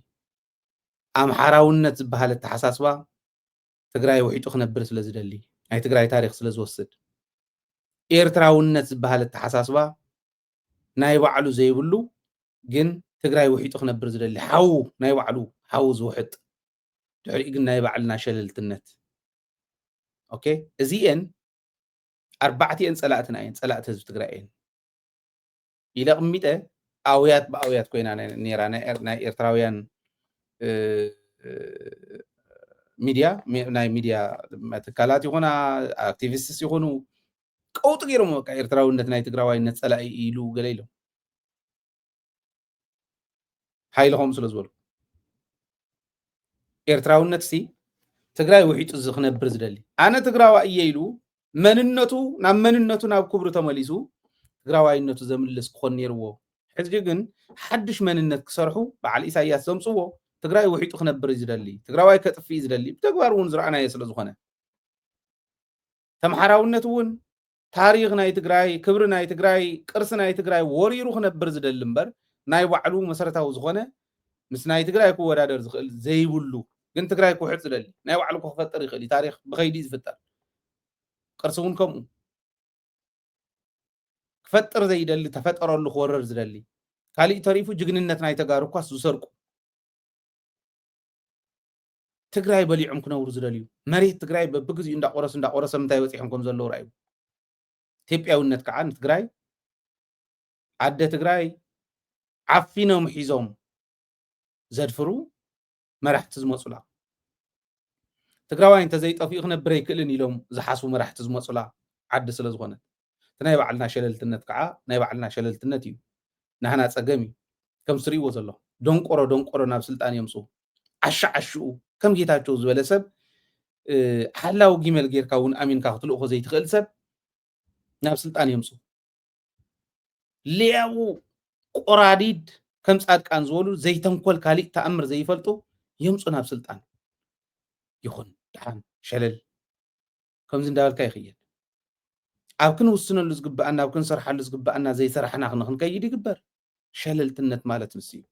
ኣምሓራውነት ዝበሃለ ተሓሳስባ ትግራይ ውሒጡ ክነብር ስለ ዝደሊ ናይ ትግራይ ታሪክ ስለ ዝወስድ ኤርትራውነት ዝበሃለ ተሓሳስባ ናይ ባዕሉ ዘይብሉ ግን ትግራይ ውሒጡ ክነብር ዝደሊ ሓው ናይ ባዕሉ ሓው ዝውሕጥ ድሕሪኡ ግን ናይ ባዕልና ሸለልትነት ኦኬ እዚአን 4 ጸላእትና እየን ጸላእቲ ህዝቢ ትግራይ እየን ኢለ ቅሚጠ ኣውያት ብኣውያት ኮይና ነራ ናይ ኤርትራውያን ሚዲያ ናይ ሚዲያ ትካላት ይኹና አክቲቪስትስ ይኹኑ ቀውጥ ገይሮም በቃ ኤርትራውነት ናይ ትግራዋይነት ጸላኢ ኢሉ ገለ ኢሎም ሃይለሆም ስለ ዝበሉ ኤርትራውነት ሲ ትግራይ ውሒጡ ዝኽነብር ዝደሊ ኣነ ትግራዋይ እየ ኢሉ መንነቱ ናብ ክብሩ ተመሊሱ ትግራዋይነቱ ዘምልስ ክኾን ነይርዎ ሕጂ ግን ሓድሽ መንነት ክሰርሑ በዓል ኢሳያስ ዘምፅዎ ትግራይ ውሒጡ ክነብር ዝደሊ ትግራዋይ ከጥፊ ዝደሊ ብተግባር እውን ዝረኣናዮ ስለ ዝኾነ ተምሓራውነት እውን ታሪክ ናይ ትግራይ ክብሪ ናይ ትግራይ ቅርሲ ናይ ትግራይ ወሪሩ ክነብር ዝደሊ እምበር ናይ ባዕሉ መሰረታዊ ዝኾነ ምስ ናይ ትግራይ ክወዳደር ዝኽእል ዘይብሉ ግን ትግራይ ክውሕጥ ዝደሊ ናይ ባዕሉ ክፈጥር ይኽእል ታሪክ ብኸይዲ ዝፍጠር ቅርሲ እውን ከምኡ ክፈጥር ዘይደሊ ተፈጠረሉ ክወረር ዝደሊ ካልእ ተሪፉ ጅግንነት ናይ ተጋሩ እኳ ዝሰርቁ ትግራይ በሊዖም ክነብሩ ዝደልዩ መሬት ትግራይ በብግዚኡ እንዳቆረሰ ምንታይ ወፂሖም ከም ዘለዉ ራእዩ ኢትዮጵያውነት ከዓ ንትግራይ ዓደ ትግራይ ዓፊኖም ሒዞም ዘድፍሩ መራሕቲ ዝመፁላ ትግራዋይ እንተዘይጠፊኡ ክነብር ኣይክእልን ኢሎም ዝሓስቡ መራሕቲ ዝመፁላ ዓዲ ስለ ዝኾነት ናይ ባዕልና ሸለልትነት ከዓ ናይ ባዕልና ሸለልትነት እዩ ንሕና ፀገም እዩ ከም ትሪእዎ ዘሎ ደንቆሮ ናብ ስልጣን የምፁ ዓሻዓሽኡ ከም ጌታቸው ዝበለ ሰብ ሓላዊ ጊመል ጌርካ እውን ኣሚንካ ክትልእኮ ዘይትኽእል ሰብ ናብ ስልጣን የምፁ ልያው ቆራዲድ ከም ጻድቃን ዝበሉ ዘይተንኮል ካልእ ተኣምር ዘይፈልጡ የምፁ ናብ ስልጣን ይኹን ድሓን ሸለል ከምዚ እንዳበልካ ይኽየድ ኣብ ክንውስነሉ ዝግባአና ኣብ ክንሰርሓሉ ዝግባአና ዘይሰራሕና ክንከይድ ይግበር ሸለልትነት ማለት ንስ እዩ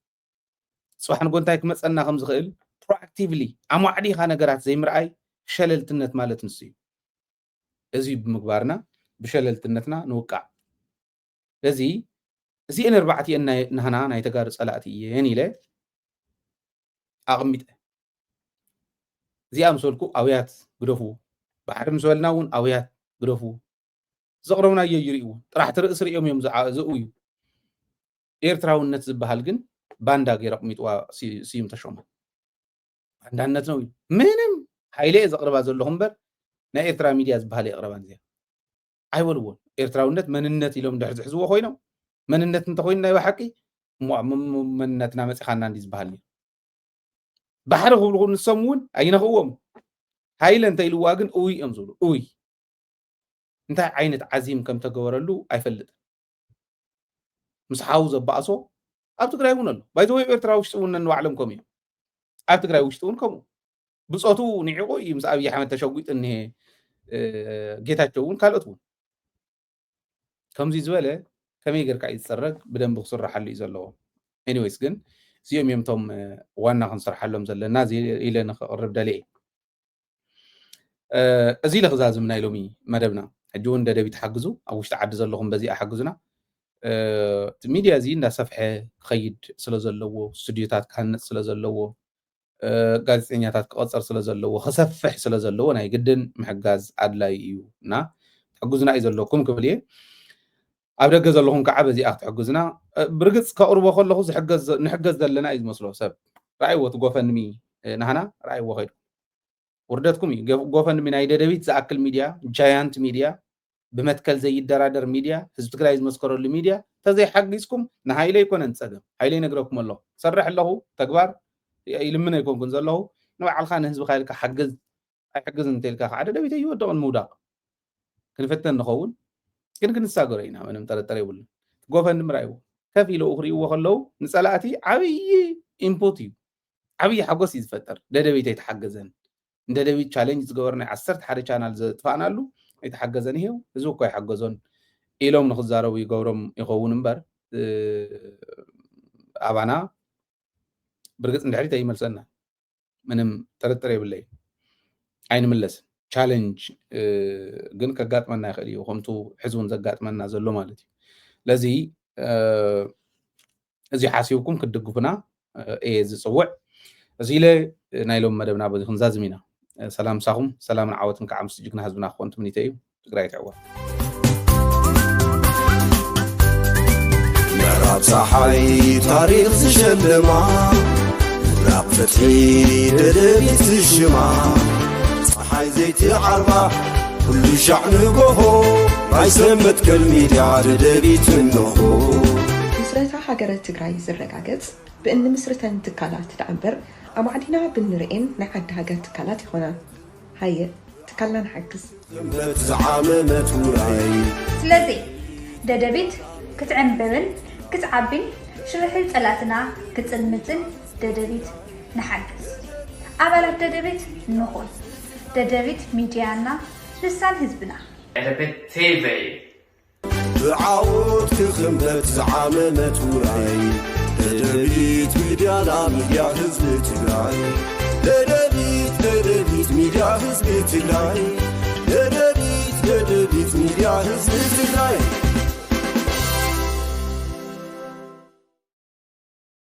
ጽባሕ ንጎንታይ ክመፀና ከም ዝኽእል ፕሮአክቲቭሊ ኣሟዕዲኻ ነገራት ዘይምርኣይ ሸለልትነት ማለት ንስ እዩ እዚ ብምግባርና ብሸለልትነትና ንውቃዕ እዚአን ኣርባዕቲአን ናህና ናይ ተጋሩ ፀላእቲ እየን ኢለ ኣቕሚጠ እዚኣ ምሰልኩ ኣውያት ግደፉ ባሕሪ ምስ በልና እውን ኣውያት ግደፉ ዘቕረቡናዮ ይርእዩ ጥራሕ ትርእሲ ሪኦም እዮም ዝእውዩ ኤርትራውነት ዝበሃል ግን ባንዳ ገይረ ኣቕሚጥዋ ስዩም ተሾመ ባንዳነት ነው ምንም ሃይለ ዘቕርባ ዘለኹ እምበር ናይ ኤርትራ ሚድያ ዝበሃል የቕረባን እዚኣ ኣይበልዎን ኤርትራውነት መንነት ኢሎም ድሕር ዝሕዝዎ ኮይኖም መንነት እንተኮይኑ ናይ ባሓቂ መንነትና መፂኻና እንዲ ዝበሃል እዩ ባሕሪ ክብልኹ ንሶም እውን ኣይነኽእዎም ሃይለ እንተኢልዋ ግን እውይ እዮም ዝብሉ እውይ እንታይ ዓይነት ዓዚም ከም ተገበረሉ ኣይፈልጥን ምስ ሓው ዘባእሶ ኣብ ትግራይ እውን ኣሎ ባይዘወይ ኤርትራ ውሽጢ እውን ንባዕሎም ከምኡ እዮም ኣብ ትግራይ ውሽጢ እውን ከምኡ ብፆቱ ንዒቑ እዩ ምስ ኣብዪ ኣሕመድ ተሸጒጡ እኒሄ ጌታቸው እውን ካልኦት እውን ከምዚ ዝበለ ከመይ ጌርካ እዩ ዝፀረግ ብደንቢ ክስራሓሉ እዩ ዘለዎ ኤኒዌይስ ግን እዚኦም እዮም እቶም ዋና ክንስራሓሎም ዘለና ኢለ ንክቕርብ ደልየ እዚ ለክዛዝም ናይ ሎሚ መደብና ሕጂ እውን ደደቢት ሓግዙ ኣብ ውሽጢ ዓዲ ዘለኹም በዚ ሓግዙና እቲ ሚድያ እዚ እንዳሰፍሐ ክኸይድ ስለ ዘለዎ ስቱድዮታት ክሃንፅ ስለ ዘለዎ ጋዜጠኛታት ክቐፅር ስለ ዘለዎ ክሰፍሕ ስለ ዘለዎ ናይ ግድን ምሕጋዝ ኣድላይ እዩ እና ትሕግዙና እዩ ዘለኩም ክብል እየ ኣብ ደገ ዘለኹም ከዓ በዚኣ ክትሕግዙና ብርግፅ ከቕርቦ ከለኹ ንሕገዝ ዘለና እዩ ዝመስሎ ሰብ ረኣይዎ እቲ ጎፈንድሚ ናህና ረኣይዎ ኸይዱ ውርደትኩም እዩ ጎፈንድሚ ናይ ደደቢት ዝኣክል ሚድያ ጃያንት ሚድያ ብመትከል ዘይደራደር ሚድያ ህዝቢ ትግራይ ዝመስከረሉ ሚድያ ተዘይሓጊዝኩም ንሃይለ ይኮነን ፀገም ሃይለ ይነግረኩም ኣለኹ ሰርሕ ኣለኹ ተግባር ይልምነ ይኮንኩን ዘለኹ ንባዕልካ ንህዝብካ ኢልካ ሓግዝ ኣይሕግዝ እንተኢልካ ከዓ ደደቢት ኣይወደቕን ምውዳቕ ክንፈተን ንኸውን ግን ክንሳገሮ ኢና ምንም ጠረጠረ የብሉን ጎፈንድሚ ራእይዎ ከፍ ኢለው ክርእይዎ ከለዉ ንፀላእቲ ዓብዪ ኢንፑት እዩ ዓብዪ ሓጎስ እዩ ዝፈጠር ደደቢት ኣይተሓገዘን እንደደቢት ቻሌንጅ ዝገበሩ ናይ 11 ቻናል ዘጥፋእናሉ ኣይተሓገዘን ይሄው ህዝቢ እኳ ይሓገዞን ኢሎም ንክዛረቡ ይገብሮም ይኸውን እምበር ኣባና ብርግፅ እንድሕሪት ኣይመልሰና ምንም ጥርጥር የብለይ ኣይንምለስን ቻሌንጅ ግን ከጋጥመና ይኽእል እዩ ከምቱ ሕዝቡን ዘጋጥመና ዘሎ ማለት እዩ ለዚ እዚ ሓሲብኩም ክድግፉና እየ ዝፅውዕ እዚ ኢለ ናይ ሎም መደብና በዚ ክንዛዝም ኢና ሰላም ሳኹም ሰላምን ዓወትን ከዓ ምስ ጅግና ህዝብና ክኾን ትምኒተ እዩ ትግራይ ትዕወት ምዕራብ ፀሓይ ታሪክ ዝሸልማ ምብራቕ ፍትሒ ደደቢት ዝሽማ ፀሓይ ዘይቲ ዓርባ ኩሉ ሻዕ ንጎሆ ናይ ሰብ መትከል ሚድያ ደደቢት እንሆ ምስረታ ሃገረ ትግራይ ዝረጋገፅ ብእኒ ምስርተን ትካላት ዳእምበር ኣብ ዓዲና ብንርኤን ናይ ዓዲ ሃገር ትካላት ይኾና ሃየ ትካልና ንሓግዝ እምበት ዝዓመመት ውራይ ስለዚ ደደቢት ክትዕንበብን ክትዓቢን ሽርሕል ፀላትና ክፅልምፅን ደደቢት ንሓግዝ ኣባላት ደደቢት ንኹን ደደቢት ሚድያና ልሳን ህዝብና ደደቢት ቲቪ ብዓወት ክኽምበት ዝዓመመት ውራይ ደደቢት ሚድያና ሚድያ ህዝቢ ትግራይ ደደቢት ሚድያ ህዝቢ ትግራይ ደደቢት ሚድያ ህዝቢ ትግራይ